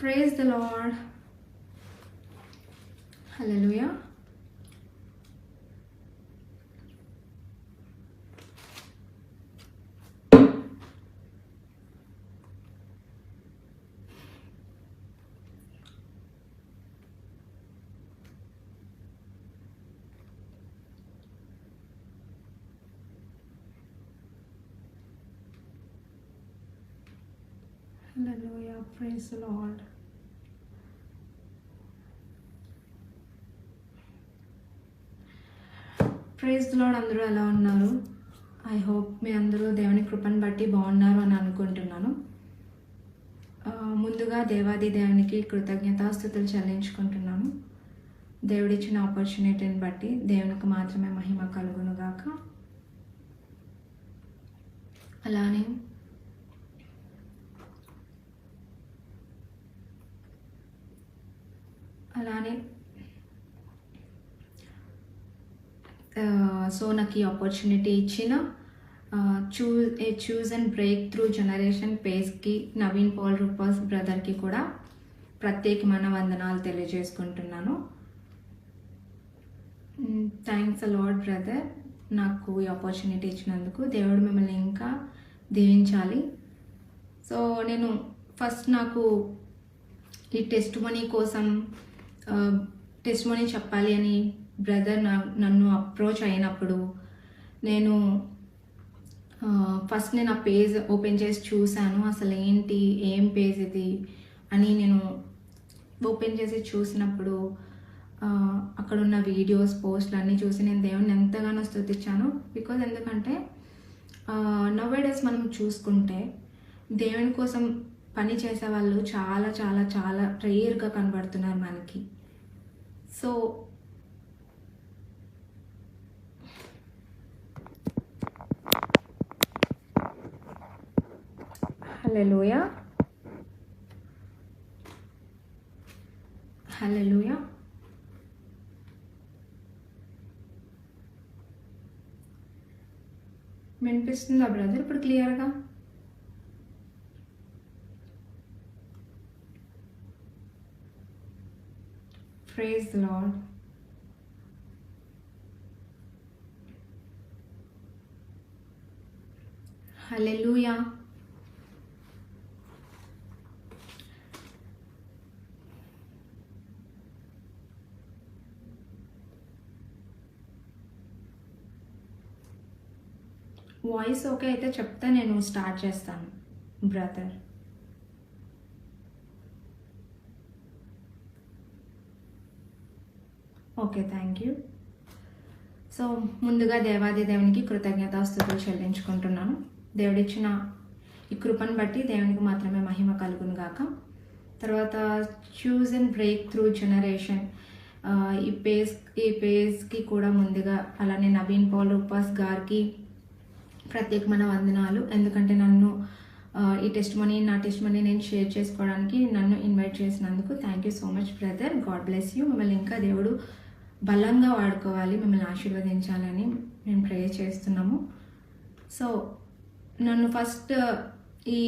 Praise the Lord. Hallelujah. Hallelujah. Praise the Lord. Praise the Lord. అందరూ ఎలా ఉన్నారు? I hope మీ అందరూ దేవుని కృపను బట్టి బాగున్నారు అని అనుకుంటున్నాను. ముందుగా దేవాది దేవునికి కృతజ్ఞతాస్తుతులు చెల్లించుకుంటున్నాను. దేవుడిచ్చిన ఆపర్చునిటీని బట్టి దేవునికి మాత్రమే మహిమ కలుగునుగాక. అలానే సో నాకు ఈ ఆపర్చునిటీ ఇచ్చిన choose and break through generation పేజ్కి నవీన్ పాల్ రూపస్ బ్రదర్కి కూడా ప్రత్యేకమైన వందనాలు తెలియజేసుకుంటున్నాను. థ్యాంక్స్ అ లాట్ బ్రదర్, నాకు ఈ ఆపర్చునిటీ ఇచ్చినందుకు. దేవుడు మిమ్మల్ని ఇంకా దీవించాలి. సో నేను ఫస్ట్ నాకు ఈ టెస్ట్ మనీ కోసం టెస్ట్ మనీ చెప్పాలి అని బ్రదర్ నన్ను అప్రోచ్ అయినప్పుడు నేను ఫస్ట్ ఆ పేజ్ ఓపెన్ చేసి చూశాను. అసలు ఏంటి, ఏం పేజ్ ఇది అని నేను ఓపెన్ చేసి చూసినప్పుడు అక్కడ ఉన్న వీడియోస్, పోస్ట్లు అన్నీ చూసి నేను దేవుని ఎంతగానో స్తుతించాను. బికాజ్ ఎందుకంటే నౌవేడేస్ మనం చూసుకుంటే దేవుని కోసం పని చేసే వాళ్ళు చాలా చాలా చాలా రేర్గా కనబడుతున్నారు మనకి. So hallelujah, hallelujah. వినిపిస్తుందా బ్రదర్ ఇప్పుడు క్లియర్గా? Praise the Lord. Hallelujah. Voice okay అయితే చెప్తే నేను స్టార్ట్ చేస్తాను brother. Okay, thank you. So ముందుగా దేవాది దేవునికి కృతజ్ఞతాస్తుతులు చెల్లించుకుంటున్నాను. దేవుడిచ్చిన ఈ కృపను బట్టి దేవునికి మాత్రమే మహిమ కలుగును గాక. తర్వాత choose and break through generation ఈ పేజ్కి కూడా ముందుగా అలానే నవీన్ పాల్ రూపస్ గారికి ప్రత్యేకమైన వందనాలు. ఎందుకంటే నన్ను ఈ నా టెస్ట్ మనీ నేను షేర్ చేసుకోవడానికి నన్ను ఇన్వైట్ చేసినందుకు thank you so much brother. God bless you. మిమ్మల్ని ఇంకా దేవుడు బలంగా వాడుకోవాలి, మిమ్మల్ని ఆశీర్వదించాలని మేము ప్రేయర్ చేస్తున్నాము. సో నన్ను ఫస్ట్ ఈ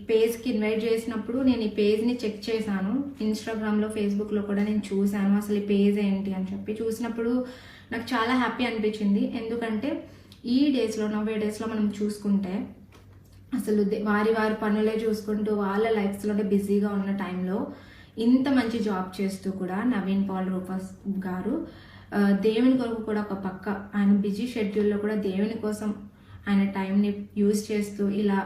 పేజ్కి ఇన్వైట్ చేసినప్పుడు నేను ఈ పేజ్ని చెక్ చేశాను. ఇన్స్టాగ్రామ్లో, ఫేస్బుక్లో కూడా నేను చూశాను అసలు ఈ పేజ్ ఏంటి అని చెప్పి. చూసినప్పుడు నాకు చాలా హ్యాపీ అనిపించింది. ఎందుకంటే ఈ డేస్లో, నవ్వే డేస్లో మనం చూసుకుంటే అసలు వారి పనులే చూసుకుంటూ వాళ్ళ లైఫ్స్లోనే బిజీగా ఉన్న టైంలో ఇంత మంచి జాబ్ చేస్తూ కూడా నవీన్ పాల్ రూపస్ గారు దేవుని కొరకు కూడా ఒక పక్క ఆయన బిజీ షెడ్యూల్లో కూడా దేవుని కోసం ఆయన టైంని యూజ్ చేస్తూ ఇలా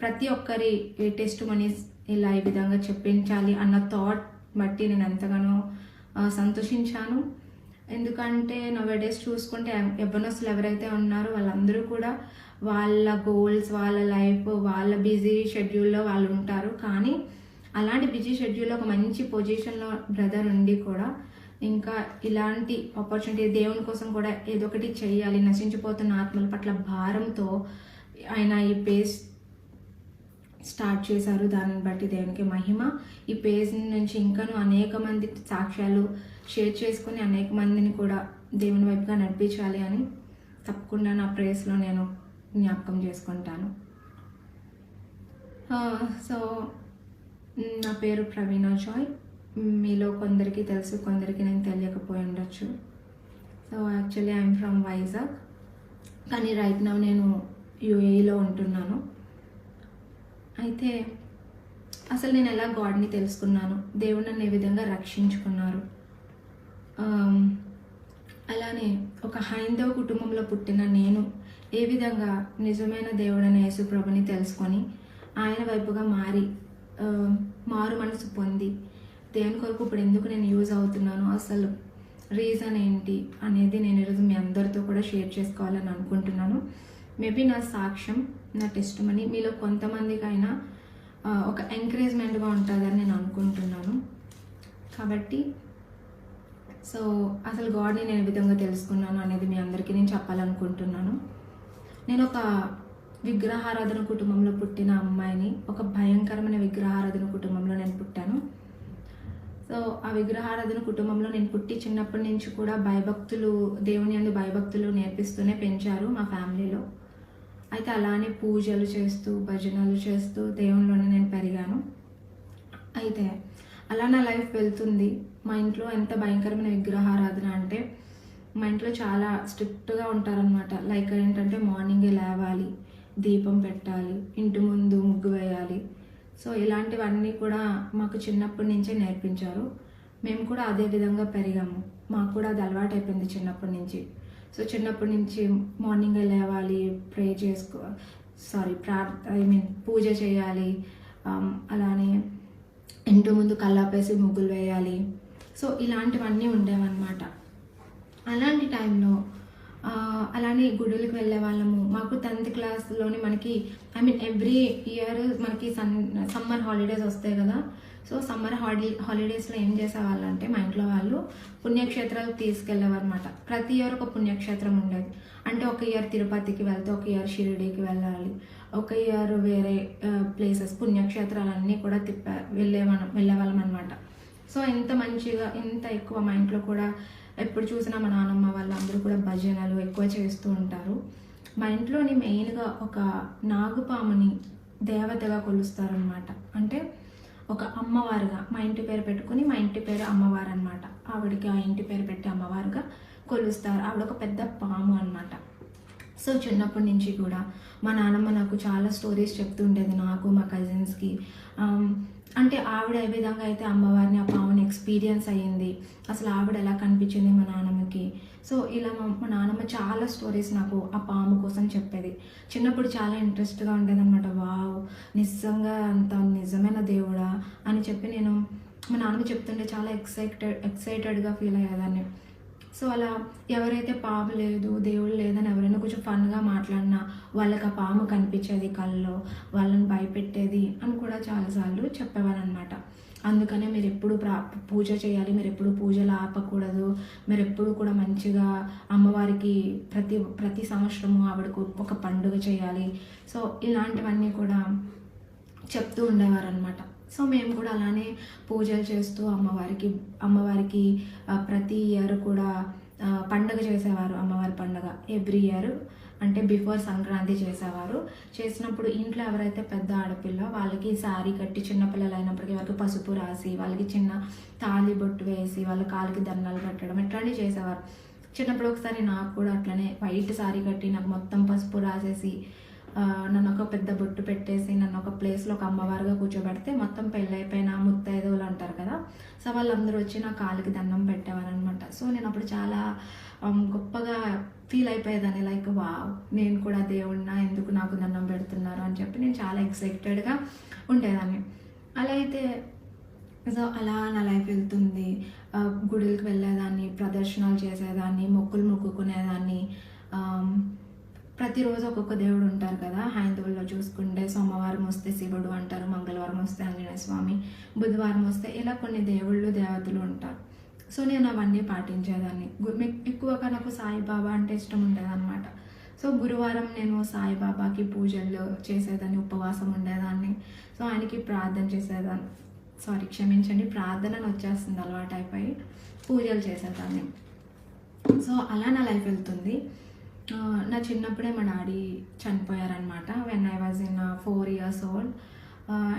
ప్రతి ఒక్కరి టెస్ట్ మనీస్ ఇలా ఈ విధంగా చెప్పించాలి అన్న థాట్ బట్టి నేను ఎంతగానో సంతోషించాను. ఎందుకంటే నౌవేడేస్ చూసుకుంటే యవ్వనస్తులు ఎవరైతే ఉన్నారో వాళ్ళందరూ కూడా వాళ్ళ గోల్స్, వాళ్ళ లైఫ్, వాళ్ళ బిజీ షెడ్యూల్లో వాళ్ళు ఉంటారు. కానీ అలాంటి బిజీ షెడ్యూల్లో ఒక మంచి పొజిషన్లో బ్రదర్ ఉండి కూడా ఇంకా ఇలాంటి ఆపర్చునిటీ దేవుని కోసం కూడా ఏదో ఒకటి చెయ్యాలి, నశించిపోతున్న ఆత్మల పట్ల భారంతో ఆయన ఈ పేజ్ స్టార్ట్ చేశారు. దానిని బట్టి దేవునికి మహిమ. ఈ పేజ్ నుంచి ఇంకాను అనేక మంది సాక్ష్యాలు షేర్ చేసుకుని అనేక మందిని కూడా దేవుని వైపుగా నడిపించాలి అని తప్పకుండా నా ప్రేయర్స్లో నేను జ్ఞాపకం చేసుకుంటాను. సో నా పేరు ప్రవీణ జాయ్. మీలో కొందరికి తెలుసు, కొందరికి నేను తెలియకపోయి ఉండొచ్చు. So actually I'm from Vizag, కానీ రైట్ నౌ నేను యూఏఈలో ఉంటున్నాను. అయితే అసలు నేను ఎలా గాడ్ని తెలుసుకున్నాను, దేవుడు నన్ను ఏ విధంగా రక్షించుకున్నారు, అలానే ఒక హైందవ కుటుంబంలో పుట్టిన నేను ఏ విధంగా నిజమైన దేవుడైన యేసు ప్రభుని తెలుసుకొని ఆయన వైపుగా మారు మనసు పొంది దేవుని కొరకు ఇప్పుడు ఎందుకు నేను యూజ్ అవుతున్నాను, అసలు రీజన్ ఏంటి అనేది నేను ఈరోజు మీ అందరితో కూడా షేర్ చేసుకోవాలని అనుకుంటున్నాను. మేబీ నా సాక్ష్యం, నా టెస్టిమనీ మీలో కొంతమందికైనా ఒక ఎంకరేజ్మెంట్గా ఉంటుందని నేను అనుకుంటున్నాను. కాబట్టి సో అసలు గాడ్ని నేను ఏ విధంగా తెలుసుకున్నాను అనేది మీ అందరికీ నేను చెప్పాలనుకుంటున్నాను. నేను ఒక విగ్రహారాధన కుటుంబంలో పుట్టిన అమ్మాయిని. ఒక భయంకరమైన విగ్రహారాధన కుటుంబంలో నేను పుట్టాను. సో ఆ విగ్రహారాధన కుటుంబంలో నేను పుట్టి చిన్నప్పటి నుంచి కూడా భయభక్తులు, దేవుని యందు భయభక్తులు నేర్పిస్తూనే పెంచారు మా ఫ్యామిలీలో. అయితే అలానే పూజలు చేస్తూ, భజనలు చేస్తూ దేవునిలోనే నేను పెరిగాను. అయితే అలా నా లైఫ్ వెళ్తుంది. మా ఇంట్లో ఎంత భయంకరమైన విగ్రహారాధన అంటే, మా ఇంట్లో చాలా స్ట్రిక్ట్గా ఉంటారనమాట. లైక్ ఏంటంటే మార్నింగే లేవాలి, దీపం పెట్టాలి, ఇంటి ముందు ముగ్గు వేయాలి. సో ఇలాంటివన్నీ కూడా మాకు చిన్నప్పటి నుంచే నేర్పించారు. మేము కూడా అదే విధంగా పెరిగాము. మాకు కూడా అది అలవాటు అయిపోయింది చిన్నప్పటి నుంచి. సో చిన్నప్పటి నుంచి మార్నింగే లేవాలి, ప్రే పూజ చేయాలి, అలానే ఇంటి ముందు కల్లాపేసి ముగ్గులు వేయాలి. సో ఇలాంటివన్నీ ఉండేవన్నమాట. అలాంటి టైంలో అలానే గుడులకు వెళ్ళే వాళ్ళము. మాకు 10th క్లాస్లోనే మనకి ఎవ్రీ ఇయర్ మనకి సమ్మర్ హాలిడేస్ వస్తాయి కదా. సో సమ్మర్ హాలిడేస్లో ఏం చేసేవాళ్ళు అంటే మా ఇంట్లో వాళ్ళు పుణ్యక్షేత్రాలకు తీసుకెళ్ళేవారు అనమాట. ప్రతి ఇయర్ ఒక పుణ్యక్షేత్రం ఉండేది. అంటే ఒక ఇయర్ తిరుపతికి వెళ్తే, ఒక ఇయర్ షిరిడీకి వెళ్ళాలి, ఒక ఇయర్ వేరే ప్లేసెస్ పుణ్యక్షేత్రాలన్నీ కూడా వెళ్ళేవాళ్ళం అనమాట. సో ఎంత మంచిగా, ఎంత ఎక్కువ మా ఇంట్లో కూడా ఎప్పుడు చూసినా మా నాన్నమ్మ వాళ్ళందరూ కూడా భజనలు ఎక్కువ చేస్తూ ఉంటారు. మా ఇంట్లోని మెయిన్గా ఒక నాగుపాముని దేవతగా కొలుస్తారనమాట. అంటే ఒక అమ్మవారుగా మా ఇంటి పేరు పెట్టుకుని, మా ఇంటి పేరు అమ్మవారు అనమాట. ఆవిడకి ఆ ఇంటి పేరు పెట్టి అమ్మవారుగా కొలుస్తారు. ఆవిడ ఒక పెద్ద పాము అనమాట. సో చిన్నప్పటి నుంచి కూడా మా నాన్నమ్మ నాకు చాలా స్టోరీస్ చెప్తూ ఉండేది, నాకు మా కజిన్స్కి. అంటే ఆవిడ ఏ విధంగా అయితే అమ్మవారిని, ఆ పాముని ఎక్స్పీరియన్స్ అయ్యింది, అసలు ఆవిడ ఎలా కనిపించింది మా నాన్నమ్మకి. సో ఇలా మా నాన్నమ్మ చాలా స్టోరీస్ నాకు ఆ పాము కోసం చెప్పేది. చిన్నప్పుడు చాలా ఇంట్రెస్ట్గా ఉండేదన్నమాట. వావ్, నిజంగా అంత నిజమైన దేవుడా అని చెప్పి నేను మా నాన్నమ్మ చెప్తుంటే చాలా ఎక్సైటెడ్గా ఫీల్ అయ్యేదాన్ని. సో అలా ఎవరైతే పాము లేదు, దేవుడు లేదని ఎవరైనా కొంచెం ఫన్గా మాట్లాడినా వాళ్ళకి ఆ పాము కనిపించేది కళ్ళలో, వాళ్ళని భయపెట్టేది అని కూడా చాలాసార్లు చెప్పేవారు అనమాట. అందుకనే మీరు ఎప్పుడు పూజ చేయాలి, మీరు ఎప్పుడు పూజలు ఆపకూడదు, మీరు ఎప్పుడు కూడా మంచిగా అమ్మవారికి ప్రతి సంవత్సరము ఆవిడకు ఒక పండుగ చేయాలి. సో ఇలాంటివన్నీ కూడా చెప్తూ ఉండేవారు అనమాట. సో మేము కూడా అలానే పూజలు చేస్తూ అమ్మవారికి ప్రతి ఇయర్ కూడా పండుగ చేసేవారు. అమ్మవారి పండుగ ఎవ్రీ ఇయర్, అంటే బిఫోర్ సంక్రాంతి చేసేవారు. చేసినప్పుడు ఇంట్లో ఎవరైతే పెద్ద ఆడపిల్ల వాళ్ళకి శారీ కట్టి, చిన్నపిల్లలు అయినప్పటికీ వాళ్ళకి పసుపు రాసి, వాళ్ళకి చిన్న తాళి బొట్టు వేసి, వాళ్ళ కాళ్ళకి దండాలు కట్టడం ఇట్లాంటివి చేసేవారు. చిన్నప్పుడు ఒకసారి నాకు కూడా అట్లనే వైట్ శారీ కట్టి నాకు మొత్తం పసుపు రాసేసి నన్ను ఒక పెద్ద బొట్టు పెట్టేసి నన్ను ఒక ప్లేస్లో ఒక అమ్మవారుగా కూర్చోబెడితే మొత్తం పెళ్ళైపోయిన ముత్తైదువులు అంటారు కదా. సో వాళ్ళందరూ వచ్చి నా కాళ్ళకి దండం పెట్టేవారు అనమాట. సో నేను అప్పుడు చాలా గొప్పగా ఫీల్ అయిపోయేదాన్ని. లైక్ వావ్, నేను కూడా దేవుడినా, ఎందుకు నాకు దండం పెడుతున్నారు అని చెప్పి నేను చాలా ఎక్సైటెడ్గా ఉండేదాన్ని. అలా అయితే సో అలా నా లైఫ్ వెళ్తుంది. గుడులకు వెళ్ళేదాన్ని, ప్రదర్శనలు చేసేదాన్ని, మొక్కులు మొక్కుకునేదాన్ని. ప్రతిరోజు ఒక్కొక్క దేవుడు ఉంటారు కదా. హైందవుల్లో చూసుకుంటే సోమవారం వస్తే శివుడు అంటారు, మంగళవారం వస్తే ఆంజనేయ స్వామి, బుధవారం వస్తే ఇలా కొన్ని దేవుళ్ళు దేవతలు ఉంటారు. సో నేను అవన్నీ పాటించేదాన్ని. ఎక్కువగా నాకు సాయిబాబా అంటే ఇష్టం ఉండేదన్నమాట. సో గురువారం నేను సాయిబాబాకి పూజలు చేసేదాన్ని, ఉపవాసం ఉండేదాన్ని. సో ఆయనకి ప్రార్థన చేసేదాన్ని, క్షమించండి, ప్రార్థనను వచ్చేస్తుంది అలవాటు అయిపోయి పూజలు చేసేదాన్ని. సో అలా నా లైఫ్ వెళ్తుంది. నా చిన్నప్పుడే మా డాడీ చనిపోయారనమాట. When I was in 4 years old.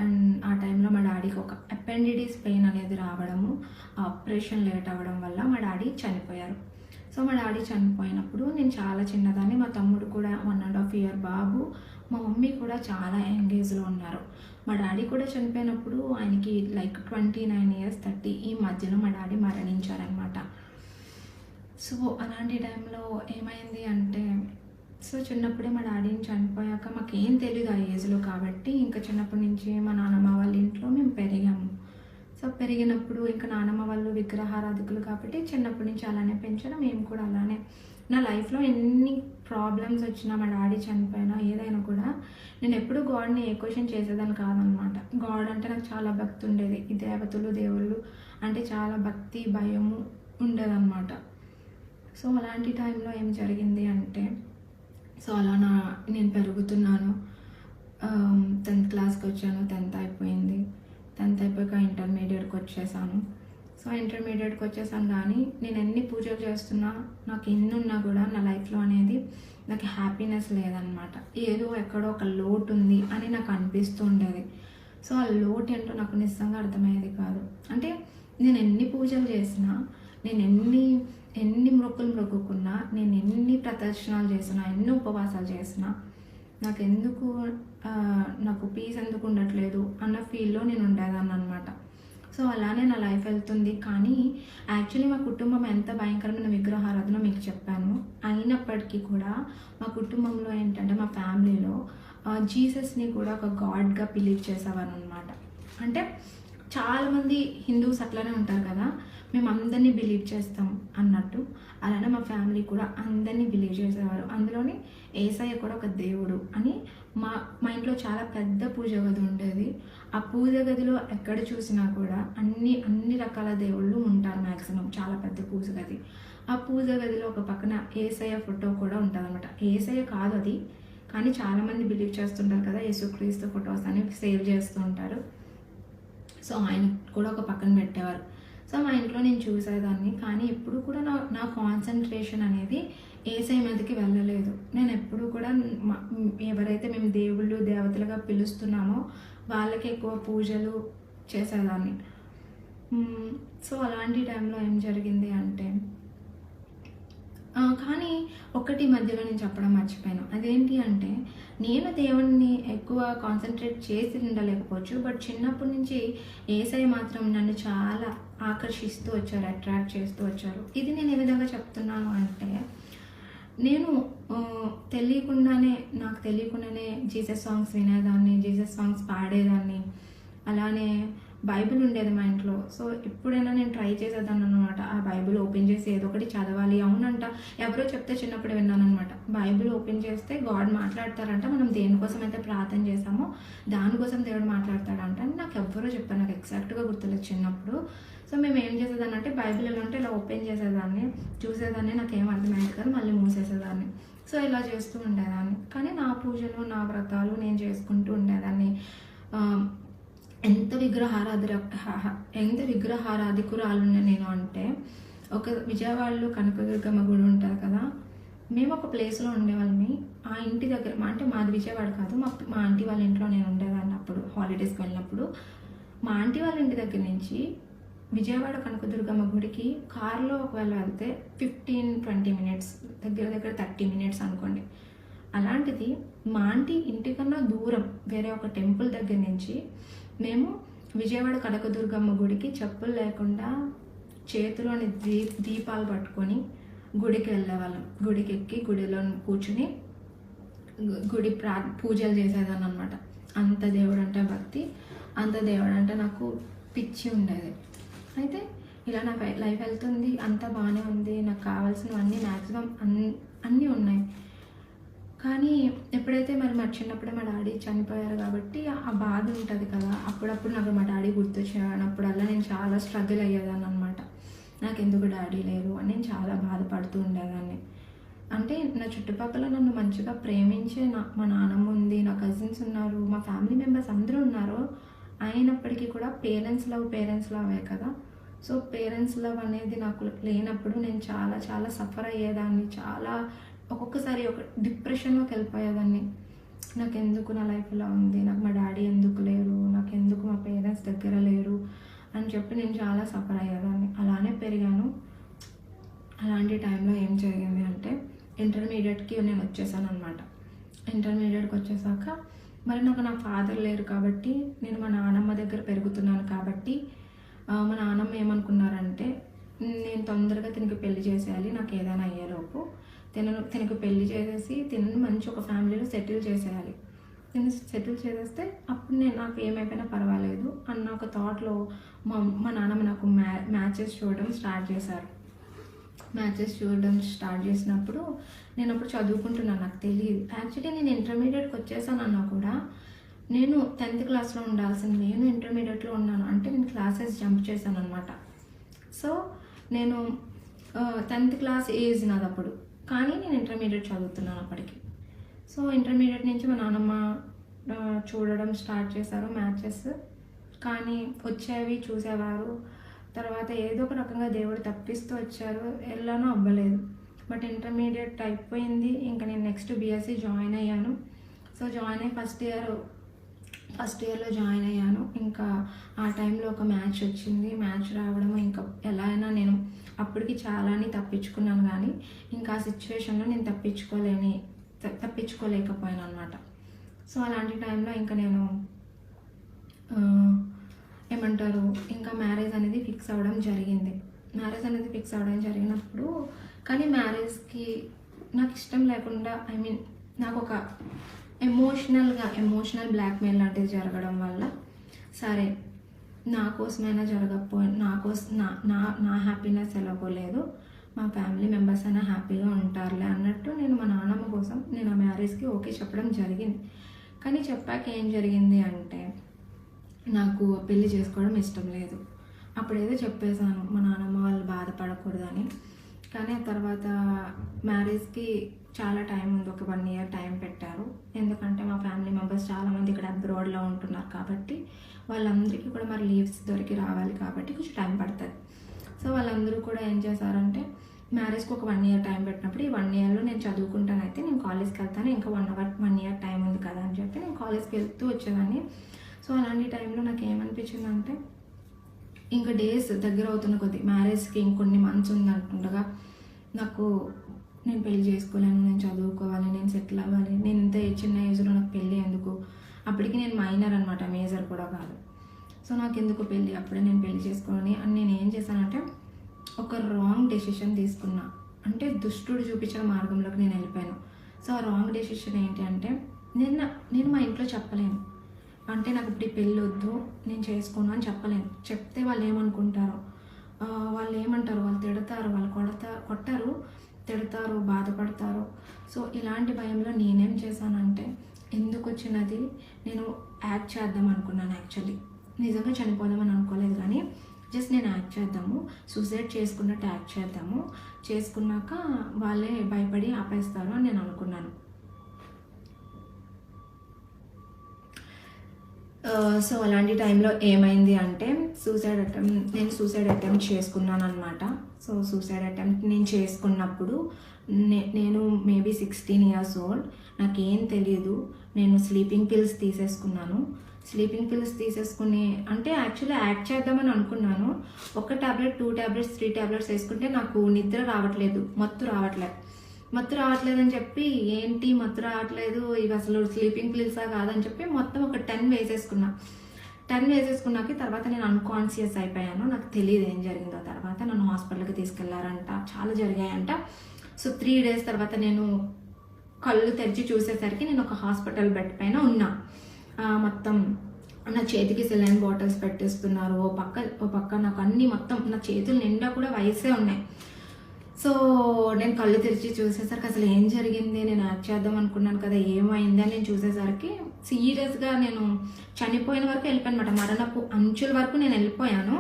And ఆ టైంలో మా డాడీ డాడీకి ఒక అపెండిటిస్ పెయిన్ అనేది రావడము, ఆ ఆపరేషన్ లేట్ అవ్వడం వల్ల మా డాడీ చనిపోయారు. సో మా డాడీ చనిపోయినప్పుడు నేను చాలా చిన్నదాన్ని, మా తమ్ముడు కూడా 1.5 year బాబు, మా మమ్మీ కూడా చాలా యంగేజ్లో ఉన్నారు. మా డాడీ కూడా చనిపోయినప్పుడు ఆయనకి లైక్ 29 years 30 ఈ మధ్యలో మా డాడీ మరణించారనమాట. సో అలాంటి టైంలో ఏమైంది అంటే, సో చిన్నప్పుడే మా డాడీని చనిపోయాక మాకేం తెలియదు ఆ ఏజ్లో, కాబట్టి ఇంకా చిన్నప్పటి నుంచి మా నాన్నమ్మ వాళ్ళ ఇంట్లో మేము పెరిగాము. సో పెరిగినప్పుడు ఇంకా నాన్నమ్మ వాళ్ళు విగ్రహారాధికులు కాబట్టి చిన్నప్పటి నుంచి అలానే పెంచడం, మేము కూడా అలానే. నా లైఫ్లో ఎన్ని ప్రాబ్లమ్స్ వచ్చినా, మా డాడీ చనిపోయినా ఏదైనా కూడా నేను ఎప్పుడు గాడ్ని ఏ క్వశ్చన్ చేసేదాన్ని కాదనమాట. గాడ్ అంటే నాకు చాలా భక్తి ఉండేది, ఈ దేవతలు దేవుళ్ళు అంటే చాలా భక్తి భయము ఉండేదన్నమాట. సో అలాంటి టైంలో ఏం జరిగింది అంటే, సో అలా నేను పెరుగుతున్నాను. 10th క్లాస్కి వచ్చాను, 10th అయిపోయింది. 10th అయిపోయాక ఇంటర్మీడియట్కి వచ్చేసాను. సో ఇంటర్మీడియట్కి వచ్చేసాను, కానీ నేను ఎన్ని పూజలు చేస్తున్నా, నాకు ఎన్ని ఉన్నా కూడా నా లైఫ్లో అనేది నాకు హ్యాపీనెస్ లేదనమాట. ఏదో ఎక్కడో ఒక లోటు ఉంది అని నాకు అనిపిస్తూ ఉండేది. సో ఆ లోటు ఏంటో నాకు నిజంగా అర్థమయ్యేది కాదు. అంటే నేను ఎన్ని పూజలు చేసినా, నేను ఎన్ని మొక్కులు మొక్కుకున్నా, నేను ఎన్ని ప్రదర్శనలు చేసినా, ఎన్ని ఉపవాసాలు చేసినా, నాకు పీస్ ఎందుకు ఉండట్లేదు అన్న ఫీల్లో నేను ఉండేదాన్ని అనమాట. సో అలానే నా లైఫ్ వెళ్తుంది. కానీ యాక్చువల్లీ మా కుటుంబం ఎంత భయంకరమైన విగ్రహారాధన మీకు చెప్పాను. అయినప్పటికీ కూడా మా కుటుంబంలో ఏంటంటే, మా ఫ్యామిలీలో జీసస్ని కూడా ఒక గాడ్గా బిలీవ్ చేసేవారు అనమాట. అంటే చాలామంది హిందూస్ అట్లానే ఉంటారు కదా, మేము అందరినీ బిలీవ్ చేస్తాం అన్నట్టు, అలానే మా ఫ్యామిలీ కూడా అందరినీ బిలీవ్ చేసేవారు. అందులోని యేసయ్య కూడా ఒక దేవుడు అని. మా ఇంట్లో చాలా పెద్ద పూజ గది ఉండేది. ఆ పూజ గదిలో ఎక్కడ చూసినా కూడా అన్ని రకాల దేవుళ్ళు ఉంటారు మ్యాక్సిమం, చాలా పెద్ద పూజ గది. ఆ పూజ గదిలో ఒక పక్కన యేసయ్య ఫోటో కూడా ఉంటుంది అనమాట. యేసయ్య కాదు అది, కానీ చాలామంది బిలీవ్ చేస్తుంటారు కదా, యేసుక్రీస్తు ఫొటోస్ అని సేవ్ చేస్తూ ఉంటారు. సో ఆయన కూడా ఒక పక్కన పెట్టేవారు. సో మా ఇంట్లో నేను చూసేదాన్ని, కానీ ఎప్పుడు కూడా నా కాన్సన్ట్రేషన్ అనేది యేసయ్య మీదకి వెళ్ళలేదు. నేను ఎప్పుడు కూడా ఎవరైతే మేము దేవుళ్ళు దేవతలుగా పిలుస్తున్నామో వాళ్ళకి ఎక్కువ పూజలు చేసేదాన్ని. సో అలాంటి టైంలో ఏం జరిగింది అంటే, కానీ ఒకటి మధ్యలో నేను చెప్పడం మర్చిపోయాను. అదేంటి అంటే, నేను దేవుణ్ణి ఎక్కువ కాన్సన్ట్రేట్ చేసి ఉండలేకపోవచ్చు, బట్ చిన్నప్పటి నుంచి యేసయ్య మాత్రం నన్ను చాలా ఆకర్షిస్తూ వచ్చారు, అట్రాక్ట్ చేస్తూ వచ్చారు. ఇది నేను ఏ విధంగా చెప్తున్నాను అంటే, నేను నాకు తెలియకుండానే జీసస్ సాంగ్స్ వినేదాన్ని, జీసస్ సాంగ్స్ పాడేదాన్ని. అలానే బైబిల్ ఉండేది మా ఇంట్లో. సో ఎప్పుడైనా నేను ట్రై చేసేదాన్ని అనమాట. ఆ బైబిల్ ఓపెన్ చేసి ఏదో ఒకటి చదవాలి. అవునంట, ఎవరో చెప్తే చిన్నప్పుడు విన్నాను అనమాట. బైబిల్ ఓపెన్ చేస్తే గాడ్ మాట్లాడతారంట, మనం దేనికోసం అయితే ప్రార్థన చేసామో దానికోసం దేవుడు మాట్లాడతాడంట అని నాకు ఎవ్వరో చెప్పారు. నాకు ఎగ్జాక్ట్గా గుర్తులేదు చిన్నప్పుడు. సో మేము ఏం చేసేదాన్ని అంటే, బైబిల్ ఎలా ఉంటే ఇలా ఓపెన్ చేసేదాన్ని, చూసేదాన్ని, నాకు ఏం అర్థమయ్యేది కాదు, మళ్ళీ మూసేసేదాన్ని. సో ఇలా చేస్తూ ఉండేదాన్ని. కానీ నా పూజలు, నా వ్రతాలు నేను చేసుకుంటూ ఉండేదాన్ని. ఎంత విగ్రహారాధికురాలున్నా నేను అంటే, ఒక విజయవాడలో కనకదుర్గమ్మ గుడి ఉంటుంది కదా, మేము ఒక ప్లేస్లో ఉండేవాళ్ళని. ఆ ఇంటి దగ్గర అంటే మాది విజయవాడ కాదు, మా ఆంటీ వాళ్ళ ఇంట్లో నేను ఉండేదాన్ని. అప్పుడు హాలిడేస్కి వెళ్ళినప్పుడు మా ఆంటీ వాళ్ళ ఇంటి దగ్గర నుంచి విజయవాడ కనకదుర్గమ్మ గుడికి కారులో ఒకవేళ వెళ్తే 15-20 minutes, దగ్గర 30 minutes అనుకోండి. అలాంటిది మా ఆంటీ ఇంటికన్నా దూరం వేరే ఒక టెంపుల్ దగ్గర నుంచి మేము విజయవాడ కనకదుర్గమ్మ గుడికి చెప్పులు లేకుండా చేతిలోని దీపాలు పట్టుకొని గుడికి వెళ్ళేవాళ్ళం. గుడికి ఎక్కి గుడిలో కూర్చుని పూజలు చేసేదాన్ని అనమాట. అంత దేవుడు అంటే భక్తి, అంత దేవుడు అంటే నాకు పిచ్చి ఉండేది. అయితే ఇలా నా లైఫ్ వెళ్తుంది, అంతా బాగానే ఉంది, నాకు కావాల్సినవన్నీ మ్యాక్సిమం అన్నీ ఉన్నాయి. కానీ ఎప్పుడైతే మా చిన్నప్పుడే మా డాడీ చనిపోయారు కాబట్టి ఆ బాధ ఉంటుంది కదా, అప్పుడప్పుడు నాకు మా డాడీ గుర్తొచ్చినప్పుడల్లా నేను చాలా స్ట్రగుల్ అయ్యేదాన్ని అనమాట. నాకు ఎందుకు డాడీ లేరు అని నేను చాలా బాధపడుతూ ఉండేదాన్ని. అంటే నా చుట్టుపక్కల నన్ను మంచిగా ప్రేమించే మా నాన్నమ్మ ఉంది, నా కజిన్స్ ఉన్నారు, మా ఫ్యామిలీ మెంబర్స్ అందరూ ఉన్నారు. అయినప్పటికీ కూడా పేరెంట్స్ లవ్ కదా. సో పేరెంట్స్ లవ్ అనేది నాకు లేనప్పుడు నేను చాలా సఫర్ అయ్యేదాన్ని. ఒక్కొక్కసారి ఒక డిప్రెషన్లోకి వెళ్ళిపోయేదాన్ని. నాకెందుకు నా లైఫ్ ఇలా ఉంది, నాకు మా డాడీ ఎందుకు లేరు, నాకెందుకు మా పేరెంట్స్ దగ్గర లేరు అని చెప్పి నేను చాలా సఫర్ అయ్యేదాన్ని. అలానే పెరిగాను. అలాంటి టైంలో ఏం జరిగింది అంటే ఇంటర్మీడియట్కి నేను వచ్చేసాను అనమాట. ఇంటర్మీడియట్కి వచ్చేసాక మరి నాకు నా ఫాదర్ లేరు కాబట్టి నేను మా నాన్నమ్మ దగ్గర పెరుగుతున్నాను కాబట్టి మా నాన్నమ్మ ఏమనుకున్నారంటే నేను తొందరగా తినకి పెళ్లి చేసేయాలి, నాకు ఏదైనా అయ్యేలోపు తినకు పెళ్లి చేసేసి తినని మంచి ఒక ఫ్యామిలీలో సెటిల్ చేసేయాలి, తిని సెటిల్ చేసేస్తే అప్పుడు నాకు ఏమైపోయినా పర్వాలేదు అన్న ఒక థాట్లో మా నాన్నమ్మ నాకు మ్యాచెస్ చూడడం స్టార్ట్ చేశారు. మ్యాచెస్ చూడడం స్టార్ట్ చేసినప్పుడు నేను అప్పుడు చదువుకుంటున్నాను, నాకు తెలియదు. యాక్చువల్లీ నేను ఇంటర్మీడియట్కి వచ్చేసానన్నా కూడా నేను 10th క్లాస్లో ఉండాల్సింది నేను ఇంటర్మీడియట్లో ఉన్నాను. అంటే నేను క్లాసెస్ జంప్ చేశాను అనమాట. సో నేను 10th క్లాస్ ఏజ్ నాది అప్పుడు, కానీ నేను ఇంటర్మీడియట్ చదువుతున్నాను అప్పటికి. సో ఇంటర్మీడియట్ నుంచి మా నాన్నమ్మ చూడడం స్టార్ట్ చేశారు మ్యాచెస్, కానీ వచ్చేవి చూసేవారు. తర్వాత ఏదో ఒక రకంగా దేవుడు తప్పిస్తూ వచ్చారు, ఎలానో అవ్వలేదు. బట్ ఇంటర్మీడియట్ అయిపోయింది, ఇంకా నేను నెక్స్ట్ బీఎస్సీ జాయిన్ అయ్యాను. సో జాయిన్ అయ్యి ఫస్ట్ ఇయర్లో జాయిన్ అయ్యాను. ఇంకా ఆ టైంలో ఒక మ్యాచ్ వచ్చింది. మ్యాచ్ రావడం ఇంకా ఎలా అయినా నేను అప్పటికి చాలాని తప్పించుకున్నాను, కానీ ఇంకా ఆ సిచ్యువేషన్లో నేను తప్పించుకోలేకపోయాను అనమాట. సో అలాంటి టైంలో ఇంకా నేను ఏమంటారు ఇంకా మ్యారేజ్ అనేది ఫిక్స్ అవ్వడం జరిగింది. జరిగినప్పుడు కానీ మ్యారేజ్కి నాకు ఇష్టం లేకుండా నాకు ఒక ఎమోషనల్ బ్లాక్మెయిల్ లాంటిది జరగడం వల్ల సరే నా కోసమైనా నా హ్యాపీనెస్ ఎలాగో లేదు, మా ఫ్యామిలీ మెంబర్స్ అయినా హ్యాపీగా ఉంటారులే అన్నట్టు నేను మా నాన్నమ్మ కోసం నేను ఆ మ్యారేజ్కి ఓకే చెప్పడం జరిగింది. కానీ చెప్పాక ఏం జరిగింది అంటే నాకు పెళ్లి చేసుకోవడం ఇష్టం లేదు. అప్పుడేదో చెప్పేశాను మా నాన్నమ్మ వాళ్ళు బాధపడకూడదని. కానీ ఆ తర్వాత మ్యారేజ్కి చాలా టైం ఉంది, ఒక 1 year టైం పెట్టారు. ఎందుకంటే మా ఫ్యామిలీ మెంబర్స్ చాలామంది ఇక్కడ అబ్రాడ్లో ఉంటున్నారు కాబట్టి వాళ్ళందరికీ కూడా మరి లీవ్స్ దొరికి రావాలి కాబట్టి కొంచెం టైం పడుతుంది. సో వాళ్ళందరూ కూడా ఏం చేశారంటే మ్యారేజ్కి ఒక 1 year టైం పెట్టినప్పుడు ఈ 1 yearలో నేను చదువుకుంటానైతే నేను కాలేజ్కి వెళ్తాను, ఇంకా 1 year టైం ఉంది కదా అని చెప్పి నేను కాలేజ్కి వెళ్తూ వచ్చేదాన్ని. సో అలాంటి టైంలో నాకు ఏమనిపించిందంటే ఇంకా డేస్ దగ్గర అవుతున్న కొద్ది మ్యారేజ్కి ఇంకొన్ని మంత్స్ ఉందంటుండగా నాకు నేను పెళ్లి చేసుకోలేను, నేను చదువుకోవాలి, నేను సెటిల్ అవ్వాలి, నేను ఇంత చిన్న ఏజ్లో నాకు పెళ్ళి ఎందుకు, అప్పటికి నేను మైనర్ అనమాట, మేజర్ కూడా కాదు. సో నాకు ఎందుకు పెళ్ళి, అప్పుడే నేను పెళ్లి చేసుకోవాలని అని నేను ఏం చేశానంటే ఒక రాంగ్ డెసిషన్ తీసుకున్నా. అంటే దుష్టుడు చూపించిన మార్గంలోకి నేను వెళ్ళిపోయాను. సో ఆ రాంగ్ డెసిషన్ ఏంటి అంటే నేను మా ఇంట్లో చెప్పలేను, అంటే నాకు ఇప్పుడు పెళ్ళి వద్దు నేను చేసుకోను అని చెప్పలేను. చెప్తే వాళ్ళు ఏమనుకుంటారో, వాళ్ళు ఏమంటారు, వాళ్ళు తిడతారు, వాళ్ళు కొట్టరు, తిడతారు, బాధపడతారు. సో ఇలాంటి భయంలో నేనేం చేశానంటే ఎందుకు వచ్చినది నేను యాక్ట్ చేద్దాం అనుకున్నాను. యాక్చువల్లీ నిజంగా చనిపోదామని అనుకోలేదు, కానీ జస్ట్ నేను యాక్ట్ చేద్దాము, సూసైడ్ చేసుకున్నట్టు యాక్ట్ చేద్దాము, చేసుకున్నాక వాళ్ళే భయపడి ఆపేస్తారు అని నేను అనుకున్నాను. సో అలాంటి టైంలో ఏమైంది అంటే నేను సూసైడ్ అటెంప్ట్ చేసుకున్నాను అనమాట. సో సూసైడ్ అటెంప్ట్ నేను చేసుకున్నప్పుడు నేను మేబీ 16 years old, నాకేం తెలియదు. నేను స్లీపింగ్ పిల్స్ తీసేసుకున్నాను. స్లీపింగ్ పిల్స్ తీసేసుకుని అంటే యాక్చువల్లీ యాక్ట్ చేద్దామని అనుకున్నాను. 1 tablet 2 tablets 3 tablets వేసుకుంటే నాకు నిద్ర రావట్లేదు, మత్తు రావట్లేదని చెప్పి ఏంటి మత్తు రావట్లేదు, ఇవి అసలు స్లీపింగ్ పిల్సా కాదని చెప్పి మొత్తం ఒక 10 వేసేసుకున్నాక తర్వాత నేను అన్కాన్షియస్ అయిపోయాను. నాకు తెలియదు ఏం జరిగిందో. తర్వాత నన్ను హాస్పిటల్కి తీసుకెళ్లారంట, చాలా జరిగాయంట. సో 3 days తర్వాత నేను కళ్ళు తెరిచి చూసేసరికి నేను ఒక హాస్పిటల్ బెడ్ పైన ఉన్నా. మొత్తం నా చేతికి సెలైన్ బాటిల్స్ పెట్టేస్తున్నారు, ఓ పక్క నాకు అన్ని మొత్తం నా చేతులు నిండా కూడా వయసే ఉన్నాయి. సో నేను కళ్ళు తెరిచి చూసేసరికి అసలు ఏం జరిగింది, నేను యాక్ట్ చేద్దాం అనుకున్నాను కదా, ఏమైంది అని నేను చూసేసరికి సీరియస్గా నేను చనిపోయిన వరకు వెళ్ళిపోయాను అనమాట. మరణపు అంచుల వరకు నేను వెళ్ళిపోయాను.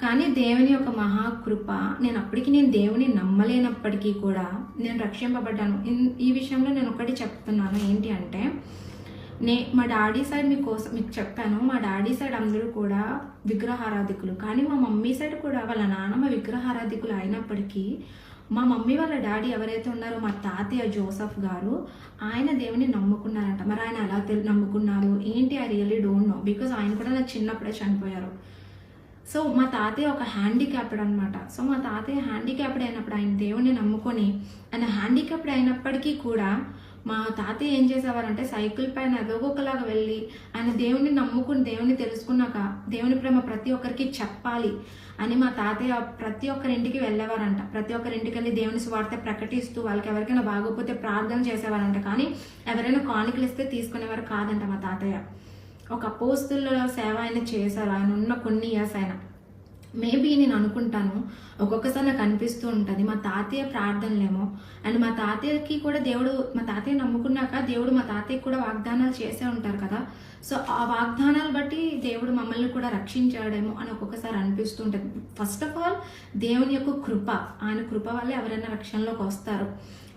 కానీ దేవుని యొక్క మహాకృప, అప్పటికి నేను దేవుని నమ్మలేనప్పటికీ కూడా నేను రక్షింపబడ్డాను. ఈ విషయంలో నేను ఒకటి చెప్తున్నాను ఏంటి అంటే మా డాడీ సైడ్ మీకు చెప్పాను, మా డాడీ సైడ్ అందరూ కూడా విగ్రహారాధికులు, కానీ మా మమ్మీ సైడ్ కూడా వాళ్ళ నాన్నమ్మ విగ్రహారాధికులు అయినప్పటికీ మా మమ్మీ వాళ్ళ డాడీ ఎవరైతే ఉన్నారో మా తాతయ్య జోసఫ్ గారు, ఆయన దేవుని నమ్ముకున్నారంట. మరి ఆయన ఎలా నమ్ముకున్నారు ఏంటి, I really don't know, because ఆయన కూడా నాకు చిన్నప్పుడే చనిపోయారు. సో మా తాతయ్య ఒక హ్యాండిక్యాప్డ్ అనమాట. సో మా తాతయ్య హ్యాండిక్యాప్డ్ అయినప్పుడు ఆయన దేవుణ్ణి నమ్ముకొని, ఆయన హ్యాండిక్యాప్డ్ అయినప్పటికీ కూడా మా తాతయ్య ఏం చేసేవారంటే సైకిల్ పైన ఎదగొకలాగా వెళ్ళి ఆయన దేవుణ్ణి నమ్ముకుని దేవుణ్ణి తెలుసుకున్నాక దేవుని ప్రేమ ప్రతి ఒక్కరికి చెప్పాలి అని మా తాతయ్య ప్రతి ఒక్కరింటికి వెళ్ళేవారంట. ప్రతి ఒక్కరింటికి వెళ్ళి దేవుని స్వార్థ ప్రకటిస్తూ వాళ్ళకి ఎవరికైనా బాగోకపోతే ప్రార్థన చేసేవారంట. కానీ ఎవరైనా కానుకలు ఇస్తే తీసుకునేవారు కాదంట మా తాతయ్య. ఒక అపోస్తుల సేవ ఆయన చేశారు, ఆయన ఉన్న కొన్ని ఇయర్స్ ఆయన. మేబీ నేను అనుకుంటాను, ఒక్కొక్కసారి నాకు అనిపిస్తూ ఉంటుంది మా తాతయ్య ప్రార్థనలేమో, అండ్ మా తాతయ్యకి కూడా దేవుడు, మా తాతయ్య నమ్ముకున్నాక దేవుడు మా తాతయ్యకి కూడా వాగ్దానాలు చేసే ఉంటారు కదా. సో ఆ వాగ్దానాలు బట్టి దేవుడు మమ్మల్ని కూడా రక్షించాడేమో అని ఒక్కొక్కసారి అనిపిస్తూ ఉంటుంది. ఫస్ట్ ఆఫ్ ఆల్ దేవుని యొక్క కృప, ఆయన కృప వల్లే ఎవరైనా రక్షణలోకి వస్తారు.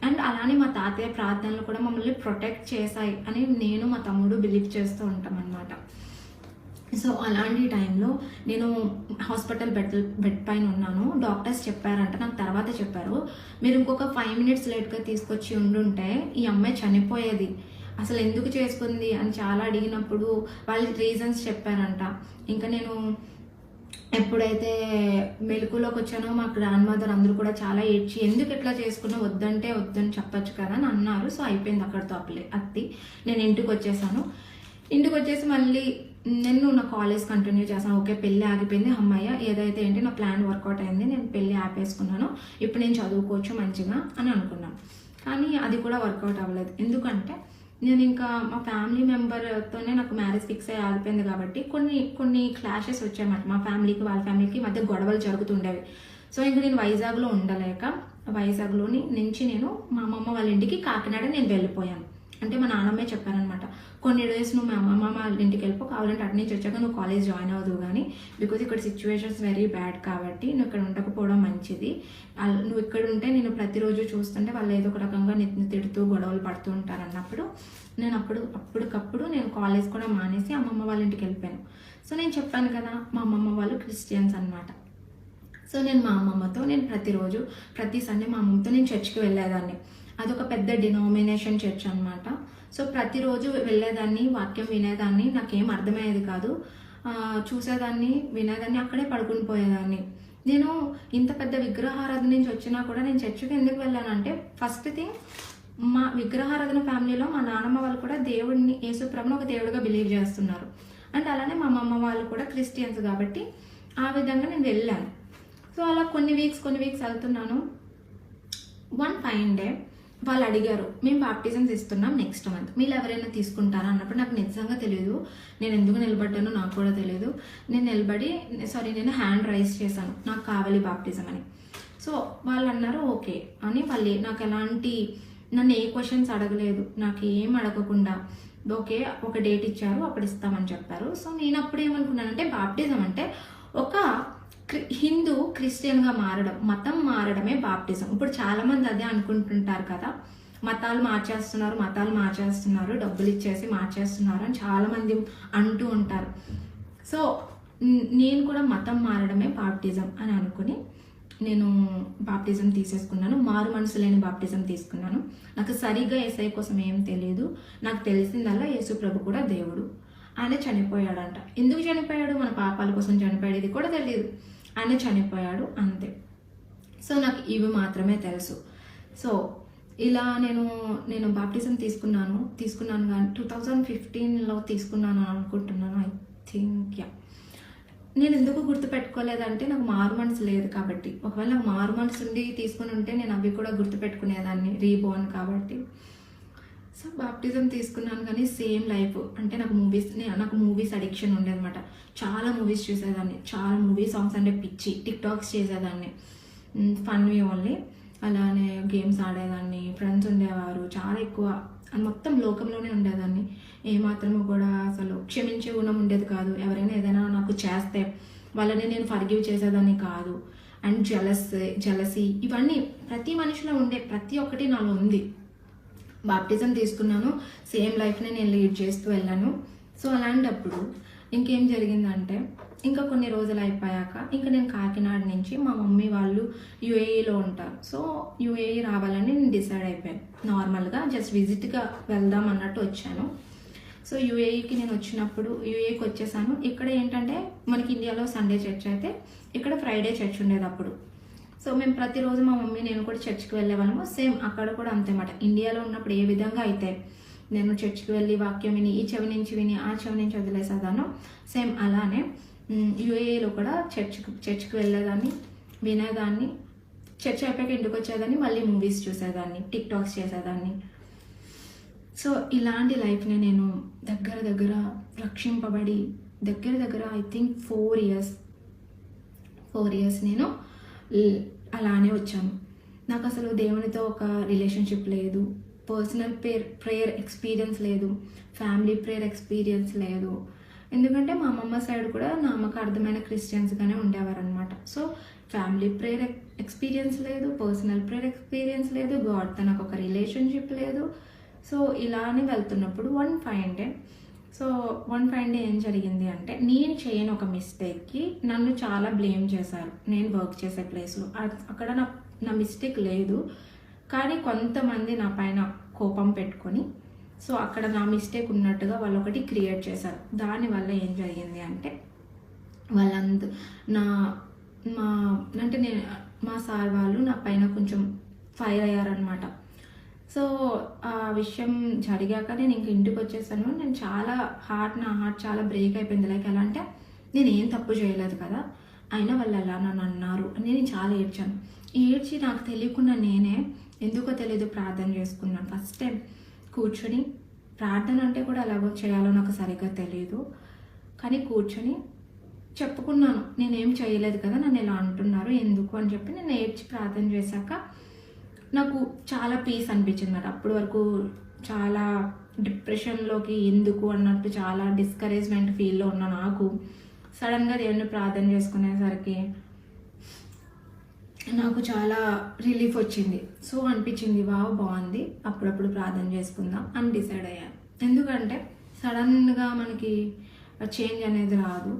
అండ్ అలానే మా తాతయ్య ప్రార్థనలు కూడా మమ్మల్ని ప్రొటెక్ట్ చేశాయి అని నేను మా తమ్ముడు బిలీవ్ చేస్తూ ఉంటాం అన్నమాట. సో అలాంటి టైంలో నేను హాస్పిటల్ బెడ్ పైన ఉన్నాను. డాక్టర్స్ చెప్పారంట, నాకు తర్వాత చెప్పారు, మీరు ఇంకొక 5 minutes లేట్గా తీసుకొచ్చి ఉండుంటే ఈ అమ్మాయి చనిపోయేది, అసలు ఎందుకు చేసుకుంది అని చాలా అడిగినప్పుడు వాళ్ళు రీజన్స్ చెప్పారంట. ఇంకా నేను ఎప్పుడైతే మెలకులోకి వచ్చానో మా గ్రాండ్ మదర్ అందరూ కూడా చాలా ఏడ్చి, ఎందుకు ఎట్లా చేసుకున్నా, వద్దంటే వద్దని చెప్పచ్చు కదా అని అన్నారు. సో అయిపోయింది అక్కడితో అత్తి. నేను ఇంటికి వచ్చేసాను. ఇంటికి వచ్చేసి మళ్ళీ నేను నా కాలేజ్ కంటిన్యూ చేశాను. ఓకే, పెళ్ళి ఆగిపోయింది, అమ్మాయ్య ఏదైతే ఏంటి నా ప్లాన్ వర్కౌట్ అయింది, నేను పెళ్ళి ఆపేసుకున్నాను, ఇప్పుడు నేను చదువుకోవచ్చు మంచిగా అని అనుకున్నాను. కానీ అది కూడా వర్కౌట్ అవ్వలేదు. ఎందుకంటే నేను ఇంకా మా ఫ్యామిలీ మెంబర్తోనే నాకు మ్యారేజ్ ఫిక్స్ అయ్యి ఆగిపోయింది కాబట్టి కొన్ని క్లాషెస్ వచ్చాయన్నమాట. మా ఫ్యామిలీకి వాళ్ళ ఫ్యామిలీకి మధ్య గొడవలు జరుగుతుండేవి. సో ఇంకా నేను వైజాగ్లో ఉండలేక వైజాగ్లోని నుంచి నేను మా అమ్మమ్మ వాళ్ళ ఇంటికి కాకినాడ నేను వెళ్ళిపోయాను. అంటే మా నాన్నమ్మే చెప్పారనమాట, కొన్ని డేస్ నువ్వు మా అమ్మమ్మ వాళ్ళ ఇంటికి వెళ్ళిపో, కావాలంటే అటు నుంచి వచ్చాక నువ్వు కాలేజ్ జాయిన్ అవ్వదు కానీ, బికాజ్ ఇక్కడ సిచ్యువేషన్స్ వెరీ బ్యాడ్ కాబట్టి నువ్వు ఇక్కడ ఉండకపోవడం మంచిది. నువ్వు ఇక్కడ ఉంటే నేను ప్రతిరోజు చూస్తుంటే వాళ్ళు ఏదో ఒక రకంగా తిడుతూ గొడవలు పడుతూ ఉంటారు అన్నప్పుడు నేను అప్పటికప్పుడు నేను కాలేజ్ కూడా మానేసి అమ్మమ్మ వాళ్ళ ఇంటికి వెళ్ళిపోయాను. సో నేను చెప్పాను కదా మా అమ్మమ్మ వాళ్ళు క్రిస్టియన్స్ అనమాట. సో నేను మా అమ్మమ్మతో ప్రతిరోజు ప్రతి సండే మా అమ్మమ్మతో నేను చర్చ్కి వెళ్ళేదాన్ని. అదొక పెద్ద డినామినేషన్ చర్చ్ అనమాట. సో ప్రతిరోజు వెళ్ళేదాన్ని, వాక్యం వినేదాన్ని, నాకేం అర్థమయ్యేది కాదు, చూసేదాన్ని, వినేదాన్ని, అక్కడే పడుకుని పోయేదాన్ని. నేను ఇంత పెద్ద విగ్రహారాధన నుంచి వచ్చినా కూడా నేను చర్చికి ఎందుకు వెళ్ళానంటే, ఫస్ట్ థింగ్ మా విగ్రహారాధన ఫ్యామిలీలో మా నాన్నమ్మ వాళ్ళు కూడా దేవుడిని, యేసుప్రభుని ఒక దేవుడిగా బిలీవ్ చేస్తున్నారు. అండ్ అలానే మా అమ్మమ్మ వాళ్ళు కూడా క్రిస్టియన్స్ కాబట్టి ఆ విధంగా నేను వెళ్ళాను. సో అలా కొన్ని వీక్స్ వెళ్తున్నాను. వన్ ఫైన్ డే వాళ్ళు అడిగారు, మేము బాప్టిజమ్స్ ఇస్తున్నాం నెక్స్ట్ మంత్, మీరు ఎవరైనా తీసుకుంటారా అన్నప్పుడు నాకు నిజంగా తెలియదు, నేను ఎందుకు నిలబడ్డానో నాకు కూడా తెలియదు. నేను హ్యాండ్ రైజ్ చేశాను, నాకు కావాలి బాప్టిజం అని. సో వాళ్ళు అన్నారు ఓకే అని. వాళ్ళు నన్ను ఏ క్వశ్చన్స్ అడగలేదు, నాకు ఏం అడగకుండా ఓకే ఒక డేట్ ఇచ్చారు, అప్పుడు ఇస్తామని చెప్పారు. సో నేను అప్పుడు ఏమనుకున్నానంటే, బాప్టిజం అంటే ఒక హిందూ క్రిస్టియన్గా మారడం, మతం మారడమే బాప్టిజం. ఇప్పుడు చాలామంది అదే అనుకుంటుంటారు కదా, మతాలు మార్చేస్తున్నారు, డబ్బులు ఇచ్చేసి మార్చేస్తున్నారు అని చాలామంది అంటూ ఉంటారు. సో నేను కూడా మతం మారడమే బాప్టిజం అని అనుకుని నేను బాప్టిజం తీసేసుకున్నాను. మారు మనసు లేని బాప్టిజం తీసుకున్నాను. నాకు సరిగ్గా యేసయ్య కోసం ఏం తెలియదు. నాకు తెలిసిందల్లా యేసు ప్రభు కూడా దేవుడు, ఆయన చనిపోయాడంట. ఎందుకు చనిపోయాడు, మన పాపాల కోసం చనిపోయాడు, ఇది కూడా తెలియదు. ఆయన చనిపోయాడు అంతే. సో నాకు ఇవి మాత్రమే తెలుసు. సో ఇలా నేను బాప్టిజం తీసుకున్నాను కానీ 2015లో తీసుకున్నాను అనుకుంటున్నాను, ఐ థింక్. నేను ఎందుకు గుర్తుపెట్టుకోలేదంటే నాకు మారు మనసు లేదు కాబట్టి. ఒకవేళ నాకు మారు మనసు ఉండి తీసుకుని ఉంటే నేను అవి కూడా గుర్తుపెట్టుకునేదాన్ని, రీబోర్న్ కాబట్టి. సో బాప్టిజం తీసుకున్నాను కానీ సేమ్ లైఫ్. అంటే నాకు మూవీస్ అడిక్షన్ ఉండేదన్నమాట. చాలా మూవీస్ చూసేదాన్ని, చాలా మూవీ సాంగ్స్ అంటే పిచ్చి, టిక్టాక్స్ చేసేదాన్ని, ఫన్వి ఓన్లీ. అలానే గేమ్స్ ఆడేదాన్ని, ఫ్రెండ్స్ ఉండేవారు చాలా ఎక్కువ, మొత్తం లోకంలోనే ఉండేదాన్ని. ఏమాత్రము కూడా అసలు క్షమించే గుణం ఉండేది కాదు. ఎవరైనా ఏదైనా నాకు చేస్తే వాళ్ళని నేను ఫర్గివ్ చేసేదాన్ని కాదు. అండ్ జలసీ ఇవన్నీ ప్రతి మనిషిలో ఉండే ప్రతి ఒక్కటి నాలో ఉంది. బాప్టిజం తీసుకున్నాను, సేమ్ లైఫ్ని నేను లీడ్ చేస్తూ వెళ్ళాను. సో అలాంటప్పుడు ఇంకేం జరిగిందంటే ఇంకా కొన్ని రోజులు అయిపోయాక ఇంకా నేను కాకినాడ నుంచి మా మమ్మీ వాళ్ళు యూఏఈలో ఉంటారు. సో యూఏఈ రావాలని నేను డిసైడ్ అయిపోయాను. నార్మల్గా జస్ట్ విజిట్గా వెళ్దాం అన్నట్టు వచ్చాను. సో యూఏఈకి నేను వచ్చినప్పుడు యూఏఈకి వచ్చేసాను. ఇక్కడ ఏంటంటే మనకి ఇండియాలో సండే చర్చ్ అయితే ఇక్కడ ఫ్రైడే చర్చ్ ఉండేది అప్పుడు. సో మేము ప్రతిరోజు మా మమ్మీ నేను కూడా చర్చ్కి వెళ్ళేవాళ్ళము. సేమ్ అక్కడ కూడా అంతేమాట. ఇండియాలో ఉన్నప్పుడు ఏ విధంగా అయితే నేను చర్చ్కి వెళ్ళి వాక్యం విని ఈ చెవి నుంచి విని ఆ చెవి నుంచి వదిలేసేదాను, సేమ్ అలానే యూఏఈలో కూడా చర్చ్కి వెళ్ళేదాన్ని, వినేదాన్ని, చర్చ్ అయిపోయాక ఇంటికి వచ్చేదాన్ని, మళ్ళీ మూవీస్ చూసేదాన్ని, టిక్ టాక్స్ చేసేదాన్ని. సో ఇలాంటి లైఫ్ని నేను దగ్గర రక్షింపబడి దగ్గర ఐ థింక్ 4 ఇయర్స్ నేను అలానే వచ్చాను. నాకు అసలు దేవునితో ఒక రిలేషన్షిప్ లేదు, పర్సనల్ ప్రేయర్ ఎక్స్పీరియన్స్ లేదు, ఫ్యామిలీ ప్రేయర్ ఎక్స్పీరియన్స్ లేదు. ఎందుకంటే మా అమ్మమ్మ సైడ్ కూడా నామకార్థమైన క్రిస్టియన్స్గానే ఉండేవారు అనమాట. సో ఫ్యామిలీ ప్రేయర్ ఎక్స్పీరియన్స్ లేదు, పర్సనల్ ప్రేయర్ ఎక్స్పీరియన్స్ లేదు, గాడ్తో నాకు ఒక రిలేషన్షిప్ లేదు. సో ఇలానే వెళ్తున్నప్పుడు వన్ ఫైన్ డే ఏం జరిగింది అంటే, నేను చేయని ఒక మిస్టేక్కి నన్ను చాలా బ్లేమ్ చేశారు. నేను వర్క్ చేసే ప్లేస్లో అక్కడ నా మిస్టేక్ లేదు, కానీ కొంతమంది నా పైన కోపం పెట్టుకొని సో అక్కడ నా మిస్టేక్ ఉన్నట్టుగా వాళ్ళు ఒకటి క్రియేట్ చేశారు. దానివల్ల ఏం జరిగింది అంటే వాళ్ళందరూ మా సార్ వాళ్ళు నా పైన కొంచెం ఫైర్ అయ్యారనమాట. సో ఆ విషయం జరిగాక నేను ఇంక ఇంటికి వచ్చేసాను. నేను నా హార్ట్ చాలా బ్రేక్ అయిపోయింది. లైక్ ఎలా అంటే నేను ఏం తప్పు చేయలేదు కదా, అయినా వాళ్ళు ఎలా నన్ను అన్నారు అని నేను చాలా ఏడ్చి నాకు తెలియకుండా నేనే ఎందుకో తెలియదు ప్రార్థన చేసుకున్నాను. ఫస్ట్ టైం కూర్చొని ప్రార్థన అంటే కూడా ఎలాగో చేయాలో నాకు సరిగ్గా తెలియదు, కానీ కూర్చొని చెప్పుకున్నాను నేనేం చేయలేదు కదా, నన్ను ఇలా అంటున్నారు ఎందుకు అని చెప్పి నేను ఏడ్చి ప్రార్థన చేశాక నాకు చాలా పీస్ అనిపించింది అన్నమాట. అప్పటి వరకు చాలా డిప్రెషన్లోకి ఎందుకు అన్నట్టు చాలా డిస్కరేజ్మెంట్ ఫీల్లో ఉన్న నాకు సడన్గా దేవుని ప్రార్థన చేసుకునేసరికి నాకు చాలా రిలీఫ్ వచ్చింది. సో అనిపించింది వావ్ బాగుంది, అప్పుడప్పుడు ప్రార్థన చేసుకుందాం అని డిసైడ్ అయ్యాను. ఎందుకంటే సడన్గా మనకి చేంజ్ అనేది రాదు,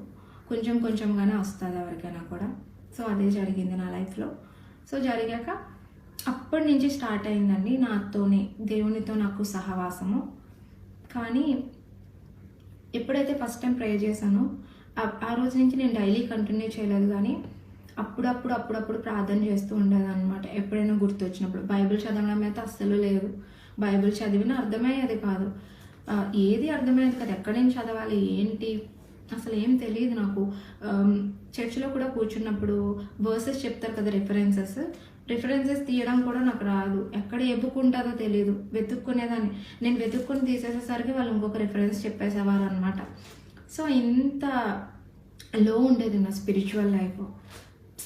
కొంచెంగానే వస్తుంది ఎవరికైనా కూడా. సో అదే జరిగింది నా లైఫ్లో. సో జరిగాక అప్పటి నుంచి స్టార్ట్ అయిందండి దేవునితో నాకు సహవాసము. కానీ ఎప్పుడైతే ఫస్ట్ టైం ప్రే చేశానో ఆ రోజు నుంచి నేను డైలీ కంటిన్యూ చేయలేదు, కానీ అప్పుడప్పుడు ప్రార్థన చేస్తూ ఉండేదన్నమాట. ఎప్పుడైనా గుర్తొచ్చినప్పుడు బైబిల్ చదవడం అయితే అస్సలు లేదు. బైబిల్ చదివినా అర్థమయ్యేది కాదు, ఏది అర్థమయ్యేది కాదు, ఎక్కడి నుంచి చదవాలి ఏంటి అసలు ఏం తెలియదు నాకు. చర్చిలో కూడా కూర్చున్నప్పుడు వర్సెస్ చెప్తారు కదా, రిఫరెన్సెస్ తీయడం కూడా నాకు రాదు, ఎక్కడ ఎప్పుకుంటుందో తెలియదు, వెతుక్కునేదాన్ని. నేను వెతుక్కుని తీసేసేసరికి వాళ్ళు ఇంకొక రిఫరెన్స్ చెప్పేసేవారు అనమాట. సో ఇంత లో ఉండేది నా స్పిరిచువల్ లైఫ్.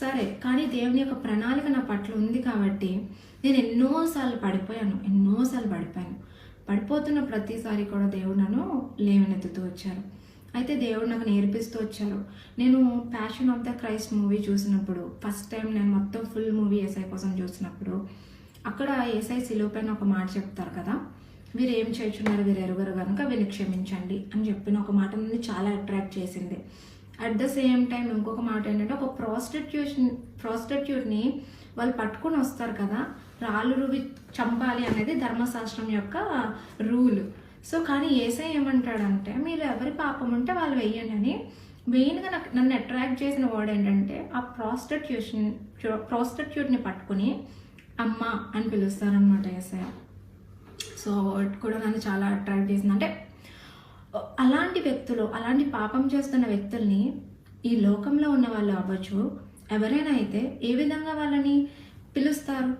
సరే, కానీ దేవుని యొక్క ప్రణాళిక నా పట్ల ఉంది కాబట్టి నేను ఎన్నోసార్లు పడిపోయాను. పడిపోతున్న ప్రతిసారి కూడా దేవుడు నన్ను లేవనెత్తుతూ వచ్చారు. అయితే దేవుడు నాకు నేర్పిస్తూ వచ్చారు. నేను passion of the Christ movie చూసినప్పుడు ఫస్ట్ టైం నేను మొత్తం ఫుల్ మూవీ ఏసై కోసం చూసినప్పుడు అక్కడ ఏసై సిలువ పైన ఒక మాట చెప్తారు కదా, వీరు ఏం చేస్తున్నారు వీరు ఎరుగరు కనుక వీరిని క్షమించండి అని చెప్పిన ఒక మాట నన్ను చాలా అట్రాక్ట్ చేసింది. అట్ ద సేమ్ టైం ఇంకొక మాట ఏంటంటే, ఒక ప్రాస్టిట్యూట్ని వాళ్ళు పట్టుకొని వస్తారు కదా, రాళ్ళు రువి చంపాలి అనేది ధర్మశాస్త్రం యొక్క రూల్. సో కానీ యేసయ్య ఏమంటాడంటే, మీరు ఎవరి పాపం ఉంటే వాళ్ళు వెయ్యండి అని. మెయిన్గా నన్ను అట్రాక్ట్ చేసిన వర్డ్ ఏంటంటే, ఆ ప్రాస్టిట్యూట్ని పట్టుకుని అమ్మ అని పిలుస్తారనమాట యేసయ్య. సో వర్డ్ కూడా నన్ను చాలా అట్రాక్ట్ చేసింది. అంటే అలాంటి వ్యక్తులు, అలాంటి పాపం చేస్తున్న వ్యక్తుల్ని ఈ లోకంలో ఉన్న వాళ్ళు అవ్వచ్చు, ఎవరైనా అయితే ఏ విధంగా వాళ్ళని పిలుస్తారు?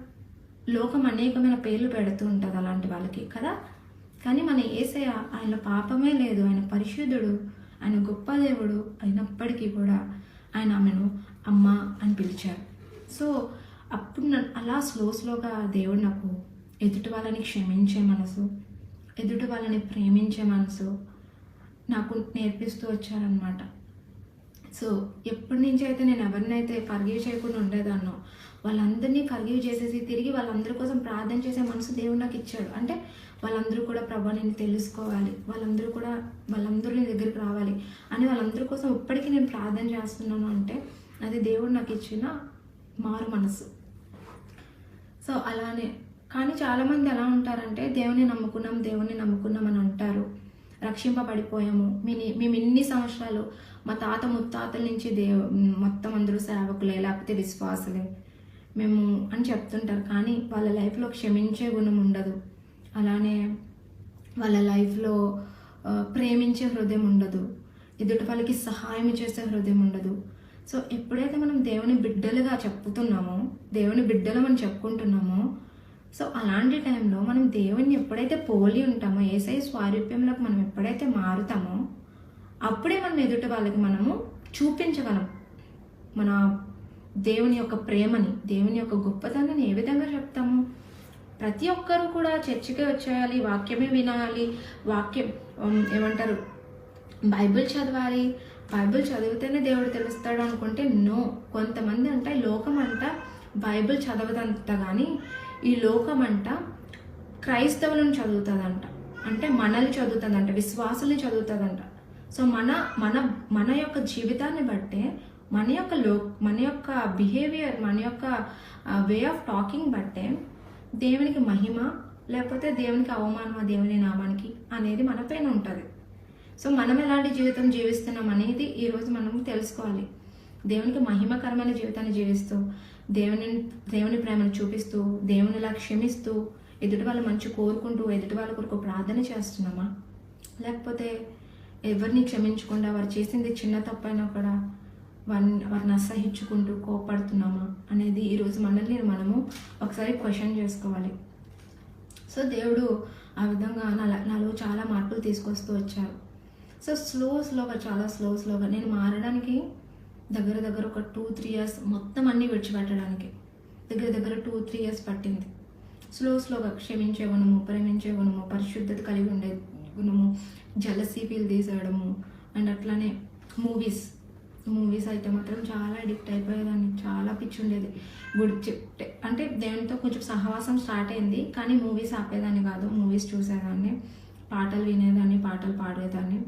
లోకం అనేకమైన పేర్లు పెడుతూ ఉంటుంది అలాంటి వాళ్ళకి కదా. కానీ మన యేసయ్య, ఆయన పాపమే లేదు, ఆయన పరిశుద్ధుడు, ఆయన గొప్ప దేవుడు అయినప్పటికీ కూడా ఆయన ఆమెను అమ్మ అని పిలిచారు. సో అప్పుడు అలా స్లోగా దేవుడు నాకు ఎదుటి వాళ్ళని క్షమించే మనసు, ఎదుటి వాళ్ళని ప్రేమించే మనసు నాకు నేర్పిస్తూ వచ్చారనమాట. సో ఎప్పటి నుంచి అయితే నేను ఎవరినైతే ఫర్గివ్ చేయకుండా ఉండేదాన్నో వాళ్ళందరినీ ఫర్గివ్ చేసేసి తిరిగి వాళ్ళందరి కోసం ప్రార్థన చేసే మనసు దేవుడు నాకు ఇచ్చాడు. అంటే వాళ్ళందరూ కూడా ప్రభా నేను తెలుసుకోవాలి, వాళ్ళందరూ నీ దగ్గరికి రావాలి అని వాళ్ళందరి కోసం ఇప్పటికీ నేను ప్రార్థన చేస్తున్నాను అంటే అది దేవుడు నాకు ఇచ్చిన మారు మనసు. సో అలానే కానీ చాలామంది ఎలా ఉంటారంటే దేవుని నమ్ముకున్నాం అని అంటారు, రక్షింపబడిపోయాము, మేము ఇన్ని సంవత్సరాలు మా తాత ముత్తాతల నుంచి మొత్తం అందరూ సేవకులే లేకపోతే విశ్వాసులే మేము అని చెప్తుంటారు. కానీ వాళ్ళ లైఫ్లో క్షమించే గుణం ఉండదు, అలానే వాళ్ళ లైఫ్లో ప్రేమించే హృదయం ఉండదు, ఎదుటి వాళ్ళకి సహాయం చేసే హృదయం ఉండదు. సో ఎప్పుడైతే మనం దేవుని బిడ్డలుగా చెప్పుతున్నామో, దేవుని బిడ్డలు మనం చెప్పుకుంటున్నామో, సో అలాంటి టైంలో మనం దేవుని ఎప్పుడైతే పోలి ఉంటామో, యేసయ్య స్వారూప్యంలోకి మనం ఎప్పుడైతే మారుతామో అప్పుడే మనం ఎదుటి వాళ్ళకి మనము చూపించగలం మన దేవుని యొక్క ప్రేమని, దేవుని యొక్క గొప్పతనాన్ని ఏ విధంగా చెప్తాము. ప్రతి ఒక్కరూ కూడా చర్చికే వచ్చేయాలి, వాక్యమే వినాలి, ఏమంటారు బైబిల్ చదవాలి, బైబిల్ చదివితేనే దేవుడు తెలుస్తాడు అనుకుంటే నో. కొంతమంది అంటే లోకం అంట బైబిల్ చదవదంట, కానీ ఈ లోకం అంట క్రైస్తవులను చదువుతుందంట, అంటే మనల్ని చదువుతుందంట, విశ్వాసుల్ని చదువుతుందంట. సో మన యొక్క జీవితాన్ని బట్టే మన యొక్క బిహేవియర్, మన యొక్క వే ఆఫ్ టాకింగ్ బట్టే దేవునికి మహిమ లేకపోతే దేవునికి అవమానమా దేవుని నామానికి అనేది మన పైన ఉంటుంది. సో మనం ఎలాంటి జీవితం జీవిస్తున్నాం అనేది ఈరోజు మనం తెలుసుకోవాలి. దేవునికి మహిమకరమైన జీవితాన్ని జీవిస్తూ దేవుని ప్రేమను చూపిస్తూ దేవునిలా క్షమిస్తూ ఎదుటి వాళ్ళ మంచి కోరుకుంటూ ఎదుటి వాళ్ళ కొరకు ప్రార్థన చేస్తున్నామా, లేకపోతే ఎవరిని క్షమించకుండా వారు చేసింది చిన్న తప్పైనా కూడా వారిని అసహించుకుంటూ కోపడుతున్నామా అనేది ఈరోజు మనము ఒకసారి క్వశ్చన్ చేసుకోవాలి. సో దేవుడు ఆ విధంగా నాలో చాలా మార్పులు తీసుకొస్తూ వచ్చారు. సో చాలా స్లోగా నేను మారడానికి దగ్గర ఒక 2-3 years మొత్తం అన్నీ విడిచిపెట్టడానికి దగ్గర 2-3 years పట్టింది. స్లోగా క్షమించే గుణము, ప్రేమించే గుణము, పరిశుద్ధత కలిగి ఉండే గుణము, జలసీ ఫీల్ తీసేయడము, అండ్ అట్లానే మూవీస్ అయితే మాత్రం చాలా అడిక్ట్ అయిపోయేదాన్ని, చాలా పిచ్చి ఉండేది. అంటే దేవునితో కొంచెం సహవాసం స్టార్ట్ అయింది, కానీ మూవీస్ ఆపేదాన్ని కాదు. మూవీస్ చూసేదాన్ని, పాటలు వినేదాన్ని, పాటలు పాడేదాన్ని.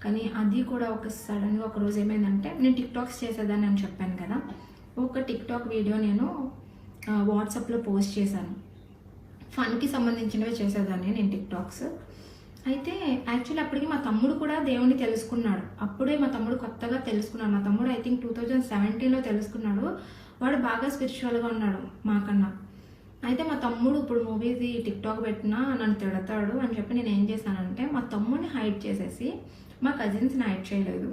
కానీ అది కూడా సడన్గా ఒక రోజు ఏమైందంటే, నేను టిక్టాక్స్ చేసేదాన్ని అని చెప్పాను కదా, ఒక టిక్టాక్ వీడియో నేను వాట్సాప్లో పోస్ట్ చేశాను. ఫన్కి సంబంధించినవి చేసేదాన్ని నేను టిక్టాక్స్. అయితే యాక్చువల్లీ అప్పటికి మా తమ్ముడు కూడా దేవుని తెలుసుకున్నాడు. అప్పుడే మా తమ్ముడు కొత్తగా తెలుసుకున్నాడు. మా తమ్ముడు ఐ థింక్ 2017లో తెలుసుకున్నాడు. వాడు బాగా స్పిరిచువల్గా ఉన్నాడు మాకన్నా. అయితే మా తమ్ముడు ఇప్పుడు మూవీస్ టిక్టాక్ పెట్టినా నన్ను తిడతాడు అని చెప్పి నేను ఏం చేశానంటే, మా తమ్ముడిని హైడ్ చేసేసి మా కజిన్స్ని హైడ్ చేయలేదు,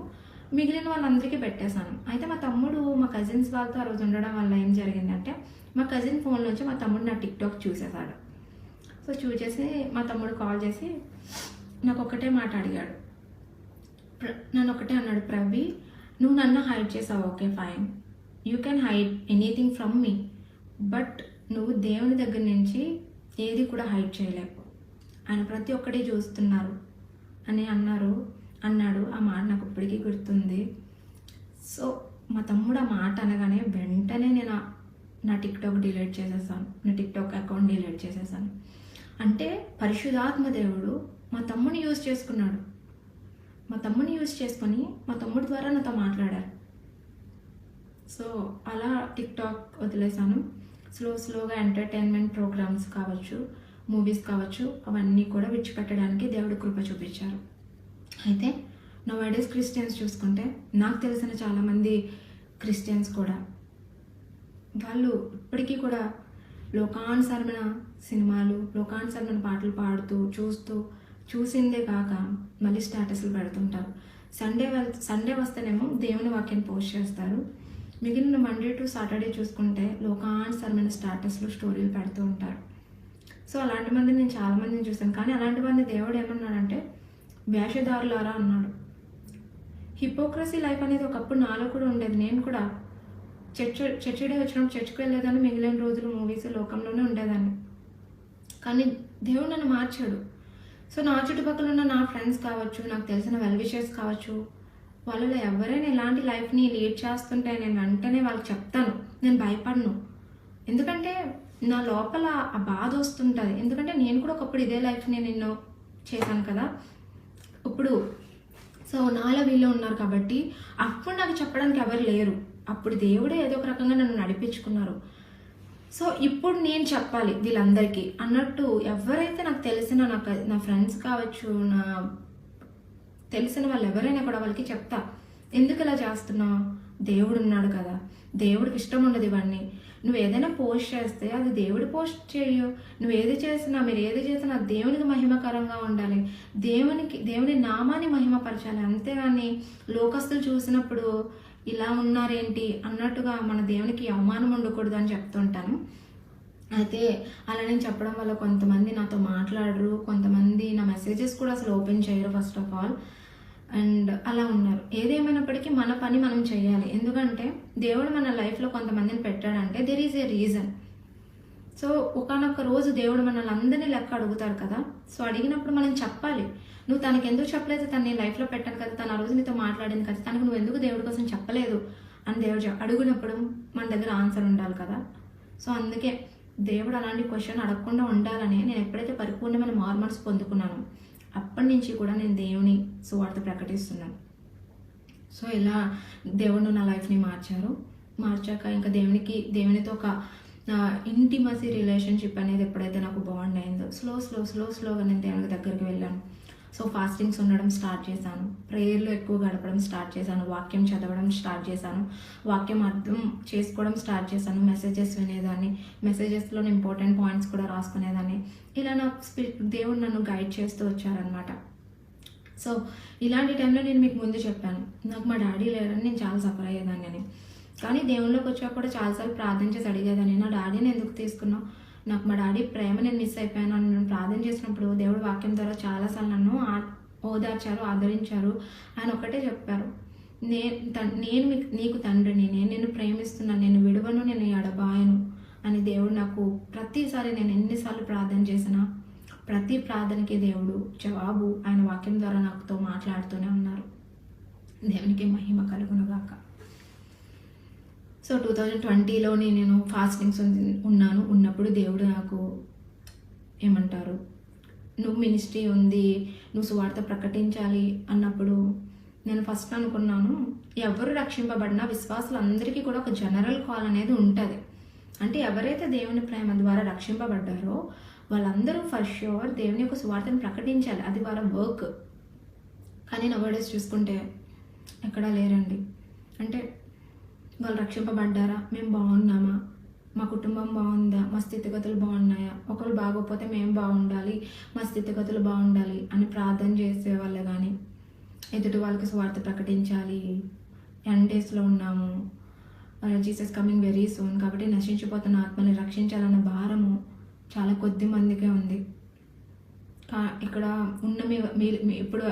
మిగిలిన వాళ్ళందరికీ పెట్టేశాను. అయితే మా తమ్ముడు మా కజిన్స్ వాళ్ళతో ఆ రోజు ఉండడం వల్ల ఏం జరిగిందంటే, మా కజిన్ ఫోన్ నుంచి మా తమ్ముడు నా టిక్టాక్ చూసేశాడు. సో చూసేసి మా తమ్ముడు కాల్ చేసి నాకు ఒకటే మాట అడిగాడు. నన్ను ఒకటే అన్నాడు, ప్రవి నువ్వు నన్ను హైడ్ చేసావు, okay fine, you can hide anything from me, but నువ్వు దేవుని దగ్గర నుంచి ఏది కూడా హైడ్ చేయలేవు, ఆయన ప్రతి ఒక్కటి చూస్తున్నారు అని అన్నాడు. ఆ మాట నాకు ఇప్పటికీ గుర్తుంది. సో మా తమ్ముడు ఆ మాట అనగానే వెంటనే నేను నా టిక్టాక్ డిలీట్ చేసేసాను, నా టిక్టాక్ అకౌంట్ డిలీట్ చేసేసాను. అంటే పరిశుద్ధాత్మ దేవుడు మా తమ్ముని యూజ్ చేసుకున్నాడు. మా తమ్ముని యూజ్ చేసుకొని మా తమ్ముడి ద్వారా నాతో మాట్లాడారు. సో అలా టిక్టాక్ వదిలేసాను. స్లోగా ఎంటర్టైన్మెంట్ ప్రోగ్రామ్స్ కావచ్చు, మూవీస్ కావచ్చు, అవన్నీ కూడా విడిచిపెట్టడానికి దేవుడు కృప చూపించారు. అయితే నౌ-a-డేస్ క్రిస్టియన్స్ చూసుకుంటే, నాకు తెలిసిన చాలామంది క్రిస్టియన్స్ కూడా వాళ్ళు ఇప్పటికీ కూడా లోకానుసరమైన సినిమాలు, లోకానుసరమైన పాటలు పాడుతూ చూసిందే కాక మళ్ళీ స్టేటస్లు పెడుతుంటారు. సండే వస్తేనేమో దేవుని వాక్యాన్ని పోస్ట్ చేస్తారు. మిగిలిన మండే టు సాటర్డే చూసుకుంటే లోకానుసరమైన స్టేటస్లు, స్టోరీలు పెడుతూ ఉంటారు. సో అలాంటి మంది నేను చాలామందిని చూసాను. కానీ అలాంటి మంది దేవుడు ఏమన్నాడంటే, వేషధారులారా అన్నాడు. హిపోక్రసీ లైఫ్ అనేది ఒకప్పుడు నాలో కూడా ఉండేది. నేను కూడా చర్చ్ డే వచ్చినప్పుడు చర్చ్కి వెళ్ళేదాన్ని, మిగిలిన రోజులు మూవీస్ లోకంలోనే ఉండేదాన్ని. కానీ దేవుడు నన్ను మార్చాడు. సో నా చుట్టుపక్కల ఉన్న నా ఫ్రెండ్స్ కావచ్చు, నాకు తెలిసిన వెల్ విషర్స్ కావచ్చు, వాళ్ళలో ఎవరైనా ఇలాంటి లైఫ్ని లీడ్ చేస్తుంటే నేను వెంటనే వాళ్ళకి చెప్తాను, నేను భయపడను. ఎందుకంటే నా లోపల ఆ బాధ వస్తుంటుంది. ఎందుకంటే నేను కూడా ఒకప్పుడు ఇదే లైఫ్ని నేను చేశాను కదా. ఇప్పుడు సో నాలో వీళ్ళు ఉన్నారు కాబట్టి అప్పుడు నాకు చెప్పడానికి ఎవరు లేరు. అప్పుడు దేవుడే ఏదో ఒక రకంగా నన్ను నడిపించుకున్నారు. సో ఇప్పుడు నేను చెప్పాలి వీళ్ళందరికీ అన్నట్టు ఎవరైతే నాకు తెలిసిన నా ఫ్రెండ్స్ కావచ్చు, నా తెలిసిన వాళ్ళు ఎవరైనా కూడా వాళ్ళకి చెప్తా, ఎందుకు ఇలా చేస్తున్నావు, దేవుడు ఉన్నాడు కదా, దేవుడికి ఇష్టం ఉండదు ఇవన్నీ. నువ్వు ఏదైనా పోస్ట్ చేస్తే అది దేవుడి పోస్ట్ చేయు. నువ్వు ఏది చేసినా, మీరు ఏది చేసినా దేవునికి మహిమకరంగా ఉండాలి, దేవుని నామాన్ని మహిమపరచాలి. అంతేగాని లోకస్తులు చూసినప్పుడు ఇలా ఉన్నారేంటి అన్నట్టుగా మన దేవునికి అవమానం ఉండకూడదు అని చెప్తుంటాను. అయితే అలా నేను చెప్పడం వల్ల కొంతమంది నాతో మాట్లాడరు, కొంతమంది నా మెసేజెస్ కూడా అసలు ఓపెన్ చేయరు ఫస్ట్ ఆఫ్ ఆల్. అండ్ అలా ఉన్నారు. ఏదేమైనప్పటికీ మన పని మనం చేయాలి. ఎందుకంటే దేవుడు మన లైఫ్లో కొంతమందిని పెట్టాడంటే there is a reason. So ఒకనొక రోజు దేవుడు మనల్ని అందరినీ లెక్క అడుగుతారు కదా. సో అడిగినప్పుడు మనం చెప్పాలి, నువ్వు తనకి ఎందుకు చెప్పలేదు, తను నీ లైఫ్లో పెట్టాను కదా, తను ఆ రోజు నీతో మాట్లాడింది కదా, తనకు నువ్వు ఎందుకు దేవుడి కోసం చెప్పలేదు అని దేవుడు అడిగినప్పుడు మన దగ్గర ఆన్సర్ ఉండాలి కదా. సో అందుకే దేవుడు అలాంటి క్వశ్చన్ అడగకుండా ఉండాలని నేను ఎప్పుడైతే పరిపూర్ణమైన మార్మల్స్ పొందుకున్నానో అప్పటి నుంచి కూడా నేను దేవుని సువార్త ప్రకటిస్తున్నాను. సో ఇలా దేవుడు నా లైఫ్ని మార్చాక ఇంకా దేవునితో ఒక ఇంటిమసీ రిలేషన్షిప్ అనేది ఎప్పుడైతే నాకు బాండ్ అయిందో స్లోగా నేను దేవునికి దగ్గరికి వెళ్ళాను. సో ఫాస్టింగ్స్ ఉండడం స్టార్ట్ చేశాను, ప్రేయర్లో ఎక్కువ గడపడం స్టార్ట్ చేశాను, వాక్యం చదవడం స్టార్ట్ చేశాను, వాక్యం అర్థం చేసుకోవడం స్టార్ట్ చేశాను, మెసేజెస్ వినేదాన్ని, మెసేజెస్లో ఇంపార్టెంట్ పాయింట్స్ కూడా రాసుకునేదాన్ని. ఇలా నా దేవుడు నన్ను గైడ్ చేస్తూ వచ్చారనమాట. సో ఇలాంటి టైంలో నేను మీకు ముందు చెప్పాను, నాకు మా డాడీ లేరని నేను చాలా సఫర్ అయ్యేదాన్ని అని. కానీ దేవుళ్ళలోకి వచ్చాక కూడా చాలాసార్లు ప్రార్థన చేసి అడిగేదాన్ని, నా డాడీని ఎందుకు తీసుకున్నావు, నాకు మా డాడీ ప్రేమ నేను మిస్ అయిపోయాను అని నేను ప్రార్థన చేసినప్పుడు దేవుడు వాక్యం ద్వారా చాలాసార్లు నన్ను ఓదార్చారు, ఆదరించారు. ఆయన ఒకటే చెప్పారు, నేను నీకు తండ్రిని, నేను నిన్ను ప్రేమిస్తున్నాను, నేను విడువను, నేను ఎడబాయను అని దేవుడు నాకు ప్రతిసారి నేను ఎన్నిసార్లు ప్రార్థన చేసినా ప్రతి ప్రార్థనకి దేవుడు జవాబు ఆయన వాక్యం ద్వారా నాతో మాట్లాడుతూనే ఉన్నారు. దేవునికి మహిమ కలుగునుగాక. సో 2020లో నేను ఫాస్టింగ్స్ ఉన్నప్పుడు దేవుడు నాకు ఏమంటారు, నువ్వు మినిస్ట్రీ ఉంది, నువ్వు సువార్త ప్రకటించాలి అన్నప్పుడు నేను ఫస్ట్ అనుకున్నాను, ఎవరు రక్షింపబడినా విశ్వాసులందరికీ కూడా ఒక జనరల్ కాల్ అనేది ఉంటుంది. అంటే ఎవరైతే దేవుని ప్రేమ ద్వారా రక్షింపబడ్డారో వాళ్ళందరూ ఫర్ ష్యూర్ దేవుని యొక్క సువార్తను ప్రకటించాలి, అది వాళ్ళ వర్క్. కానీ నవర్డేస్ చూసుకుంటే ఎక్కడా లేరండి. అంటే వాళ్ళు రక్షింపబడ్డారా, మేము బాగున్నామా, మా కుటుంబం బాగుందా, మా స్థితిగతులు బాగున్నాయా, ఒకరు బాగోకపోతే మేము బాగుండాలి, మా స్థితిగతులు బాగుండాలి అని ప్రార్థన చేసేవాళ్ళే. కానీ ఎదుటి వాళ్ళకి స్వార్థ ప్రకటించాలి, ఎండ్ డేస్లో ఉన్నాము, జీసస్ కమింగ్ వెరీ సూన్ కాబట్టి నశించిపోతున్న ఆత్మని రక్షించాలన్న భారము చాలా కొద్ది మందికే ఉంది. ఇక్కడ ఉన్న ఇప్పుడు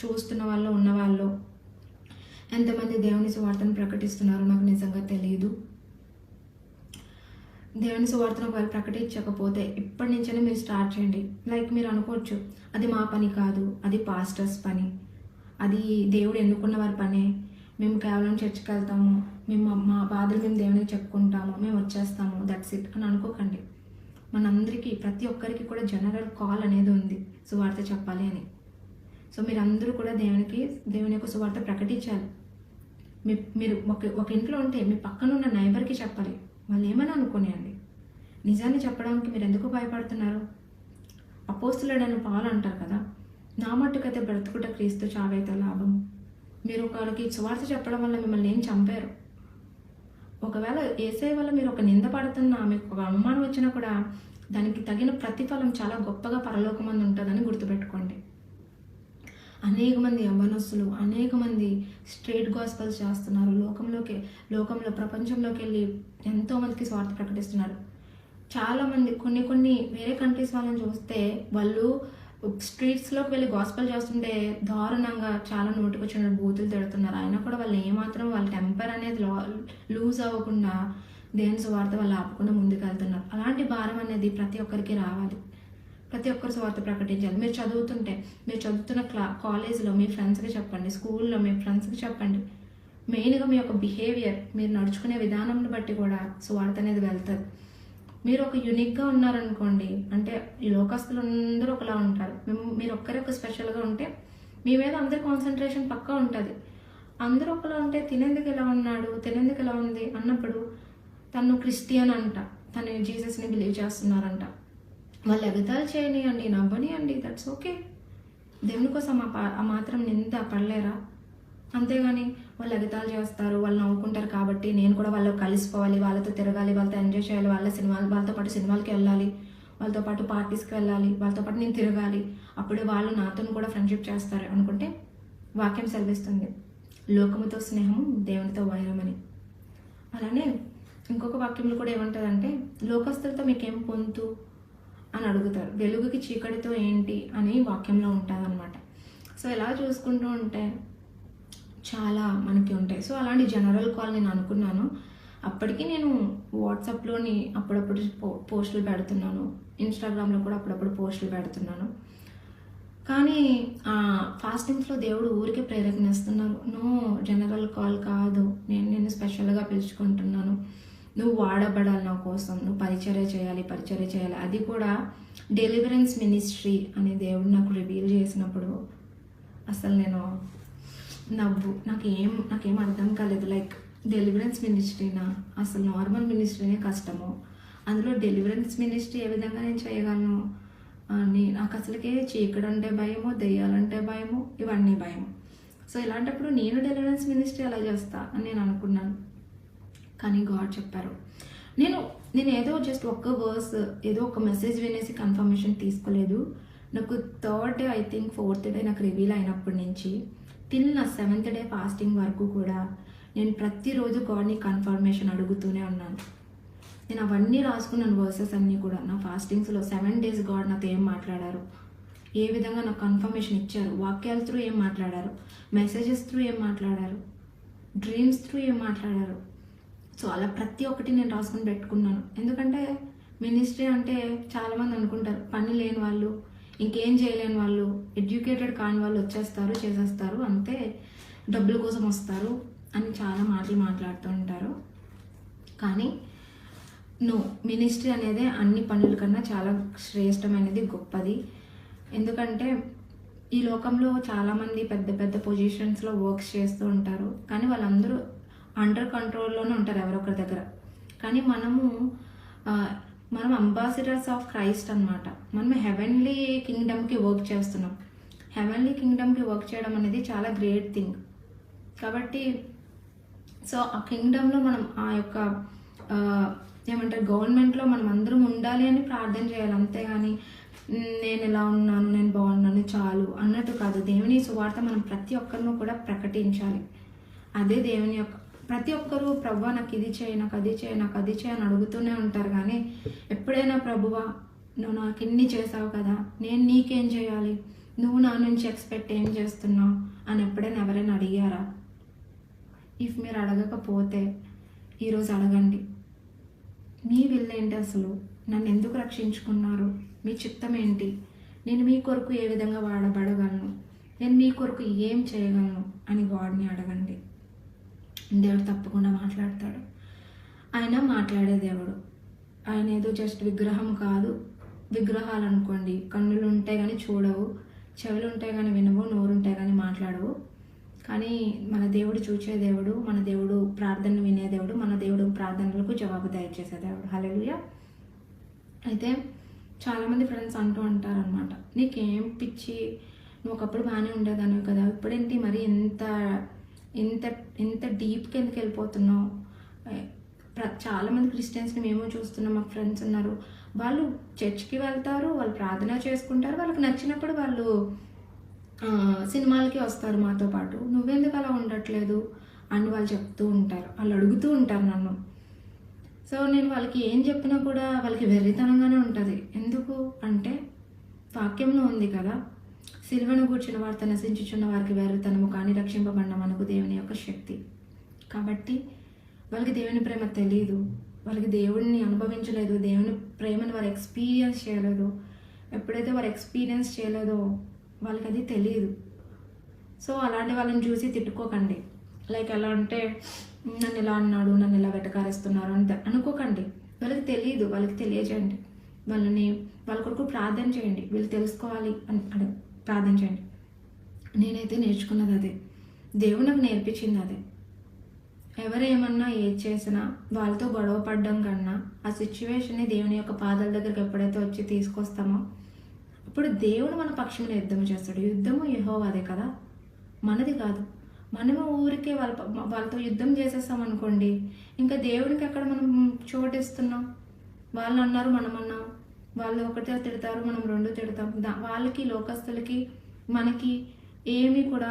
చూస్తున్న వాళ్ళు ఉన్న వాళ్ళు ఎంతమంది దేవుని సువార్తను ప్రకటిస్తున్నారో నాకు నిజంగా తెలియదు. దేవుని సువార్తను వాళ్ళు ప్రకటించకపోతే ఇప్పటి నుంచైనా మీరు స్టార్ట్ చేయండి. లైక్ మీరు అనుకోవచ్చు, అది మా పని కాదు, అది పాస్టర్స్ పని, అది దేవుడు ఎన్నుకున్న వారి పనే, మేము కేవలం చర్చికి వెళ్తాము, మేము మా బాధలు మేము దేవునికి చెప్పుకుంటాము, మేము వచ్చేస్తాము, దట్స్ ఇట్ అని అనుకోకండి. మనందరికీ ప్రతి ఒక్కరికి కూడా జనరల్ కాల్ అనేది ఉంది సువార్త చెప్పాలి అని. సో మీరందరూ కూడా దేవుని యొక్క సువార్త ప్రకటించాలి. మీరు ఒక ఇంట్లో ఉంటే మీ పక్కన ఉన్న నైబర్కి చెప్పాలి, వాళ్ళు ఏమైనా అనుకోనియండి. నిజాన్ని చెప్పడానికి మీరు ఎందుకు భయపడుతున్నారు? అపోస్తులుడైన పౌలు అంటారు కదా, నా మట్టుకైతే బ్రతుకుట క్రీస్తు, చావైతే లాభం. మీరు ఒకరికి సువార్త చెప్పడం వల్ల మిమ్మల్ని ఏం చంపారు. ఒకవేళ యేసయ్య వల్ల మీరు ఒక నింద పడుతున్నా, మీకు ఒక అవమానం వచ్చినా కూడా దానికి తగిన ప్రతిఫలం చాలా గొప్పగా పరలోకమంది ఉంటుందని గుర్తుపెట్టుకోండి. అనేక మంది యవ్వనస్తులు, అనేక మంది స్ట్రేట్ గాస్పల్స్ చేస్తున్నారు, లోకంలో ప్రపంచంలోకి వెళ్ళి ఎంతోమందికి స్వార్థ ప్రకటిస్తున్నారు. చాలామంది కొన్ని వేరే కంట్రీస్ వాళ్ళని చూస్తే వాళ్ళు స్ట్రీట్స్లోకి వెళ్ళి గాస్పల్ చేస్తుంటే దారుణంగా చాలా నోటికొచ్చిన బూతులు తిడుతున్నారు. అయినా కూడా వాళ్ళు ఏమాత్రం వాళ్ళ టెంపర్ అనేది లూజ్ అవ్వకుండా దేవుని సువార్త వాళ్ళు ఆపకుండా ముందుకు వెళ్తున్నారు. అలాంటి భారం అనేది ప్రతి ఒక్కరికి రావాలి. ప్రతి ఒక్కరు సువార్త ప్రకటించాలి. మీరు చదువుతున్న కాలేజ్లో మీ ఫ్రెండ్స్కి చెప్పండి, స్కూల్లో మీ ఫ్రెండ్స్కి చెప్పండి. మెయిన్గా మీ యొక్క బిహేవియర్, మీరు నడుచుకునే విధానంని బట్టి కూడా సువార్త అనేది వెళ్తుంది. మీరు ఒక యూనిక్గా ఉన్నారనుకోండి, అంటే ఈ లోకస్తులు అందరూ ఒకలా ఉంటారు, మీరు ఒక్కరే ఒక స్పెషల్గా ఉంటే మీ మీద అందరి కాన్సన్ట్రేషన్ పక్కా ఉంటుంది. అందరూ ఒకలా ఉంటే తినేందుకు ఎలా ఉన్నాడు, తినేందుకు ఎలా ఉంది అన్నప్పుడు తను క్రిస్టియన్ అంట, తను జీసస్ని బిలీవ్ చేస్తున్నారంట, వాళ్ళు ఎగతాలు చేయనియండి, నవ్వనియండి, దట్స్ ఓకే. దేవుని కోసం ఆ మాత్రం నింద పడలేరా? అంతేగాని వాళ్ళు ఎగతాలు చేస్తారు, వాళ్ళు నవ్వుకుంటారు కాబట్టి నేను కూడా వాళ్ళు కలిసిపోవాలి, వాళ్ళతో తిరగాలి, వాళ్ళతో ఎంజాయ్ చేయాలి, వాళ్ళతో పాటు సినిమాలకి వెళ్ళాలి, వాళ్ళతో పాటు పార్టీస్కి వెళ్ళాలి, వాళ్ళతో పాటు నేను తిరగాలి, అప్పుడే వాళ్ళు నాతో కూడా ఫ్రెండ్షిప్ చేస్తారు అనుకుంటే వాక్యం సెలవిస్తుంది లోకముతో స్నేహం దేవునితో వైరమని. అలానే ఇంకొక వాక్యంలో కూడా ఏమంటుందంటే లోకస్తులతో మీకేం పొంతు అని అడుగుతారు, వెలుగుకి చీకటితో ఏంటి అని వాక్యంలో ఉంటుంది అనమాట. సో ఇలా చూసుకుంటూ ఉంటే చాలా మనకి ఉంటాయి. సో అలాంటి జనరల్ కాల్ నేను అనుకున్నాను. అప్పటికి నేను వాట్సాప్లోని అప్పుడప్పుడు పోస్టులు పెడుతున్నాను, ఇన్స్టాగ్రామ్లో కూడా అప్పుడప్పుడు పోస్టులు పెడుతున్నాను. కానీ ఫాస్టింగ్స్లో దేవుడు ఊరికే ప్రేరేపణిస్తున్నారు, నువ్వు జనరల్ కాల్ కాదు, నేను నిన్ను స్పెషల్గా పిలుచుకుంటున్నాను, నువ్వు వాడబడాలి నా కోసం, నువ్వు పరిచర్య చేయాలి. అది కూడా డెలివరెన్స్ మినిస్ట్రీ అని దేవుడు నాకు రివీల్ చేసినప్పుడు అసలు నేను నాకేం అర్థం కాలేదు. లైక్ డెలివరెన్స్ మినిస్ట్రీనా, అసలు నార్మల్ మినిస్ట్రీనే కష్టము, అందులో డెలివరెన్స్ మినిస్ట్రీ ఏ విధంగా నేను చేయగలను అని నాకు అసలుకే చీకటి అంటే భయము, దెయ్యాలంటే భయము, ఇవన్నీ భయము. సో ఇలాంటప్పుడు నేను డెలివరెన్స్ మినిస్ట్రీ ఎలా చేస్తా అని నేను అనుకున్నాను. కానీ గాడ్ చెప్పారు, నేను ఏదో జస్ట్ ఒక్క వర్స్, ఏదో ఒక మెసేజ్ వినేసి కన్ఫర్మేషన్ తీసుకోలేదు. నాకు 3rd day, I think 4th day నాకు రివీల్ అయినప్పటి నుంచి టిల్ నా 7th డే ఫాస్టింగ్ వరకు కూడా నేను ప్రతిరోజు గాడ్ని కన్ఫర్మేషన్ అడుగుతూనే ఉన్నాను. నేను అవన్నీ రాసుకున్నాను, వర్సెస్ అన్నీ కూడా. నా ఫాస్టింగ్స్లో 7 days గాడ్ నాతో ఏం మాట్లాడారు, ఏ విధంగా నాకు కన్ఫర్మేషన్ ఇచ్చారు, వాక్యాల త్రూ ఏం మాట్లాడారు, మెసేజెస్ త్రూ ఏం మాట్లాడారు, డ్రీమ్స్ త్రూ ఏం మాట్లాడారు. సో అలా ప్రతి ఒక్కటి నేను రాసుకుని పెట్టుకున్నాను. ఎందుకంటే మినిస్ట్రీ అంటే చాలామంది అనుకుంటారు పని లేని వాళ్ళు, ఇంకేం చేయలేని వాళ్ళు, ఎడ్యుకేటెడ్ కాని వాళ్ళు వచ్చేస్తారు, చేసేస్తారు, అంతే, డబ్బుల కోసం వస్తారు అని చాలా మాటలు మాట్లాడుతూ ఉంటారు. కానీ మినిస్ట్రీ అనేది అన్ని పనుల కన్నా చాలా శ్రేష్టమైనది, గొప్పది. ఎందుకంటే ఈ లోకంలో చాలామంది పెద్ద పెద్ద పొజిషన్స్లో వర్క్స్ చేస్తూ ఉంటారు, కానీ వాళ్ళందరూ అండర్ కంట్రోల్లోనే ఉంటారు ఎవరొకరి దగ్గర. కానీ మనం అంబాసిడర్స్ ఆఫ్ క్రైస్ట్ అనమాట. మనం హెవెన్లీ కింగ్డమ్కి వర్క్ చేస్తున్నాం. హెవెన్లీ కింగ్డమ్కి వర్క్ చేయడం అనేది చాలా గ్రేట్ థింగ్. కాబట్టి సో ఆ కింగ్డమ్లో మనం ఆ యొక్క ఏమంటారు గవర్నమెంట్లో మనం అందరం ఉండాలి అని ప్రార్థన చేయాలి. అంతేగాని నేను ఎలా ఉన్నాను, నేను బాగున్నాను చాలు అన్నట్టు కాదు. దేవుని సువార్త మనం ప్రతి ఒక్కరిని కూడా ప్రకటించాలి. అదే దేవుని యొక్క ప్రతి ఒక్కరూ ప్రభువా నాకు ఇది చేయి, నాకు అది చేయి, నాకు అది చేయి అని అడుగుతూనే ఉంటారు. కానీ ఎప్పుడైనా ప్రభువా నువ్వు నాకు ఇన్ని చేసావు కదా, నేను నీకేం చేయాలి, నువ్వు నా నుంచి ఎక్స్పెక్ట్ ఏం చేస్తున్నావు అని ఎప్పుడైనా ఎవరైనా అడిగారా? ఇఫ్ మీరు అడగకపోతే ఈరోజు అడగండి, మీ విల్ ఏంటి, అసలు నన్ను ఎందుకు రక్షించుకున్నారు, మీ చిత్తం ఏంటి, నేను మీ కొరకు ఏ విధంగా వాడబడగలను, నేను మీ కొరకు ఏం చేయగలను అని గాడ్ని అడగండి. దేవుడు తప్పకుండా మాట్లాడతాడు. ఆయన మాట్లాడే దేవుడు. ఆయన ఏదో జస్ట్ విగ్రహం కాదు. విగ్రహాలు అనుకోండి, కన్నులు ఉంటాయి కానీ చూడవు, చెవులు ఉంటాయి కానీ వినవు, నోరు ఉంటాయి కానీ మాట్లాడవు. కానీ మన దేవుడు చూచే దేవుడు, మన దేవుడు ప్రార్థనలు వినే దేవుడు, మన దేవుడు ప్రార్థనలకు జవాబు దయచేసే దేవుడు. హల్లెలూయా. అయితే చాలామంది ఫ్రెండ్స్ అంటూ ఉంటారు అనమాట, నీకేం పిచ్చి, నువ్వు ఒకప్పుడు బాగానే ఉండేదానివి కదా, ఇప్పుడేంటి మరి ఇంత డీప్కి ఎందుకు వెళ్ళిపోతున్నావు? చాలామంది క్రిస్టియన్స్ని మేము చూస్తున్నాం, మాకు ఫ్రెండ్స్ ఉన్నారు, వాళ్ళు చర్చ్కి వెళ్తారు, వాళ్ళు ప్రార్థన చేసుకుంటారు, వాళ్ళకి నచ్చినప్పుడు వాళ్ళు సినిమాలకి వస్తారు మాతో పాటు, నువ్వెందుకు అలా ఉండట్లేదు అని వాళ్ళు చెప్తూ ఉంటారు, వాళ్ళు అడుగుతూ ఉంటారు నన్ను. సో నేను వాళ్ళకి ఏం చెప్పినా కూడా వాళ్ళకి వెర్రితనంగానే ఉంటుంది. ఎందుకు అంటే వాక్యంలో ఉంది కదా, సిలువను కూర్చున్న వారితో నశించుచున్న వారికి వెర్రితనము కానీ రక్షింపబడిన మనకు దేవుని యొక్క శక్తి. కాబట్టి వాళ్ళకి దేవుని ప్రేమ తెలియదు, వాళ్ళకి దేవుడిని అనుభవించలేదు, దేవుని ప్రేమను వారు ఎక్స్పీరియన్స్ చేయలేదు. ఎప్పుడైతే వారు ఎక్స్పీరియన్స్ చేయలేదో వాళ్ళకి అది తెలియదు. సో అలాంటి వాళ్ళని చూసి తిట్టుకోకండి. లైక్ ఎలా అంటే నన్ను ఇలా అన్నాడు, నన్ను ఇలా వెటకారేస్తున్నారు అంతే అనుకోకండి. వాళ్ళకి తెలియదు, వాళ్ళకి తెలియజేయండి. వాళ్ళ కొరకు ప్రార్థన చేయండి. వీళ్ళు తెలుసుకోవాలి అని ప్రార్థన చేయండి. నేనైతే నేర్చుకున్నది అదే, దేవుడు నాకు నేర్పించింది అదే. ఎవరేమన్నా ఏది చేసినా వాళ్ళతో గొడవ పడడం కన్నా ఆ సిచ్యువేషన్ని దేవుని యొక్క పాదాల దగ్గరికి ఎప్పుడైతే వచ్చి తీసుకొస్తామో అప్పుడు దేవుడు మన పక్షంలో యుద్ధం చేస్తాడు. యుద్ధము యెహోవాదే కదా, మనది కాదు. మనము ఊరికే వాళ్ళతో యుద్ధం చేసేస్తాం అనుకోండి, ఇంకా దేవుడికి ఎక్కడ మనం చోటిస్తున్నాం? వాళ్ళు అన్నారు, మనం అన్నాం. వాళ్ళు ఒకటే తిడతారు, మనం రెండు తిడతాం. వాళ్ళకి, లోకస్తులకి, మనకి ఏమీ కూడా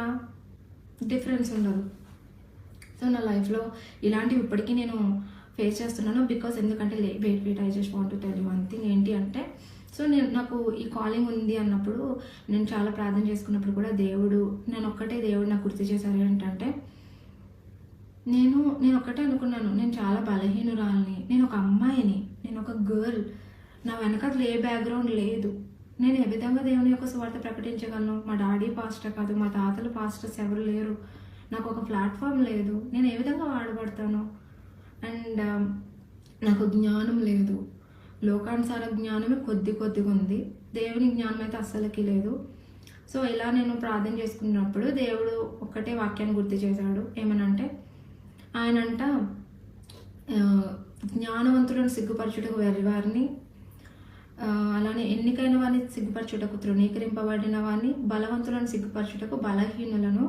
డిఫరెన్స్ ఉండదు. సో నా లైఫ్లో ఇలాంటివి ఇప్పటికీ నేను ఫేస్ చేస్తున్నాను. బికాస్ ఎందుకంటే wait I just want to tell you one thing. ఏంటి అంటే, సో నాకు ఈ కాలింగ్ ఉంది అన్నప్పుడు నేను చాలా ప్రార్థన చేసుకున్నప్పుడు కూడా దేవుడు నాకు గుర్తు చేశారు ఏంటంటే, నేను ఒక్కటే అనుకున్నాను, నేను చాలా బలహీనురాలని, నేను ఒక అమ్మాయిని, నేను ఒక గర్ల్, నా వెనకాల ఏ బ్యాక్గ్రౌండ్ లేదు, నేను ఏ విధంగా దేవుని యొక్క సువార్త ప్రకటించగలను? మా డాడీ పాస్టర్ కాదు, మా తాతలు పాస్టర్స్ ఎవరు లేరు, నాకు ఒక ప్లాట్ఫామ్ లేదు, నేను ఏ విధంగా వాడబడతాను? అండ్ నాకు జ్ఞానం లేదు, లోకానుసార జ్ఞానమే కొద్దిగా ఉంది, దేవుని జ్ఞానం అయితే అస్సలకి లేదు. సో ఇలా నేను ప్రార్థన చేసుకున్నప్పుడు దేవుడు ఒక్కటే వాక్యాన్ని గుర్తు చేశాడు. ఏమనంటే, ఆయనంట జ్ఞానవంతులను సిగ్గుపరచుటకు వెర్రివారిని, అలానే ఎన్నికైన వారిని సిగ్గుపరచుటకు తృణీకరింపబడిన వారిని, బలవంతులను సిగ్గుపరచుటకు బలహీనులను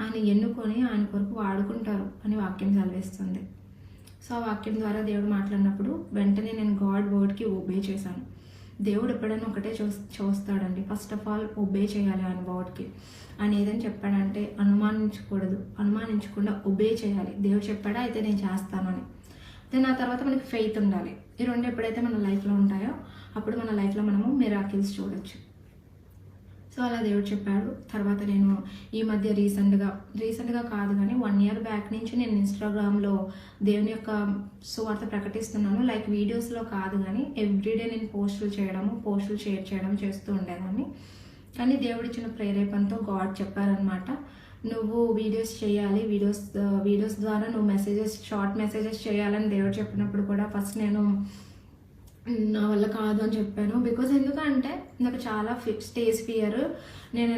ఆయన ఎన్నుకొని ఆయన కొరకు వాడుకుంటారు అని వాక్యం చదివేస్తుంది. సో ఆ వాక్యం ద్వారా దేవుడు మాట్లాడినప్పుడు వెంటనే నేను గాడ్ వర్డ్కి ఒబే చేశాను. దేవుడు ఎప్పుడైనా ఒకటే చూస్తాడండి, ఫస్ట్ ఆఫ్ ఆల్ ఒబే చేయాలి ఆయన వర్డ్కి. ఆయన ఏదైనా చెప్పాడంటే అనుమానించకుండా ఒబే చేయాలి. దేవుడు చెప్పాడా అయితే నేను చేస్తాను అని. దెన్ ఆ తర్వాత మనకి ఫెయిత్ ఉండాలి. ఈ రెండు ఎప్పుడైతే మన లైఫ్లో ఉంటాయో అప్పుడు మన లైఫ్లో మనము మిరాకిల్స్ చూడొచ్చు. సో అలా దేవుడు చెప్పాడు. తర్వాత నేను ఈ మధ్య రీసెంట్గా కాదు కానీ 1 year బ్యాక్ నుంచి నేను ఇన్స్టాగ్రామ్లో దేవుని యొక్క సువార్త ప్రకటిస్తున్నాను. లైక్ వీడియోస్లో కాదు కానీ ఎవ్రీడే నేను పోస్టులు షేర్ చేయడం చేస్తూ ఉండేదాన్ని. కానీ దేవుడిచ్చిన ప్రేరేపణతో గాడ్ చెప్పారనమాట, నువ్వు వీడియోస్ చేయాలి, వీడియోస్ ద్వారా నువ్వు షార్ట్ మెసేజెస్ చేయాలని దేవుడు చెప్పినప్పుడు కూడా ఫస్ట్ నేను నా వల్ల కాదు అని చెప్పాను. బికాజ్ ఎందుకంటే నాకు చాలా స్టేజ్ ఫియర్. నేను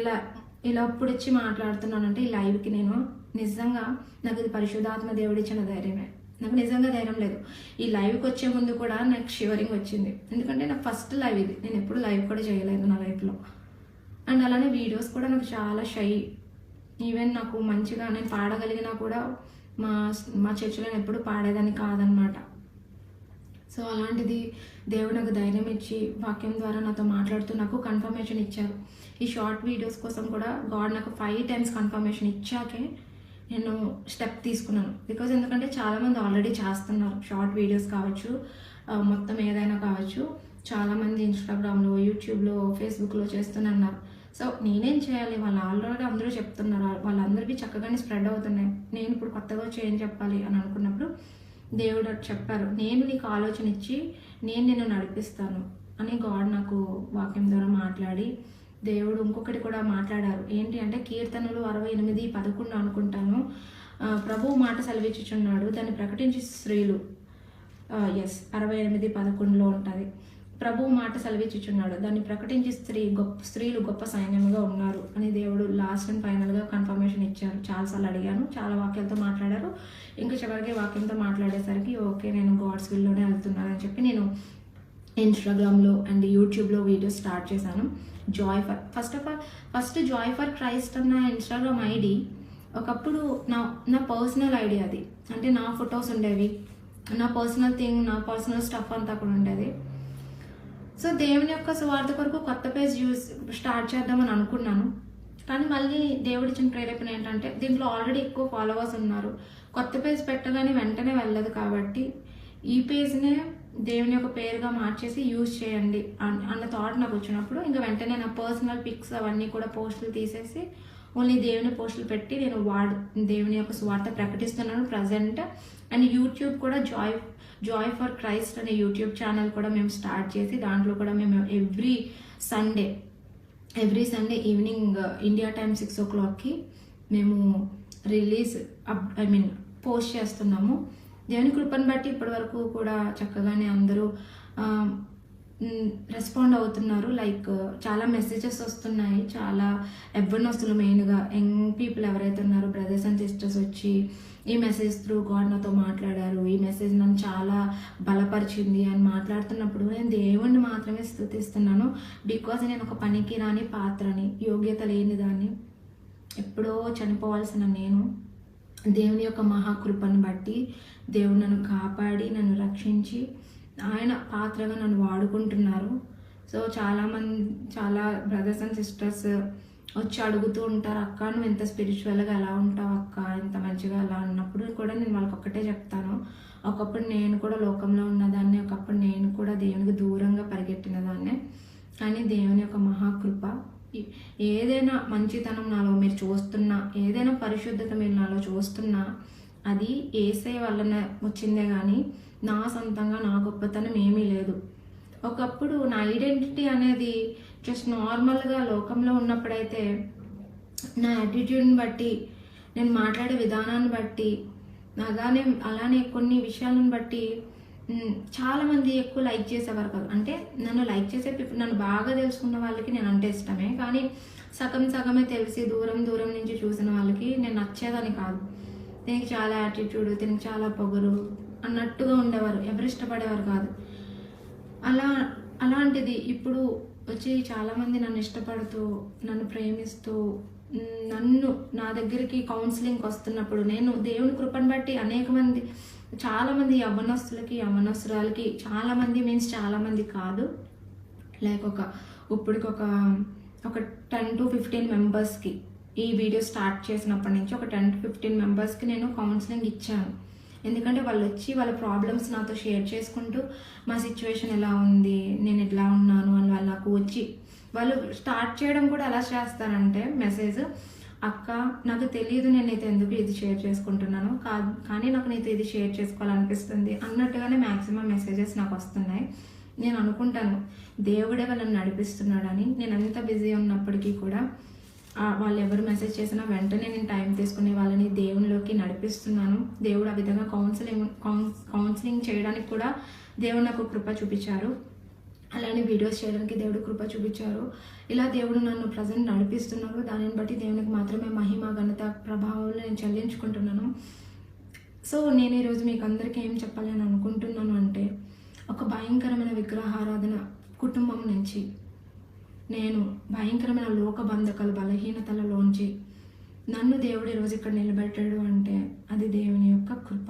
ఇలా అప్పుడు ఇచ్చి మాట్లాడుతున్నానంటే ఈ లైవ్కి నేను నిజంగా నాకు ఇది పరిశుద్ధాత్మ దేవుడు ఇచ్చిన ధైర్యమే. నాకు నిజంగా ధైర్యం లేదు. ఈ లైవ్కి వచ్చే ముందు కూడా నాకు షివరింగ్ వచ్చింది. ఎందుకంటే నాకు ఫస్ట్ లైవ్ ఇది, నేను ఎప్పుడు లైవ్ కూడా చేయలేదు నా లైఫ్లో. అండ్ అలానే వీడియోస్ కూడా నాకు చాలా షై. ఈవెన్ నాకు మంచిగా నేను పాడగలిగినా కూడా మా చర్చిలో ఎప్పుడు పాడేదాన్ని కాదనమాట. సో అలాంటిది దేవుడు నాకు ధైర్యం ఇచ్చి వాక్యం ద్వారా నాతో మాట్లాడుతూ నాకు కన్ఫర్మేషన్ ఇచ్చారు. ఈ షార్ట్ వీడియోస్ కోసం కూడా గాడ్ నాకు 5 times కన్ఫర్మేషన్ ఇచ్చాకే నేను స్టెప్ తీసుకున్నాను. బికాజ్ ఎందుకంటే చాలామంది ఆల్రెడీ చేస్తున్నారు, షార్ట్ వీడియోస్ కావచ్చు, మొత్తం ఏదైనా కావచ్చు. చాలామంది ఇన్స్టాగ్రామ్లో, యూట్యూబ్లో, ఫేస్బుక్లో చేస్తున్నారు. సో నేనేం చేయాలి? వాళ్ళు ఆల్రెడీ అందరూ చెప్తున్నారు, వాళ్ళందరికీ చక్కగానే స్ప్రెడ్ అవుతున్నాయి. నేను ఇప్పుడు కొత్తగా వచ్చి ఏం చెప్పాలి అని అనుకున్నప్పుడు దేవుడు చెప్పారు, నేను నీకు ఆలోచన ఇచ్చి నేను నిన్ను నడిపిస్తాను అని గాడ్ నాకు వాక్యం ద్వారా మాట్లాడి, దేవుడు ఇంకొకటి కూడా మాట్లాడారు. ఏంటి అంటే కీర్తనలు 68:11 అనుకుంటాను, ప్రభువు మాట సెలవిచ్చుచున్నాడు, దాన్ని ప్రకటించి స్త్రీలు 68:11 ఉంటుంది. ప్రభువు మాట సెలవిచ్చుచున్నాడు, దాన్ని ప్రకటించి స్త్రీలు గొప్ప సైన్యముగా ఉన్నారు అని దేవుడు లాస్ట్ అండ్ ఫైనల్గా కన్ఫర్మేషన్ ఇచ్చారు. చాలాసార్లు అడిగాను, చాలా వాక్యాలతో మాట్లాడారు. ఇంకా చివరికి వాక్యంతో మాట్లాడేసరికి ఓకే నేను గాడ్స్ విల్లోనే వెళ్తున్నానని చెప్పి నేను ఇన్స్టాగ్రామ్లో అండ్ యూట్యూబ్లో వీడియోస్ స్టార్ట్ చేశాను. ఫస్ట్ జాయ్ ఫర్ క్రైస్ట్ అన్న ఇన్స్టాగ్రామ్ ఐడి ఒకప్పుడు నా పర్సనల్ ఐడి. అది అంటే నా ఫొటోస్ ఉండేవి, నా పర్సనల్ స్టఫ్ అంతా కూడా ఉండేది. సో దేవుని యొక్క సువార్త కొరకు కొత్త పేజ్ స్టార్ట్ చేద్దామని అనుకున్నాను. కానీ మళ్ళీ దేవుడిచ్చిన ప్రేరేపణ ఏంటంటే దీంట్లో ఆల్రెడీ ఎక్కువ ఫాలోవర్స్ ఉన్నారు, కొత్త పేజ్ పెట్టగానే వెంటనే వెళ్ళదు, కాబట్టి ఈ పేజ్నే దేవుని యొక్క పేరుగా మార్చేసి యూజ్ చేయండి అన్న థాట్ నాకు వచ్చినప్పుడు ఇంకా వెంటనే నా పర్సనల్ పిక్స్ అవన్నీ కూడా పోస్టులు తీసేసి ఓన్లీ దేవుని పోస్టులు పెట్టి నేను దేవుని యొక్క స్వార్థ ప్రకటిస్తున్నాను ప్రజెంట్. అండ్ యూట్యూబ్ కూడా జాయ్ ఫర్ క్రైస్ట్ అనే యూట్యూబ్ ఛానల్ కూడా మేము స్టార్ట్ చేసి దాంట్లో కూడా మేము every Sunday evening India time 6 o'clockకి మేము పోస్ట్ చేస్తున్నాము. దేవుని కృపను బట్టి ఇప్పటి వరకు కూడా చక్కగానే అందరూ రెస్పాండ్ అవుతున్నారు. లైక్ చాలా మెసేజెస్ వస్తున్నాయి, చాలా యవ్వనస్తులు మెయిన్గా యంగ్ పీపుల్ ఎవరైతే ఉన్నారో బ్రదర్స్ అండ్ సిస్టర్స్ వచ్చి ఈ మెసేజ్ త్రూ గాడ్ నాతో మాట్లాడారు, ఈ మెసేజ్ నన్ను చాలా బలపరిచింది అని మాట్లాడుతున్నప్పుడు నేను దేవుణ్ణి మాత్రమే స్తుతిస్తున్నాను. బికాజ్ నేను ఒక పనికి రాని పాత్రని, యోగ్యత లేని దాన్ని, ఎప్పుడో చనిపోవాల్సిన నేను దేవుని యొక్క మహాకృపను బట్టి దేవుడు నన్ను కాపాడి నన్ను రక్షించి ఆయన పాత్రగా నన్ను వాడుకుంటున్నారు. సో చాలా బ్రదర్స్ అండ్ సిస్టర్స్ వచ్చి అడుగుతూ ఉంటారు, అక్క నువ్వు ఎంత స్పిరిచువల్గా ఎలా ఉంటావు అక్క, ఎంత మంచిగా అలా ఉన్నప్పుడు కూడా నేను వాళ్ళకి ఒక్కటే చెప్తాను, ఒకప్పుడు నేను కూడా లోకంలో ఉన్నదాన్ని, ఒకప్పుడు నేను కూడా దేవునికి దూరంగా పరిగెట్టిన దాన్నే. కానీ దేవుని యొక్క మహాకృప, ఏదైనా మంచితనం నాలో మీరు చూస్తున్నా, ఏదైనా పరిశుద్ధత మీరు నాలో చూస్తున్నా అది యేసయ్య వలన వచ్చిందే కానీ నా సొంతంగా నా గొప్పతనం ఏమీ లేదు. ఒకప్పుడు నా ఐడెంటిటీ అనేది జస్ట్ నార్మల్గా లోకంలో ఉన్నప్పుడైతే నా యాటిట్యూడ్ని బట్టి, నేను మాట్లాడే విధానాన్ని బట్టి, అలానే కొన్ని విషయాలను బట్టి చాలామంది ఎక్కువ లైక్ చేసేవారు కాదు. అంటే నన్ను లైక్ చేసే నన్ను బాగా తెలుసుకున్న వాళ్ళకి నేను అంటే ఇష్టమే, కానీ సగమే తెలిసి దూరం నుంచి చూసిన వాళ్ళకి నేను నచ్చేదని కాదు. దీనికి చాలా యాటిట్యూడ్, దీనికి చాలా పొగరు అన్నట్టుగా ఉండేవారు, ఎవరు ఇష్టపడేవారు కాదు. అలాంటిది ఇప్పుడు వచ్చి చాలామంది నన్ను ఇష్టపడుతూ, నన్ను ప్రేమిస్తూ, నా దగ్గరికి కౌన్సిలింగ్కి వస్తున్నప్పుడు నేను దేవుని కృపను బట్టి చాలామంది యవ్వనస్తురాలకి చాలామంది కాదు, లైక్ ఇప్పటికి ఒక 10 to 15 మెంబర్స్కి ఈ వీడియో స్టార్ట్ చేసినప్పటి నుంచి ఒక 10 to 15 మెంబర్స్కి నేను కౌన్సిలింగ్ ఇచ్చాను. ఎందుకంటే వాళ్ళు వచ్చి వాళ్ళ ప్రాబ్లమ్స్ నాతో షేర్ చేసుకుంటూ మా సిచ్యువేషన్ ఎలా ఉంది, నేను ఎట్లా ఉన్నాను అని వాళ్ళు నాకు వచ్చి వాళ్ళు స్టార్ట్ చేయడం కూడా ఎలా చేస్తారంటే మెసేజ్, అక్క నాకు తెలియదు నేను నీతో ఎందుకు ఇది షేర్ చేసుకుంటున్నాను, కానీ నాకు నీతో ఇది షేర్ చేసుకోవాలనిపిస్తుంది అన్నట్టుగానే మ్యాక్సిమం మెసేజెస్ నాకు వస్తున్నాయి. నేను అనుకుంటాను దేవుడే వాళ్ళని నడిపిస్తున్నాడని. నేను ఎంత బిజీ ఉన్నప్పటికీ కూడా వాళ్ళు ఎవరు మెసేజ్ చేసినా వెంటనే నేను టైం తీసుకుని వాళ్ళని దేవునిలోకి నడిపిస్తున్నాను. దేవుడు ఆ విధంగా కౌన్సిలింగ్ చేయడానికి కూడా దేవుడు నాకు కృప చూపించారు, అలానే వీడియోస్ చేయడానికి దేవుడు కృప చూపించారు. ఇలా దేవుడు నన్ను ప్రజెంట్ నడిపిస్తున్నారు. దానిని బట్టి దేవునికి మాత్రమే మహిమ, ఘనత, ప్రభావం నేను చెల్లించుకుంటున్నాను. సో నేను ఈరోజు మీకు అందరికీ ఏం చెప్పాలి అని అనుకుంటున్నాను అంటే, ఒక భయంకరమైన విగ్రహారాధన కుటుంబం నుంచి నేను భయంకరమైన లోకబంధకాల బలహీనతలలోంచి నన్ను దేవుడు ఈరోజు ఇక్కడ నిలబెట్టాడు అంటే అది దేవుని యొక్క కృప.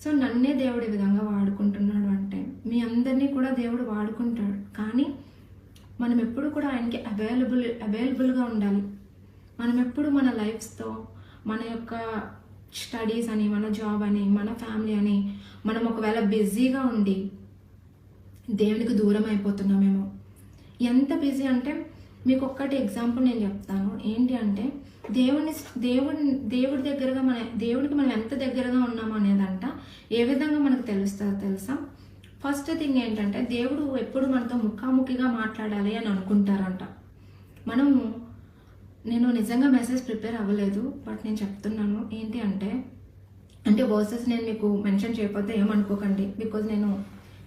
సో నన్నే దేవుడు ఈ విధంగా వాడుకుంటున్నాడు అంటే మీ అందరినీ కూడా దేవుడు వాడుకుంటాడు. కానీ మనం ఎప్పుడు కూడా ఆయనకి అవైలబుల్గా ఉండాలి. మనం ఎప్పుడు మన లైఫ్స్తో, మన యొక్క స్టడీస్ అని, మన జాబ్ అని, మన ఫ్యామిలీ అని మనం ఒకవేళ బిజీగా ఉండి దేవునికి దూరం అయిపోతున్నామేమో. ఎంత బిజీ అంటే మీకు ఒక్కటి ఎగ్జాంపుల్ నేను చెప్తాను. ఏంటి అంటే దేవుడి దగ్గరగా దేవుడికి మనం ఎంత దగ్గరగా ఉన్నామో అనేదంట ఏ విధంగా మనకు తెలుస్తుందో తెలుసా? ఫస్ట్ థింగ్ ఏంటంటే దేవుడు ఎప్పుడు మనతో ముఖాముఖిగా మాట్లాడాలి అని అనుకుంటారంట. నేను నిజంగా మెసేజ్ ప్రిపేర్ అవ్వలేదు, బట్ నేను చెప్తున్నాను. ఏంటి అంటే వర్సెస్ నేను మీకు మెన్షన్ చేయకపోతే ఏమనుకోకండి, బికాజ్ నేను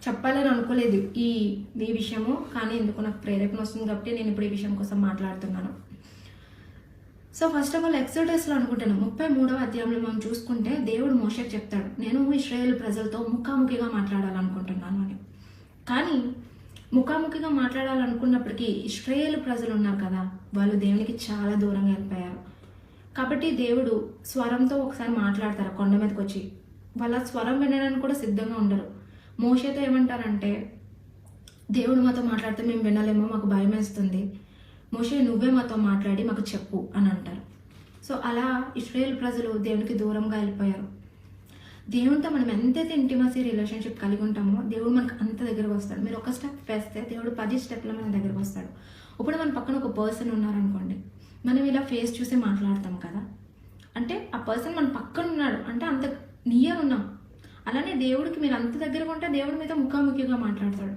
చెప్పాలని అనుకోలేదు ఈ విషయము, కానీ ఎందుకు నాకు ప్రేరేపణ వస్తుంది కాబట్టి నేను ఇప్పుడు ఈ విషయం కోసం మాట్లాడుతున్నాను. సో ఫస్ట్ ఆఫ్ ఆల్ ఎక్సోడస్లో అనుకుంటాను 33వ అధ్యాయంలో మనం చూసుకుంటే దేవుడు మోషేకి చెప్తాడు, నేను ఇశ్రాయేలు ప్రజలతో ముఖాముఖిగా మాట్లాడాలనుకుంటున్నాను అని. కానీ ముఖాముఖిగా మాట్లాడాలనుకున్నప్పటికీ ఇశ్రాయేలు ప్రజలు ఉన్నారు కదా, వాళ్ళు దేవునికి చాలా దూరంగా వెళ్ళిపోయారు. కాబట్టి దేవుడు స్వరంతో ఒకసారి మాట్లాడతారు కొండ మీదకి వచ్చి, వాళ్ళ స్వరం వినడానికి కూడా సిద్ధంగా ఉండరు. మోషేతో ఏమంటారంటే, దేవుడు మాతో మాట్లాడితే మేము వినాలేమో, మాకు భయం వేస్తుంది, మోషే నువ్వే మాతో మాట్లాడి మాకు చెప్పు అని అంటారు. సో అలా ఇశ్రాయేల్ ప్రజలు దేవునికి దూరంగా వెళ్ళిపోయారు. దేవునితో మనం ఎంతైతే ఇంటిమసీ రిలేషన్షిప్ కలిగి ఉంటామో దేవుడు మనకు అంత దగ్గరకు వస్తాడు. మీరు ఒక స్టెప్ వేస్తే దేవుడు 10 స్టెప్ల మన దగ్గరకు వస్తాడు. ఇప్పుడు మన పక్కన ఒక పర్సన్ ఉన్నారనుకోండి, మనం ఇలా ఫేస్ చూసి మాట్లాడతాం కదా, అంటే ఆ పర్సన్ మన పక్కన ఉన్నాడు అంటే అంత నియర్ ఉన్నాం. అలానే దేవుడికి మీరు అంత దగ్గరగా ఉంటే దేవుడి మీద ముఖాముఖిగా మాట్లాడతాడు.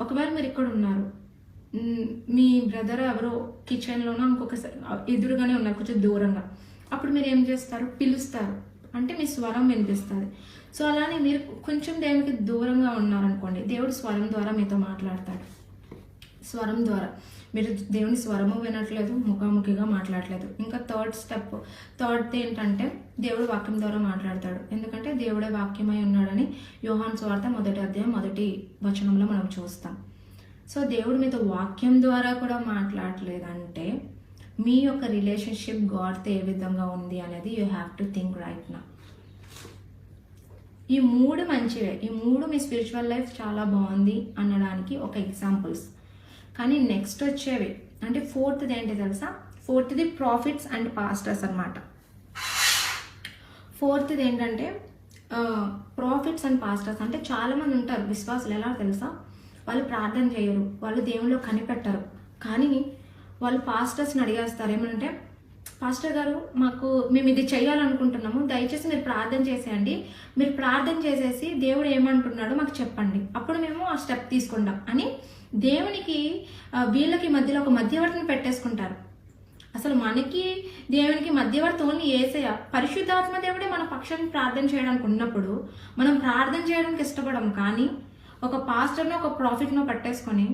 ఒకవేళ మీరు ఇక్కడ ఉన్నారు, మీ బ్రదర్ ఎవరో కిచెన్లోనో ఇంకొక ఎదురుగానే ఉన్నారు కొంచెం దూరంగా, అప్పుడు మీరు ఏం చేస్తారు, పిలుస్తారు, అంటే మీ స్వరం వినిపిస్తుంది. సో అలానే మీరు కొంచెం దేవునికి దూరంగా ఉన్నారనుకోండి, దేవుడు స్వరం ద్వారా మీతో మాట్లాడతాడు. స్వరం ద్వారా మీరు దేవుని స్వరము వినట్లేదు, ముఖాముఖిగా మాట్లాడలేదు. ఇంకా థర్డ్ ఏంటంటే దేవుడు వాక్యం ద్వారా మాట్లాడతాడు. ఎందుకంటే దేవుడే వాక్యమై ఉన్నాడని యోహాను సువార్త 1వ అధ్యాయం 1వ వచనంలో మనం చూస్తాం. సో దేవుడు మీతో వాక్యం ద్వారా కూడా మాట్లాడలేదంటే మీ యొక్క రిలేషన్షిప్ గాడ్తో ఏ విధంగా ఉంది అనేది you have to think right నా. ఈ 3 మంచివే, ఈ 3 మీ స్పిరిచువల్ లైఫ్ చాలా బాగుంది అనడానికి ఒక ఎగ్జాంపుల్స్. కానీ నెక్స్ట్ వచ్చేవి అంటే 4th ఏంటి తెలుసా, 4th ప్రాఫిట్స్ అండ్ పాస్టర్స్ అనమాట. 4th ఏంటంటే ప్రాఫిట్స్ అండ్ పాస్టర్స్ అంటే చాలామంది ఉంటారు విశ్వాసులు, ఎలా తెలుసా, వాళ్ళు ప్రార్థన చేయరు, వాళ్ళు దేవుళ్ళు కనిపెట్టరు, కానీ వాళ్ళు పాస్టర్స్ని అడిగేస్తారు. ఏమంటే, పాస్టర్ గారు మేము ఇది చేయాలనుకుంటున్నాము, దయచేసి మీరు ప్రార్థన చేసేయండి, మీరు ప్రార్థన చేసేసి దేవుడు ఏమంటున్నాడో మాకు చెప్పండి, అప్పుడు మేము ఆ స్టెప్ తీసుకుంటాం అని దేవునికి వీళ్ళకి మధ్యలో ఒక మధ్యవర్తిని పెట్టేసుకుంటారు. అసలు మనకి దేవునికి మధ్యవర్తి ఓన్లీ యేసయ్య. పరిశుద్ధాత్మ దేవుడే మన పక్షాన్ని ప్రార్థన చేయడానికి ఉన్నప్పుడు మనం ప్రార్థన చేయడానికి ఇష్టపడము, కానీ ఒక పాస్టర్నో ఒక ప్రాఫిట్నో పెట్టేసుకొని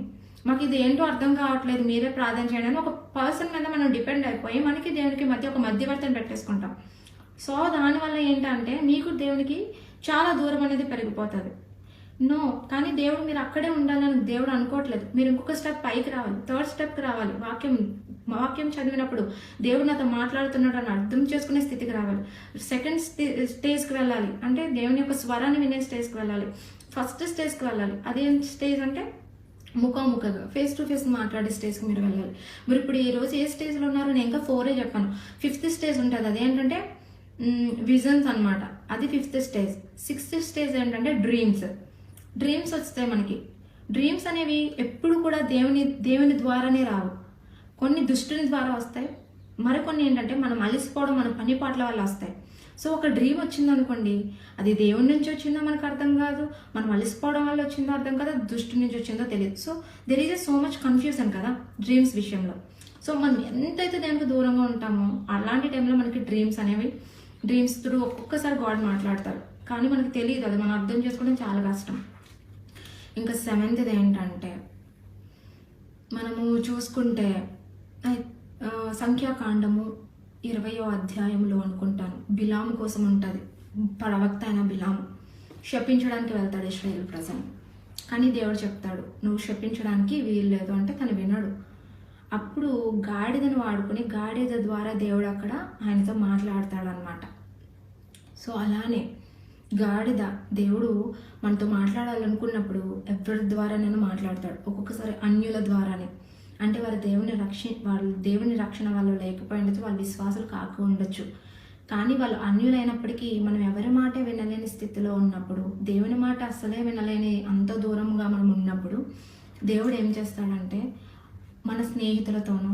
మాకు ఇది ఏంటో అర్థం కావట్లేదు మీరే ప్రార్థన చేయడానికి ఒక పర్సన్ మీద మనం డిపెండ్ అయిపోయి మనకి దేవునికి మధ్య ఒక మధ్యవర్తిని పెట్టేసుకుంటాం. సో దానివల్ల ఏంటంటే మీకు దేవునికి చాలా దూరం అనేది పెరిగిపోతుంది. నో, కానీ దేవుడు మీరు అక్కడే ఉండాలని దేవుడు అనుకోవట్లేదు. మీరు ఇంకొక స్టెప్ పైకి రావాలి, 3rd స్టెప్కి రావాలి. వాక్యం చదివినప్పుడు దేవుడు నాతో మాట్లాడుతున్నాడు అని అర్థం చేసుకునే స్థితికి రావాలి. 2nd స్టేజ్కి వెళ్ళాలి, అంటే దేవుని యొక్క స్వరాన్ని వినే స్టేజ్కి వెళ్ళాలి. 1st స్టేజ్కి వెళ్ళాలి, అదేం స్టేజ్ అంటే ముఖాముఖగా ఫేస్ టు ఫేస్ మాట్లాడే స్టేజ్కి మీరు వెళ్ళాలి. మీరు ఇప్పుడు ఈ రోజు ఏ స్టేజ్లో ఉన్నారో నేను ఇంకా 4 చెప్పాను. 5th స్టేజ్ ఉంటుంది, అదేంటంటే విజన్స్ అనమాట, అది 5th స్టేజ్. 6th స్టేజ్ ఏంటంటే డ్రీమ్స్ వస్తాయి మనకి. డ్రీమ్స్ అనేవి ఎప్పుడు కూడా దేవుని ద్వారానే రావు, కొన్ని దుష్టుని ద్వారా వస్తాయి, మరికొన్ని ఏంటంటే మనం అలసిపోవడం మన పని పాటల వల్ల వస్తాయి. సో ఒక డ్రీమ్ వచ్చింది అనుకోండి, అది దేవుడి నుంచి వచ్చిందో మనకు అర్థం కాదు, మనం అలసిపోవడం వల్ల వచ్చిందో అర్థం కాదు, దుష్టు నుంచి వచ్చిందో తెలియదు. So there is so much confusion కదా డ్రీమ్స్ విషయంలో. సో మనం ఎంతైతే దేవునికి దూరంగా ఉంటామో అలాంటి టైంలో మనకి డ్రీమ్స్ త్రూ ఒక్కొక్కసారి గాడ్ మాట్లాడతారు, కానీ మనకు తెలియదు, అది మనం అర్థం చేసుకోవడం చాలా కష్టం. ఇంకా 7th ఏంటంటే మనము చూసుకుంటే సంఖ్యాకాండము 20వ అధ్యాయంలో అనుకుంటాను బిలాము కోసం ఉంటుంది. ప్రవక్త అయిన బిలాము శపించడానికి వెళ్తాడు ఇశ్రాయేలు ప్రజలు, కానీ దేవుడు చెప్తాడు నువ్వు శపించడానికి వీలు లేదు అంటే తను వినడు. అప్పుడు గాడిదను వాడుకొని గాడిద ద్వారా దేవుడు అక్కడ ఆయనతో మాట్లాడతాడు అనమాట. సో అలానే గాడిద దేవుడు మనతో మాట్లాడాలనుకున్నప్పుడు ఎవరి ద్వారానైనా మాట్లాడతాడు. ఒక్కొక్కసారి అన్యుల ద్వారానే, అంటే వాళ్ళు దేవుని రక్షణ వాళ్ళు లేకపోయిండొచ్చు, వాళ్ళు విశ్వాసాలు కాక ఉండొచ్చు, కానీ వాళ్ళు అన్యులైనప్పటికీ మనం ఎవరి మాట వినలేని స్థితిలో ఉన్నప్పుడు, దేవుని మాట అస్సలే వినలేని అంత దూరంగా మనం ఉన్నప్పుడు దేవుడు ఏం చేస్తాడంటే మన స్నేహితులతోనో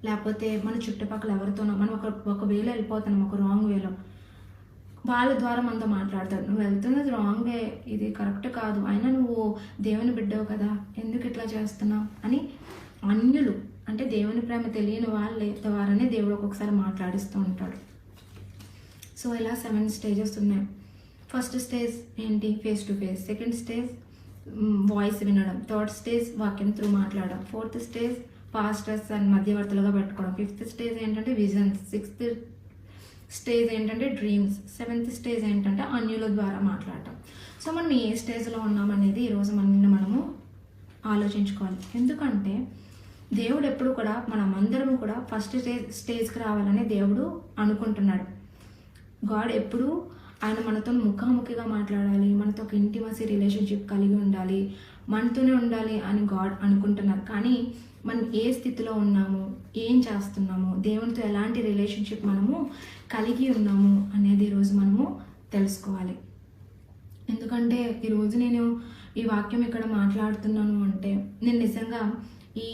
లేకపోతే మన చుట్టుపక్కల ఎవరితోనో మనం ఒక వేలో వెళ్ళిపోతున్నాం, ఒక రాంగ్ వేలో, వాళ్ళ ద్వారా మనతో మాట్లాడతాడు. నువ్వు వెళ్తున్నది రాంగ్ వే, ఇది కరెక్ట్ కాదు, అయినా నువ్వు దేవుని బిడ్డవు కదా, ఎందుకు ఇట్లా చేస్తున్నావు అని అన్యులు అంటే దేవుని ప్రేమ తెలియని వాళ్ళ ద్వారానే దేవుడు ఒక్కొక్కసారి మాట్లాడిస్తూ ఉంటాడు. సో ఇలా 7 స్టేజెస్ ఉన్నాయి. 1st స్టేజ్ ఏంటి, face to face. 2nd stage voice వినడం. 3rd స్టేజ్ వాక్యం త్రూ మాట్లాడడం. 4th స్టేజ్ పాస్టర్స్ అండ్ మధ్యవర్తులుగా పెట్టుకోవడం. 5th స్టేజ్ ఏంటంటే విజన్స్. 6th స్టేజ్ ఏంటంటే డ్రీమ్స్. 7th స్టేజ్ ఏంటంటే అన్యుల ద్వారా మాట్లాడటం. సో మనం ఏ స్టేజ్లో ఉన్నామనేది ఈరోజు మనము ఆలోచించుకోవాలి. ఎందుకంటే దేవుడు ఎప్పుడు కూడా మనమందరం కూడా 1st స్టేజ్కి రావాలని దేవుడు అనుకుంటున్నాడు. గాడ్ ఎప్పుడు ఆయన మనతో ముఖాముఖిగా మాట్లాడాలి, మనతో ఒక ఇంటిమసీ రిలేషన్షిప్ కలిగి ఉండాలి, మనతోనే ఉండాలి అని గాడ్ అనుకుంటున్నారు. కానీ మనం ఏ స్థితిలో ఉన్నాము, ఏం చేస్తున్నాము, దేవునితో ఎలాంటి రిలేషన్షిప్ మనము కలిగి ఉన్నాము అనేది ఈరోజు మనము తెలుసుకోవాలి. ఎందుకంటే ఈరోజు నేను ఈ వాక్యం ఇక్కడ మాట్లాడుతున్నాను అంటే నేను నిజంగా ఈ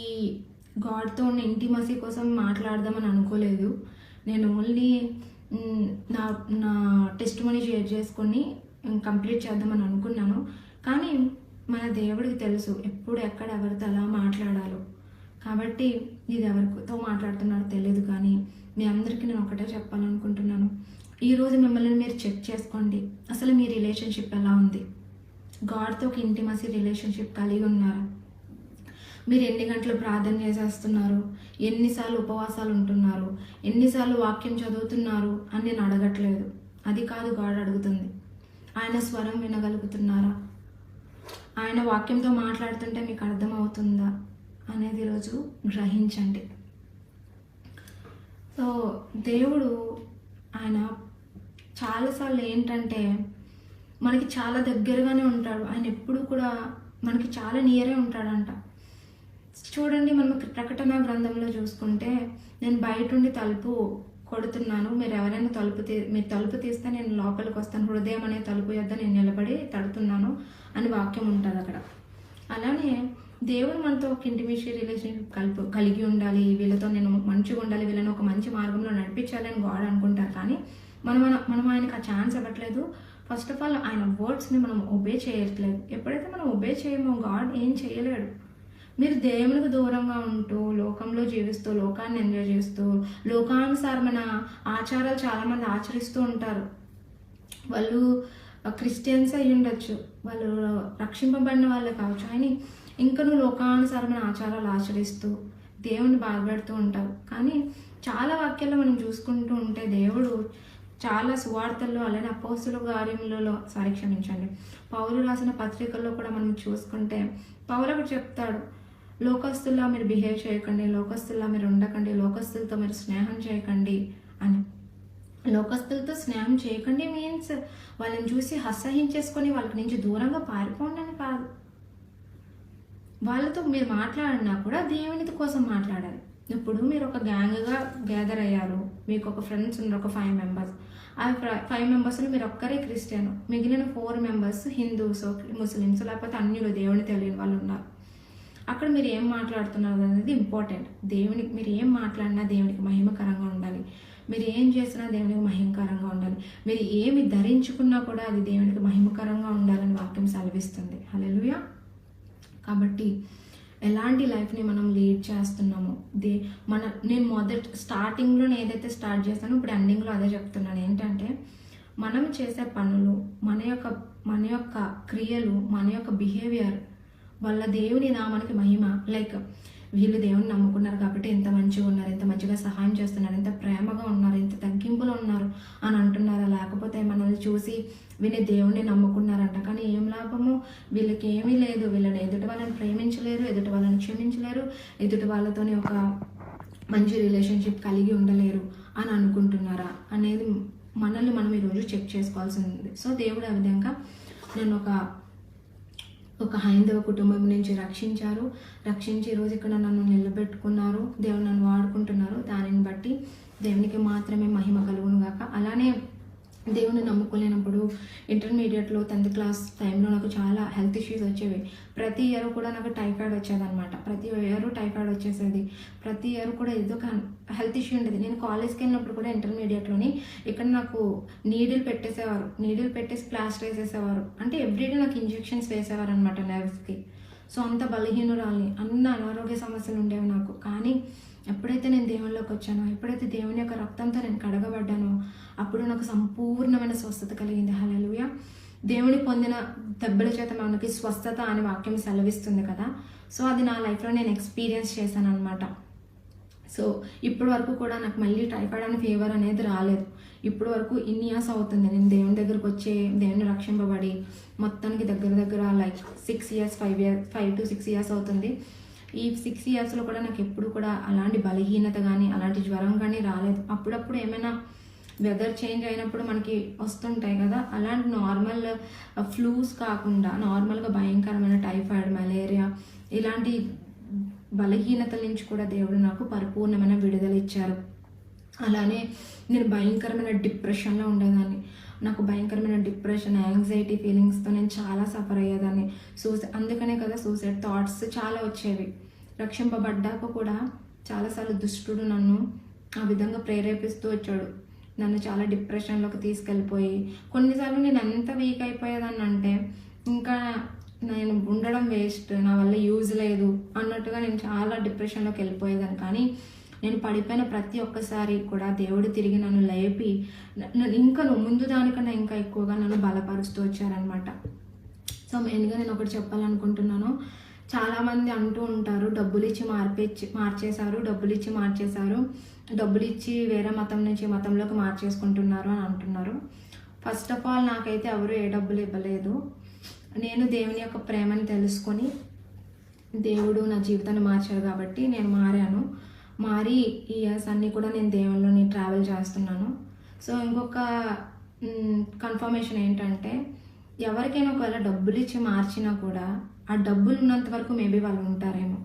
గాడ్తో ఉన్న ఇంటిమసీ కోసం మాట్లాడదామని అనుకోలేదు. నేను ఓన్లీ నా నా టెస్ట్ మనీ షేర్ చేసుకొని కంప్లీట్ చేద్దామని అనుకున్నాను. కానీ మన దేవుడికి తెలుసు ఎప్పుడు ఎక్కడ ఎవరితో ఎలా మాట్లాడాలో. కాబట్టి ఇది ఎవరితో మాట్లాడుతున్నారో తెలియదు, కానీ మీ అందరికీ నేను ఒకటే చెప్పాలనుకుంటున్నాను. ఈరోజు మిమ్మల్ని మీరు చెక్ చేసుకోండి. అసలు మీ రిలేషన్షిప్ ఎలా ఉంది? గాడ్తో ఒక ఇంటిమసీ రిలేషన్షిప్ కలిగి ఉన్నారా? మీరు ఎన్ని గంటలు ప్రార్థన చేసేస్తున్నారు, ఎన్నిసార్లు ఉపవాసాలు ఉంటున్నారు, ఎన్నిసార్లు వాక్యం చదువుతున్నారు అని నేను అడగట్లేదు. అది కాదు గాడ్ అడుగుతుంది. ఆయన స్వరం వినగలుగుతున్నారా? ఆయన వాక్యంతో మాట్లాడుతుంటే మీకు అర్థమవుతుందా అనేది ఈరోజు గ్రహించండి. సో దేవుడు ఆయన చాలాసార్లు ఏంటంటే మనకి చాలా దగ్గరగానే ఉంటాడు. ఆయన ఎప్పుడు కూడా మనకి చాలా నియరే ఉంటాడంట. చూడండి, మనం ప్రకటన గ్రంథంలో చూసుకుంటే, నేను బయట ఉండి తలుపు కొడుతున్నాను, మీరు ఎవరైనా మీరు తలుపు తీస్తే నేను లోపలికి వస్తాను, హృదయం అనే తలుపు యొద్ద నేను నిలబడి తడుతున్నాను అని వాక్యం ఉంటుంది అక్కడ. అలానే దేవుడు మనతో ఒక ఇంటిమేషి రిలేషన్షిప్ కలిగి ఉండాలి, వీళ్ళతో నేను మంచిగా ఉండాలి, వీళ్ళని ఒక మంచి మార్గంలో నడిపించాలి అని గాడ్ అనుకుంటారు. కానీ మనం ఆయనకు ఆ ఛాన్స్ ఇవ్వట్లేదు. ఫస్ట్ ఆఫ్ ఆల్ ఆయన వర్డ్స్ని మనం ఒబే చేయట్లేదు. ఎప్పుడైతే మనం ఒబే చేయమో గాడ్ ఏం చేయలేడు. మీరు దేవునికి దూరంగా ఉంటూ, లోకంలో జీవిస్తూ, లోకాన్ని ఎంజాయ్ చేస్తూ, లోకానుసారమైన ఆచారాలు చాలామంది ఆచరిస్తూ ఉంటారు. వాళ్ళు క్రిస్టియన్స్ అయి ఉండొచ్చు, వాళ్ళు రక్షింపబడిన వాళ్ళే కావచ్చు, కానీ ఇంకా నువ్వు లోకానుసారమైన ఆచారాలు ఆచరిస్తూ దేవుని బాధపెడుతూ ఉంటావు. కానీ చాలా వాక్యాల్లో మనం చూసుకుంటూ ఉంటే దేవుడు చాలా సువార్తల్లో, అలానే అపోస్తుల కార్యములలో పౌలు రాసిన పత్రికల్లో కూడా మనం చూసుకుంటే పౌలు ఒకటి చెప్తాడు, లోకస్తుల్లా మీరు బిహేవ్ చేయకండి, లోకస్తుల్లా మీరు ఉండకండి, లోకస్తులతో మీరు స్నేహం చేయకండి అని. లోకస్తులతో స్నేహం చేయకండి మీన్స్ వాళ్ళని చూసి అసహించేసుకొని వాళ్ళకి నుంచి దూరంగా పారిపోండి అని కాదు. వాళ్ళతో మీరు మాట్లాడినా కూడా దేవుని కోసం మాట్లాడాలి. ఇప్పుడు మీరు ఒక గ్యాంగ్గా గ్యాదర్ అయ్యారు, మీకు ఒక ఫ్రెండ్స్ ఉన్నారు, ఒక 5 మెంబర్స్. ఆ 5 మెంబర్స్లో మీరు ఒక్కరే క్రిస్టియన్, మిగిలిన 4 మెంబర్స్ హిందూస్, ముస్లిమ్స్, లేకపోతే అన్యులు, దేవుని తెలియని వాళ్ళు ఉన్నారు. అక్కడ మీరు ఏం మాట్లాడుతున్నారు అనేది ఇంపార్టెంట్. మీరు ఏం మాట్లాడినా దేవునికి మహిమకరంగా ఉండాలి, మీరు ఏం చేసినా దేవునికి మహిమకరంగా ఉండాలి, మీరు ఏమి ధరించుకున్నా కూడా అది దేవునికి మహిమకరంగా ఉండాలని వాక్యం సెలవిస్తుంది. హల్లెలూయా. కాబట్టి ఎలాంటి లైఫ్ని మనం లీడ్ చేస్తున్నాము, నేను స్టార్టింగ్లో ఏదైతే స్టార్ట్ చేస్తానో ఇప్పుడు ఎండింగ్లో అదే చెప్తున్నాను. ఏంటంటే మనం చేసే పనులు, మన యొక్క క్రియలు, మన యొక్క బిహేవియర్ వల్ల దేవుని నామానికి మహిమ. లైక్ వీళ్ళు దేవుని నమ్ముకున్నారు కాబట్టి ఎంత మంచిగా ఉన్నారు, ఎంత మంచిగా సహాయం చేస్తున్నారు, ఎంత ప్రేమగా ఉన్నారు, ఎంత తగ్గింపులో ఉన్నారు అని అంటున్నారా? లేకపోతే మనల్ని చూసి వీళ్ళని దేవుణ్ణి నమ్ముకున్నారంట, కానీ ఏం లాభము, వీళ్ళకి ఏమీ లేదు, వీళ్ళని ఎదుటి వాళ్ళని ప్రేమించలేరు, ఎదుటి వాళ్ళని క్షమించలేరు, ఎదుటి వాళ్ళతోని ఒక మంచి రిలేషన్షిప్ కలిగి ఉండలేరు అని అనుకుంటున్నారా అనేది మనల్ని మనం ఈరోజు చెక్ చేసుకోవాల్సి ఉంది. సో దేవుడు ఆ విధంగా నన్ను ఒక హైందవ కుటుంబం నుంచి రక్షించి ఈరోజు ఇక్కడ నన్ను నిలబెట్టుకున్నారు. దేవుడు నన్ను వాడుకుంటున్నారు. దానిని బట్టి దేవునికి మాత్రమే మహిమ కలుగును గాక. అలానే దేవుని నమ్ముకోలేనప్పుడు ఇంటర్మీడియట్లో 10th క్లాస్ టైంలో నాకు చాలా హెల్త్ ఇష్యూస్ వచ్చేవి. ప్రతి ఇయర్ కూడా నాకు టైఫాయిడ్ వచ్చేదనమాట. ప్రతి ఇయర్ టైఫాయిడ్ వచ్చేసేది. ప్రతి ఇయర్ కూడా ఏదో ఒక హెల్త్ ఇష్యూ ఉండేది. నేను కాలేజ్కి వెళ్ళినప్పుడు కూడా ఇంటర్మీడియట్లోని ఇక్కడ నాకు నీడిల్ పెట్టేసి ప్లాస్టర్ వేసేసేవారు. అంటే ఎవ్రీడే నాకు ఇంజెక్షన్స్ వేసేవారు అనమాట నర్వ్స్కి. సో అంత బలహీనురాల్ని, అన్న అనారోగ్య సమస్యలు ఉండేవి నాకు. కానీ ఎప్పుడైతే నేను దేవుళ్ళలోకి వచ్చానో, ఎప్పుడైతే దేవుని యొక్క రక్తంతో నేను కడగబడ్డానో, అప్పుడు నాకు సంపూర్ణమైన స్వస్థత కలిగింది. హల్లెలూయా. దేవుని పొందిన దెబ్బల చేత మనకి స్వస్థత అనే వాక్యం సెలవిస్తుంది కదా. సో అది నా లైఫ్లో నేను ఎక్స్పీరియన్స్ చేశాను అనమాట. సో ఇప్పటి వరకు కూడా నాకు మళ్ళీ టైఫాయిడ్ అనే ఫీవర్ అనేది రాలేదు. ఇప్పటి వరకు ఇన్ని ఇయర్స్ అవుతుంది నేను దేవుని దగ్గరకు వచ్చి, దేవుని రక్షింపబడి మొత్తానికి దగ్గర లైక్ 6 years 5 to 6 years అవుతుంది. ఈ 6 yearsలో కూడా నాకు ఎప్పుడు కూడా అలాంటి బలహీనత కానీ, అలాంటి జ్వరం కానీ రాలేదు. అప్పుడప్పుడు ఏమైనా వెదర్ చేంజ్ అయినప్పుడు మనకి వస్తుంటాయి కదా, అలాంటి నార్మల్ ఫ్లూస్ కాకుండా నార్మల్గా భయంకరమైన టైఫాయిడ్, మలేరియా ఇలాంటి బలహీనతల నుంచి కూడా దేవుడు నాకు పరిపూర్ణమైన విడుదల ఇచ్చారు. అలానే నేను భయంకరమైన డిప్రెషన్లో ఉండేదాన్ని. నాకు భయంకరమైన డిప్రెషన్, యాంగ్జైటీ ఫీలింగ్స్తో నేను చాలా సఫర్ అయ్యేదాన్ని. అందుకనే కదా సూసైడ్ థాట్స్ చాలా వచ్చేవి. రక్షింపబడ్డాక కూడా చాలాసార్లు దుష్టుడు నన్ను ఆ విధంగా ప్రేరేపిస్తూ వచ్చాడు. నన్ను చాలా డిప్రెషన్లోకి తీసుకెళ్ళిపోయి, కొన్నిసార్లు నేను ఎంత వీక్ అయిపోయేదాన్ని అంటే ఇంకా నేను ఉండడం వేస్ట్, నా వల్ల యూజ్ లేదు అన్నట్టుగా నేను చాలా డిప్రెషన్లోకి వెళ్ళిపోయేదాన్ని. కానీ నేను పడిపోయిన ప్రతి ఒక్కసారి కూడా దేవుడు తిరిగి నన్ను లేపి ఇంకా ముందు దానికన్నా ఇంకా ఎక్కువగా నన్ను బలపరుస్తూ వచ్చారనమాట. సో మెయిన్గా నేను ఒకటి చెప్పాలనుకుంటున్నాను. చాలామంది అంటూ ఉంటారు, డబ్బులు ఇచ్చి మార్చేశారు, డబ్బులు ఇచ్చి వేరే మతం నుంచి మతంలోకి మార్చేసుకుంటున్నారు అని అంటున్నారు. ఫస్ట్ ఆఫ్ ఆల్ నాకైతే ఎవరు ఏ డబ్బులు ఇవ్వలేదు. నేను దేవుని యొక్క ప్రేమని తెలుసుకొని దేవుడు నా జీవితాన్ని మార్చాడు కాబట్టి నేను మారి ఈ ఇయర్స్ అన్నీ కూడా నేను దేవుళ్ళని ట్రావెల్ చేస్తున్నాను. సో ఇంకొక కన్ఫర్మేషన్ ఏంటంటే, ఎవరికైనా ఒకవేళ డబ్బులు ఇచ్చి మార్చినా కూడా ఆ డబ్బులు ఉన్నంత వరకు మేబీ వాళ్ళు ఉంటారేమో.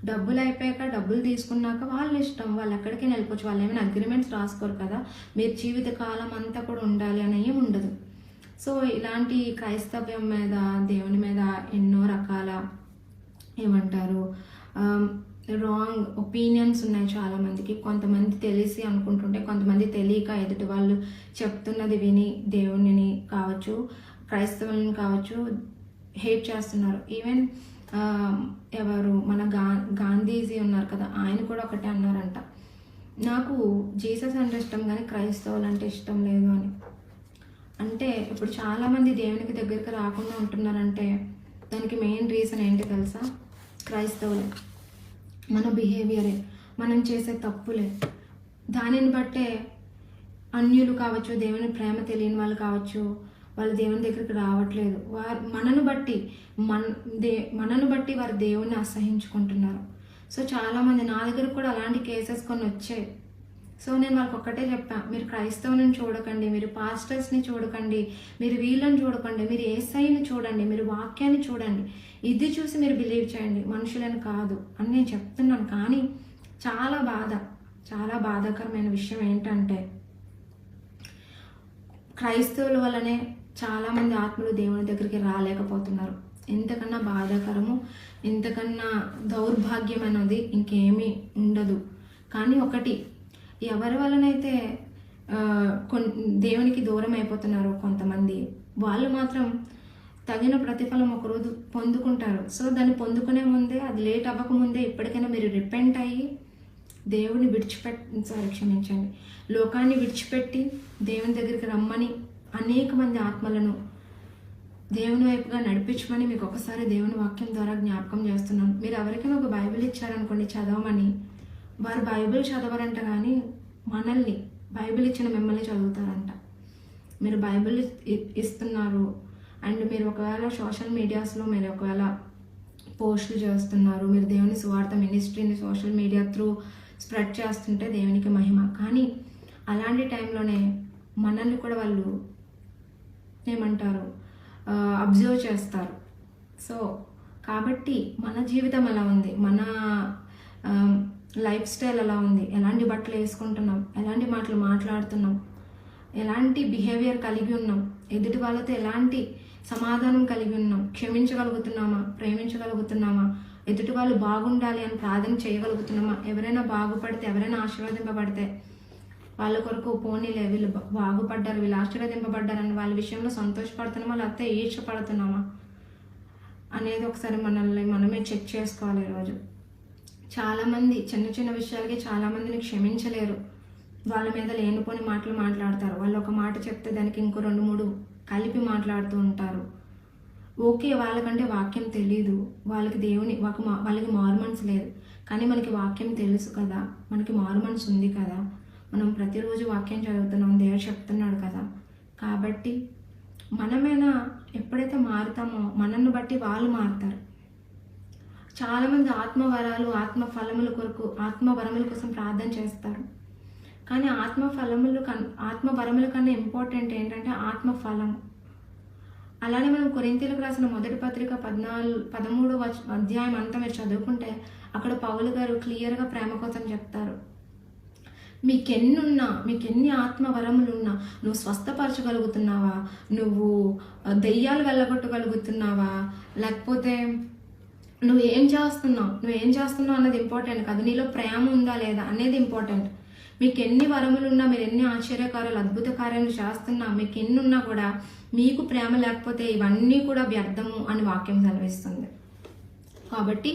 డబ్బులు అయిపోయాక డబ్బులు తీసుకున్నాక వాళ్ళ ఇష్టం, వాళ్ళు ఎక్కడికైనా వెళ్ళిపోవచ్చు. వాళ్ళు ఏమైనా అగ్రిమెంట్స్ రాసుకోరు కదా, మీరు జీవితకాలం అంతా కూడా ఉండాలి అని ఏమి ఉండదు. సో ఇలాంటి క్రైస్తవ్యం మీద, దేవుని మీద ఎన్నో రకాల ఏమంటారు రాంగ్ ఒపీనియన్స్ ఉన్నాయి చాలామందికి. కొంతమంది తెలిసి అనుకుంటుంటే, కొంతమంది తెలియక ఎదుటి వాళ్ళు చెప్తున్నది విని దేవునిని కావచ్చు, క్రైస్తవులను కావచ్చు హేట్ చేస్తున్నారు. ఈవెన్ ఎవరు మన గాంధీజీ ఉన్నారు కదా, ఆయన కూడా ఒకటే అన్నారంట, నాకు జీసస్ అంటే ఇష్టం కానీ క్రైస్తవులు అంటే ఇష్టం లేదు అని. అంటే ఇప్పుడు చాలామంది దేవునికి దగ్గరికి రాకుండా ఉంటున్నారంటే దానికి మెయిన్ రీజన్ ఏంటి తెలుసా? క్రైస్తవులే, మన బిహేవియరే, మనం చేసే తప్పులే. దానిని బట్టే అన్యులు కావచ్చు, దేవుని ప్రేమ తెలియని వాళ్ళు కావచ్చు, వాళ్ళు దేవుని దగ్గరికి రావట్లేదు. మనను బట్టి వారు దేవుని అసహించుకుంటున్నారు. సో చాలామంది నా దగ్గర కూడా అలాంటి కేసెస్ కొన్ని వచ్చాయి. సో నేను వాళ్ళకి ఒక్కటే చెప్పాను, మీరు క్రైస్తవుని చూడకండి, మీరు పాస్టర్స్ని చూడకండి, మీరు వీళ్ళని చూడకండి, మీరు యేసయ్యని చూడండి, మీరు వాక్యాన్ని చూడండి, ఇది చూసి మీరు బిలీవ్ చేయండి, మనుషులని కాదు అని నేను చెప్తున్నాను. కానీ చాలా బాధాకరమైన విషయం ఏంటంటే, క్రైస్తవుల వల్లనే చాలామంది ఆత్మలు దేవుని దగ్గరికి రాలేకపోతున్నారు. ఎంతకన్నా బాధాకరము, ఎంతకన్నా దౌర్భాగ్యం అనేది ఇంకేమీ ఉండదు. కానీ ఒకటి, ఎవరి వలనైతే దేవునికి దూరం అయిపోతున్నారో కొంతమంది, వాళ్ళు మాత్రం తగిన ప్రతిఫలం ఒకరోజు పొందుకుంటారు. సో దాన్ని పొందుకునే ముందే, అది లేట్ అవ్వకముందే ఇప్పటికైనా మీరు రిపెంట్ అయ్యి దేవుని లోకాన్ని విడిచిపెట్టి దేవుని దగ్గరికి రమ్మని, అనేక మంది ఆత్మలను దేవుని వైపుగా నడిపించమని మీకు ఒకసారి దేవుని వాక్యం ద్వారా జ్ఞాపకం చేస్తున్నాను. మీరు ఎవరికైనా ఒక బైబిల్ ఇచ్చారనుకోండి చదవమని, వారు బైబిల్ చదవరంట, కానీ బైబిల్ ఇచ్చిన మిమ్మల్ని చదువుతారంట. మీరు బైబిల్ ఇస్తున్నారు అండ్ మీరు ఒకవేళ సోషల్ మీడియాస్లో మీరు ఒకవేళ పోస్టులు చేస్తున్నారు, మీరు దేవుని సువార్త మినిస్ట్రీని సోషల్ మీడియా త్రూ స్ప్రెడ్ చేస్తుంటే దేవునికి మహిమ. కానీ అలాంటి టైంలోనే మనల్ని కూడా వాళ్ళు ఏమంటారు అబ్జర్వ్ చేస్తారు. సో కాబట్టి మన జీవితం ఎలా ఉంది, మన లైఫ్ స్టైల్ ఎలా ఉంది, ఎలాంటి బట్టలు వేసుకుంటున్నాం, ఎలాంటి మాటలు మాట్లాడుతున్నాం, ఎలాంటి బిహేవియర్ కలిగి ఉన్నాం, ఎదుటి వాళ్ళతో ఎలాంటి సమాధానం కలిగి ఉన్నాం, క్షమించగలుగుతున్నామా, ప్రేమించగలుగుతున్నామా, ఎదుటి వాళ్ళు బాగుండాలి అని ప్రార్థన చేయగలుగుతున్నామా, ఎవరైనా బాగుపడితే, ఎవరైనా ఆశీర్వదింపబడితే వాళ్ళ కొరకు పోనీలే వీళ్ళు బాగుపడ్డారు, వీళ్ళు ఆశీర్వదింపబడ్డారని వాళ్ళ విషయంలో సంతోషపడుతున్నామా, లేకపోతే ఈర్షపడుతున్నామా అనేది ఒకసారి మనమే చెక్ చేసుకోవాలి. ఈరోజు చాలామంది చిన్న విషయాలకి చాలామందిని క్షమించలేరు, వాళ్ళ మీద లేనిపోని మాటలు మాట్లాడతారు. వాళ్ళు ఒక మాట చెప్తే దానికి ఇంకో 2-3 కలిపి మాట్లాడుతూ ఉంటారు. ఓకే, వాళ్ళకంటే వాక్యం తెలీదు, వాళ్ళకి మారుమనసు లేదు, కానీ మనకి వాక్యం తెలుసు కదా, మనకి మారుమనసు ఉంది కదా, మనం ప్రతిరోజు వాక్యం చదువుతున్నాం, దేవుడు చెప్తున్నాడు కదా. కాబట్టి మనమైనా ఎప్పుడైతే మారుతామో మనల్ని బట్టి వాళ్ళు మారుతారు. చాలామంది ఆత్మవరాలు, ఆత్మవరముల కోసం ప్రార్థన చేస్తారు, కానీ ఆత్మవరముల కన్నా ఇంపార్టెంట్ ఏంటంటే ఆత్మఫలం. అలానే మనం కొరింథీయులకు రాసిన మొదటి పత్రిక 13వ అధ్యాయం అంతా మీరు చదువుకుంటే అక్కడ పౌలు గారు క్లియర్గా ప్రేమ కోసం చెప్తారు. మీకెన్ని ఆత్మవరములున్నా, నువ్వు స్వస్థపరచగలుగుతున్నావా, నువ్వు దెయ్యాలు వెళ్ళగొట్టగలుగుతున్నావా, లేకపోతే నువ్వేం చేస్తున్నావు అన్నది ఇంపార్టెంట్ కాదు, నీలో ప్రేమ ఉందా లేదా అనేది ఇంపార్టెంట్. మీకు ఎన్ని వరములు ఉన్నా, మీరు ఎన్ని ఆశ్చర్యకార్యాలు అద్భుత కార్యాలు చేస్తున్నా, మీకు ఎన్ని ఉన్నా కూడా మీకు ప్రేమ లేకపోతే ఇవన్నీ కూడా వ్యర్థము అని వాక్యం సెలవిస్తుంది. కాబట్టి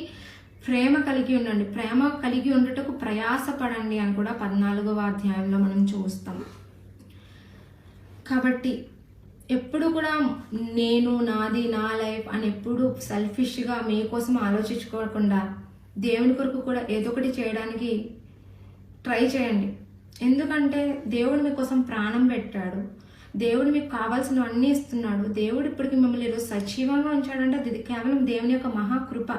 ప్రేమ కలిగి ఉండండి, ప్రేమ కలిగి ఉండటకు ప్రయాసపడండి అని కూడా 14వ అధ్యాయంలో మనం చూస్తాం. కాబట్టి ఎప్పుడు కూడా నేను, నాది, నా లైఫ్ అని ఎప్పుడు సెల్ఫిష్గా మీకోసం ఆలోచించుకోకుండా దేవుని కొరకు కూడా ఏదో ఒకటి చేయడానికి ట్రై చేయండి. ఎందుకంటే దేవుడు మీకోసం ప్రాణం పెట్టాడు, దేవుడు మీకు కావాల్సినవన్నీ ఇస్తున్నాడు. దేవుడు ఇప్పటికి మిమ్మల్ని ఈరోజు సజీవంగా ఉంచాడంటే అది కేవలం దేవుని యొక్క మహాకృప.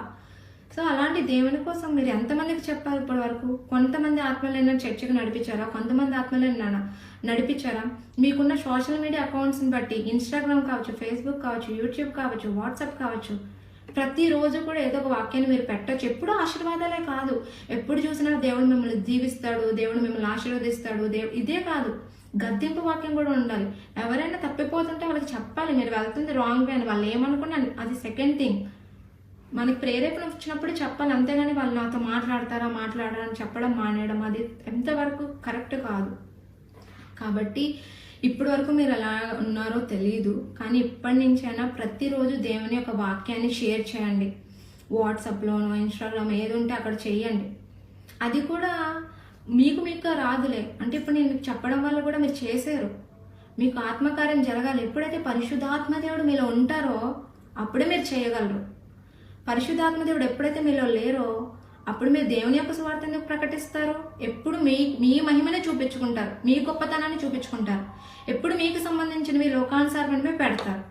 సో అలాంటి దేవుని కోసం మీరు ఎంతమందికి చెప్పారు ఇప్పటి వరకు? కొంతమంది ఆత్మలైనా చర్చకు నడిపించారా? కొంతమంది ఆత్మలైనా నడిపించారా? మీకున్న సోషల్ మీడియా అకౌంట్స్ని బట్టి, ఇన్స్టాగ్రామ్ కావచ్చు, ఫేస్బుక్ కావచ్చు, యూట్యూబ్ కావచ్చు, వాట్సాప్ కావచ్చు, ప్రతిరోజు కూడా ఏదో ఒక వాక్యాన్ని మీరు పెట్టచ్చు. ఎప్పుడు ఆశీర్వాదాలే కాదు, ఎప్పుడు చూసినా దేవుడు మిమ్మల్ని దీవిస్తాడు, దేవుడు మిమ్మల్ని ఆశీర్వదిస్తాడు, ఇదే కాదు, గద్దింపు వాక్యం కూడా ఉండాలి. ఎవరైనా తప్పిపోతుంటే వాళ్ళకి చెప్పాలి, మీరు వెళ్తుంది రాంగ్ వే అని. వాళ్ళు ఏమనుకున్నా అది సెకండ్ థింగ్. మనకి ప్రేరేపణ వచ్చినప్పుడు చెప్పాలి, అంతేగాని వాళ్ళు నాతో మాట్లాడరా అని చెప్పడం మానేయడం అది ఎంతవరకు కరెక్ట్ కాదు. కాబట్టి ఇప్పటి వరకు మీరు ఎలా ఉన్నారో తెలియదు, కానీ ఇప్పటి నుంచైనా ప్రతిరోజు దేవుని యొక్క వాక్యాన్ని షేర్ చేయండి. వాట్సాప్లోనో, ఇన్స్టాగ్రామ్ ఏది ఉంటే అక్కడ చేయండి. అది కూడా మీకు రాదులే అంటే ఇప్పుడు నేను మీకు చెప్పడం వల్ల కూడా మీరు చేశారు, మీకు ఆత్మకార్యం జరగాలి. ఎప్పుడైతే పరిశుద్ధాత్మ దేవుడు మీలో ఉంటారో అప్పుడే మీరు చేయగలరు. పరిశుద్ధాత్మ దేవుడు ఎప్పుడైతే మీలో లేరో అప్పుడు మీరు దేవుని యొక్క సువార్తను ప్రకటిస్తారు. ఎప్పుడు మీ మహిమనే చూపించుకుంటారు, మీ గొప్పతనాన్ని చూపించుకుంటారు. ఎప్పుడు మీకు సంబంధించిన మీ లోకానుసారమే పెడతారు.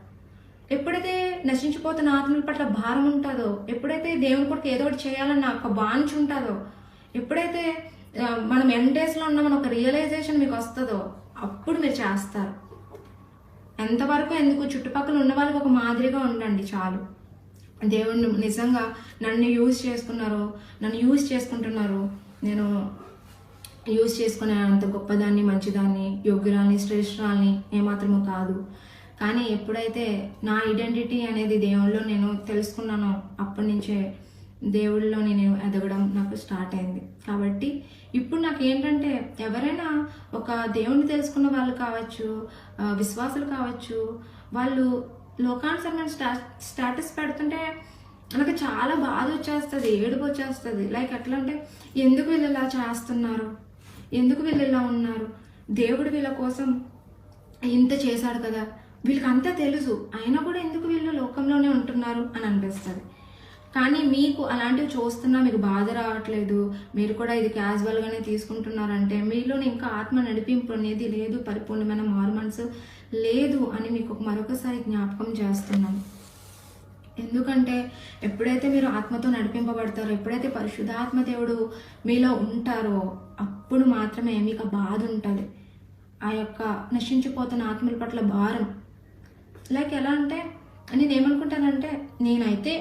ఎప్పుడైతే నశించిపోతున్న ఆత్మల పట్ల భారం ఉంటుందో, ఎప్పుడైతే దేవుని కొరకు ఏదో ఒకటి చేయాలన్న ఒక బాంచ్ ఉంటుందో, ఎప్పుడైతే మనం ఎండ్ డేస్లో ఉన్నామని ఒక రియలైజేషన్ మీకు వస్తుందో అప్పుడు మీరు చేస్తారు. ఎంతవరకు ఎందుకు చుట్టుపక్కల ఉన్న వాళ్ళకి ఒక మాదిరిగా ఉండండి చాలు. దేవుణ్ణి నిజంగా నన్ను యూజ్ చేసుకుంటున్నారు, నేను యూజ్ చేసుకునే అంత గొప్పదాన్ని, మంచిదాన్ని, యోగ్యురాల్ని, శ్రేష్ఠురాల్ని ఏమాత్రమూ కాదు. కానీ ఎప్పుడైతే నా ఐడెంటిటీ అనేది దేవుళ్ళలో నేను తెలుసుకున్నానో అప్పటి నుంచే దేవుళ్ళలో నేను ఎదగడం నాకు స్టార్ట్ అయింది. కాబట్టి ఇప్పుడు నాకు ఏంటంటే ఎవరైనా ఒక దేవుణ్ణి తెలుసుకున్న వాళ్ళు కావచ్చు, విశ్వాసులు కావచ్చు, వాళ్ళు లోకానుసరమైన స్టేటస్ పెడుతుంటే నాకు చాలా బాధ వచ్చేస్తుంది, ఏడుపు వచ్చేస్తుంది. లైక్ ఎట్లా అంటే ఎందుకు వీళ్ళు ఇలా చేస్తున్నారు, ఎందుకు వీళ్ళు ఇలా ఉన్నారు, దేవుడు వీళ్ళ కోసం ఇంత చేశాడు కదా, వీళ్ళకి అంతా తెలుసు అయినా కూడా ఎందుకు వీళ్ళు లోకంలోనే ఉంటున్నారు అని అనిపిస్తుంది. కానీ మీకు అలాంటివి చూస్తున్నా మీకు బాధ రావట్లేదు, మీరు కూడా ఇది క్యాజువల్గానే తీసుకుంటున్నారంటే మీలో ఇంకా ఆత్మ నడిపింపు అనేది లేదు, పరిపూర్ణమైన మారు మనసు లేదు అని మీకు మరొకసారి జ్ఞాపకం చేస్తున్నాను. ఎందుకంటే ఎప్పుడైతే మీరు ఆత్మతో నడిపింపబడతారో, ఎప్పుడైతే పరిశుద్ధాత్మ దేవుడు మీలో ఉంటారో అప్పుడు మాత్రమే మీకు బాధ ఉంటుంది. ఆ యొక్క నశించిపోతున్న ఆత్మల పట్ల భారం. లైక్ ఎలా అంటే నేనేమనుకుంటానంటే నేనైతే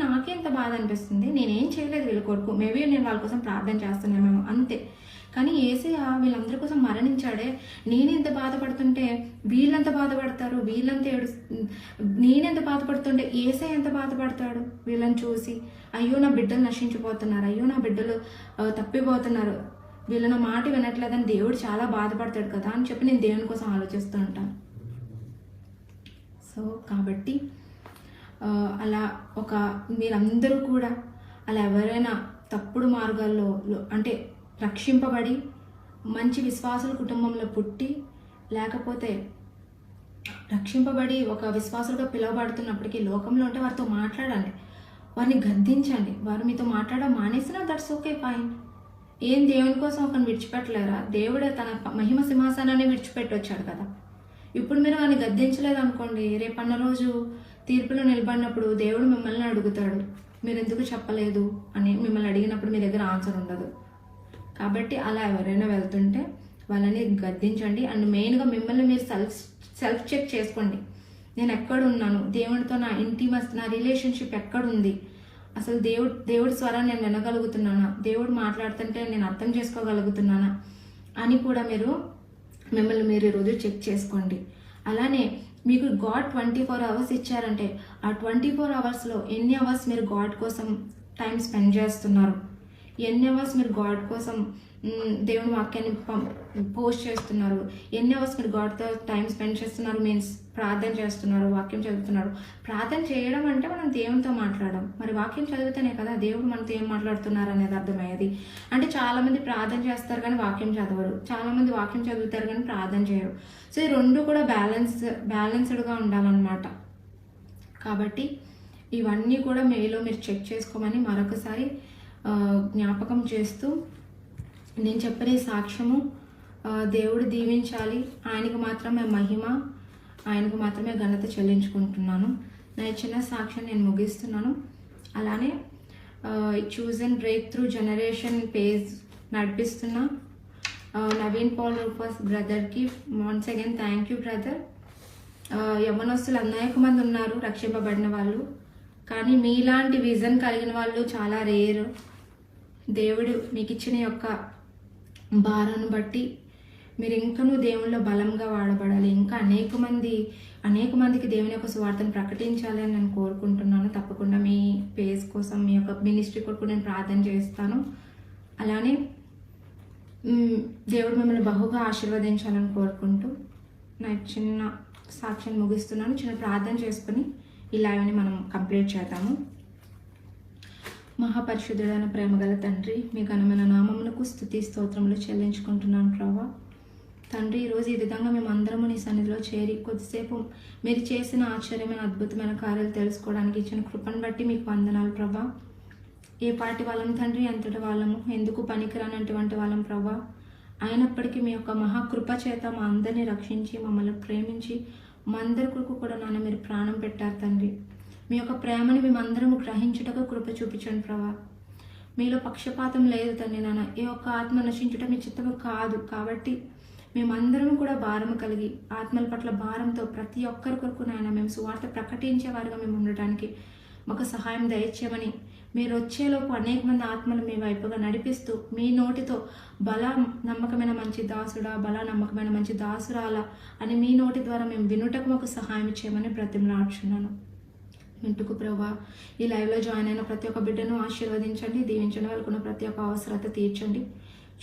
నాకే ఇంత బాధ అనిపిస్తుంది, నేనేం చేయలేదు వీళ్ళ కొరకు, మేబీ నేను వాళ్ళ కోసం ప్రార్థన చేస్తున్నామేమో అంతే. కానీ యేసయ్య వీళ్ళందరి కోసం మరణించాడే, నేనెంత బాధపడుతుంటే వీళ్ళంత బాధపడతారు, నేనెంత బాధపడుతుంటే యేసయ్య ఎంత బాధపడతాడు వీళ్ళని చూసి. అయ్యో నా బిడ్డలు నశించిపోతున్నారు, అయ్యో నా బిడ్డలు తప్పిపోతున్నారు, వీళ్ళ మాట వినట్లేదని దేవుడు చాలా బాధపడతాడు కదా అని చెప్పి నేను దేవుని కోసం ఆలోచిస్తూ ఉంటాను. సో కాబట్టి అలా మీరందరూ కూడా అలా ఎవరైనా తప్పుడు మార్గాల్లో అంటే రక్షింపబడి మంచి విశ్వాసుల కుటుంబంలో పుట్టి, లేకపోతే రక్షింపబడి ఒక విశ్వాసులుగా పిలువబడుతున్నప్పటికీ లోకంలో ఉంటే వారితో మాట్లాడండి, వారిని గద్దించండి. వారు మీతో మాట్లాడడం మానేసినా దట్స్ ఓకే, ఫైన్. ఏం దేవుని కోసం ఒకరిని విడిచిపెట్టలేరా? దేవుడే తన మహిమ సింహాసనాన్ని విడిచిపెట్టి వచ్చాడు కదా. ఇప్పుడు మీరు వారిని గద్దించలేదు అనుకోండి, రేపన్న రోజు తీర్పులో నిలబడినప్పుడు దేవుడు మిమ్మల్ని అడుగుతాడు, మీరు ఎందుకు చెప్పలేదు అని. మిమ్మల్ని అడిగినప్పుడు మీ దగ్గర ఆన్సర్ ఉండదు. కాబట్టి అలా ఎవరైనా వెళ్తుంటే వాళ్ళని గద్దించండి. అండ్ మెయిన్గా మిమ్మల్ని మీరు సెల్ఫ్ చెక్ చేసుకోండి. నేను ఎక్కడున్నాను, దేవుడితో నా ఇంటిమస్, నా రిలేషన్షిప్ ఎక్కడుంది, అసలు దేవుడి స్వరాన్ని నేను వినగలుగుతున్నానా, దేవుడు మాట్లాడుతుంటే నేను అర్థం చేసుకోగలుగుతున్నానా అని కూడా మిమ్మల్ని మీరు ఈరోజు చెక్ చేసుకోండి. అలానే మీకు గాడ్ 24 అవర్స్ ఇచ్చారంటే ఆ 24 అవర్స్లో ఎన్ని అవర్స్ మీరు గాడ్ కోసం టైం స్పెండ్ చేస్తున్నారు, ఎన్ని అవర్స్ మీరు గాడ్ కోసం దేవుని వాక్యాన్ని పోస్ట్ చేస్తున్నారు, ఎన్ని అవర్స్ మీరు గాడ్తో టైం స్పెండ్ చేస్తున్నారు, మీన్స్ ప్రార్థన చేస్తున్నారు, వాక్యం చదువుతున్నారు. ప్రార్థన చేయడం అంటే మనం దేవునితో మాట్లాడడం, మరి వాక్యం చదివితేనే కదా దేవుడు మనతో ఏం మాట్లాడుతున్నారు అనేది అర్థమయ్యేది. అంటే చాలామంది ప్రార్థన చేస్తారు కానీ వాక్యం చదవరు, చాలామంది వాక్యం చదువుతారు కానీ ప్రార్థన చేయరు. సో ఈ రెండు కూడా బ్యాలెన్స్డ్గా ఉండాలన్నమాట. కాబట్టి ఇవన్నీ కూడా మీలో మీరు చెక్ చేసుకోమని మరొకసారి జ్ఞాపకం చేస్తూ, నేను చెప్పిన ఈ సాక్ష్యము దేవుడు దీవించాలి, ఆయనకు మాత్రమే మహిమ, ఆయనకు మాత్రమే ఘనత చెల్లించుకుంటున్నాను. నా చిన్న సాక్ష్యం నేను ముగిస్తున్నాను. అలానే choose and break through generation page నడిపిస్తున్న నవీన్ పాల్ రూపస్ బ్రదర్కి once again thank you brother. యవ్వనస్తులు అనేక మంది ఉన్నారు రక్షింపబడిన వాళ్ళు, కానీ మీలాంటి విజన్ కలిగిన వాళ్ళు చాలా రేరు. దేవుడు మీకు ఇచ్చిన యొక్క భారాన్ని బట్టి మీరు ఇంకనూ దేవుళ్ళలో బలంగా వాడబడాలి, ఇంకా అనేక మందికి దేవుని యొక్క సువార్తను ప్రకటించాలి అని నేను కోరుకుంటున్నాను. తప్పకుండా మీ పేజ్ కోసం, మీ యొక్క మినిస్ట్రీ కొరకు నేను ప్రార్థన చేస్తాను. అలానే దేవుడు మిమ్మల్ని బహుగా ఆశీర్వదించాలని కోరుకుంటూ నా చిన్న సాక్ష్యం ముగిస్తున్నాను. చిన్న ప్రార్థన చేసుకుని ఈ లైవ్ని మనం కంప్లీట్ చేద్దాము. మహాపరిశుద్ధుడైన ప్రేమగల తండ్రి, మీ ఘనమైన నామమునకు స్తుతి స్తోత్రములు చెల్లించుకుంటున్నాను ప్రభా. తండ్రి, ఈరోజు ఈ విధంగా మేమందరము నీ సన్నిధిలో చేరి కొద్దిసేపు మీరు చేసిన ఆశ్చర్యమైన అద్భుతమైన కార్యాలు తెలుసుకోవడానికి ఇచ్చిన కృపను బట్టి మీకు వందనాలు ప్రభా. ఏ పాటి వాళ్ళం తండ్రి, ఎంతటి వాళ్ళము, ఎందుకు పనికిరానటువంటి వాళ్ళం ప్రభా. అయినప్పటికీ మీ యొక్క మహాకృప చేత మా అందరినీ రక్షించి మమ్మల్ని ప్రేమించి మా అందరి కొరకు కూడా నాన్న మీరు ప్రాణం పెట్టారు తండ్రి. మీ యొక్క ప్రేమని మేమందరము గ్రహించుటకు కృప చూపించండి ప్రభా. మీలో పక్షపాతం లేదు తండ్రి నాన్న. ఏ ఒక్క ఆత్మ నశించుట మీ చిత్తము కాదు. కాబట్టి మేమందరం కూడా భారము కలిగి ఆత్మల పట్ల భారంతో ప్రతి ఒక్కరి కొరకు నాయన మేము సువార్త ప్రకటించే వారిగా మేము ఉండటానికి మాకు సహాయం దయచేయమని, మీరు వచ్చేలోపు అనేక మంది ఆత్మలు మీ వైపుగా నడిపిస్తూ మీ నోటితో బల నమ్మకమైన మంచి దాసుడా, బల నమ్మకమైన మంచి దాసురాలా అని మీ నోటి ద్వారా మేము వినుటకు మాకు సహాయం చేయమని బ్రతిమలాడుచున్నాను. వింటుకు ప్రభా, ఈ లైవ్లో జాయిన్ అయిన ప్రతి ఒక్క బిడ్డను ఆశీర్వదించండి, దీవించండి, వాళ్ళకున్న ప్రతి ఒక్క అవసరత తీర్చండి.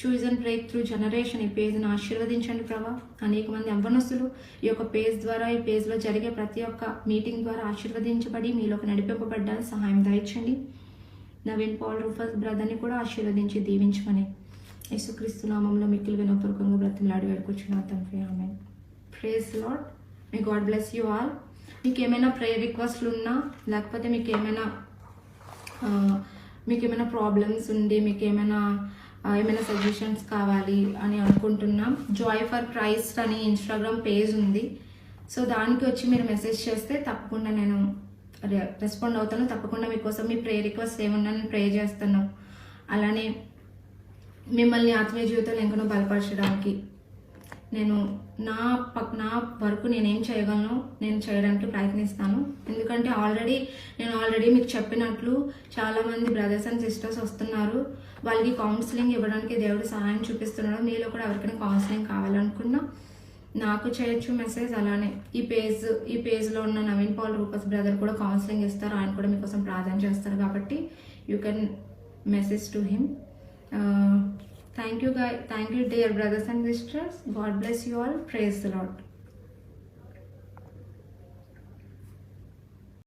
Choose and break through generation ఈ పేజ్ను ఆశీర్వదించండి ప్రభా. అనేక మంది యవ్వనస్తులు ఈ యొక్క పేజ్ ద్వారా, ఈ పేజ్లో జరిగే ప్రతి ఒక్క మీటింగ్ ద్వారా ఆశీర్వదించబడి మీలోకి నడిపింపబడ్డానికి సహాయం దయచండి. నవీన్ పాల్ రూఫస్ బ్రదర్ని కూడా ఆశీర్వదించి దీవించమని యేసుక్రీస్తు నామంలో మిక్కిలి వినపూర్వకంగా బ్రతిమలాడి వేడుకొచ్చున్నాను తండ్రి. ఆమేన్. Praise Lord. May God bless you all. మీకు ఏమైనా ప్రేయర్ రిక్వెస్ట్లు ఉన్నా, లేకపోతే మీకు ఏమైనా ప్రాబ్లమ్స్ ఉండి మీకు ఏమైనా సజెషన్స్ కావాలి అని అనుకుంటున్నాం, జాయ్ ఫర్ క్రైస్ట్ అని ఇన్స్టాగ్రామ్ పేజ్ ఉంది. సో దానికి వచ్చి మీరు మెసేజ్ చేస్తే తప్పకుండా నేను రెస్పాండ్ అవుతాను. తప్పకుండా మీకోసం మీ ప్రేయర్ రిక్వెస్ట్ ఏమన్నా నేను ప్రే చేస్తాను. అలానే మిమ్మల్ని ఆత్మీయ జీవితంలో ఇంకనూ బలపరచడానికి నేను నా వరకు నేనేం చేయగలను నేను చేయడానికి ప్రయత్నిస్తాను. ఎందుకంటే నేను ఆల్రెడీ మీకు చెప్పినట్లు చాలామంది బ్రదర్స్ అండ్ సిస్టర్స్ వస్తున్నారు, వాళ్ళకి కౌన్సిలింగ్ ఇవ్వడానికి దేవుడు సహాయం చూపిస్తున్నాడు. మీలో కూడా ఎవరికైనా కౌన్సిలింగ్ కావాలనుకున్నా నాకు చేయొచ్చు మెసేజ్. అలానే ఈ పేజ్లో ఉన్న నవీన్ పాల్ రూపస్ బ్రదర్ కూడా కౌన్సిలింగ్ ఇస్తారు, ఆయన కూడా మీకోసం ప్రార్థన చేస్తారు. కాబట్టి you can message to him. Thank you dear brothers and sisters. God bless you all. Praise the Lord.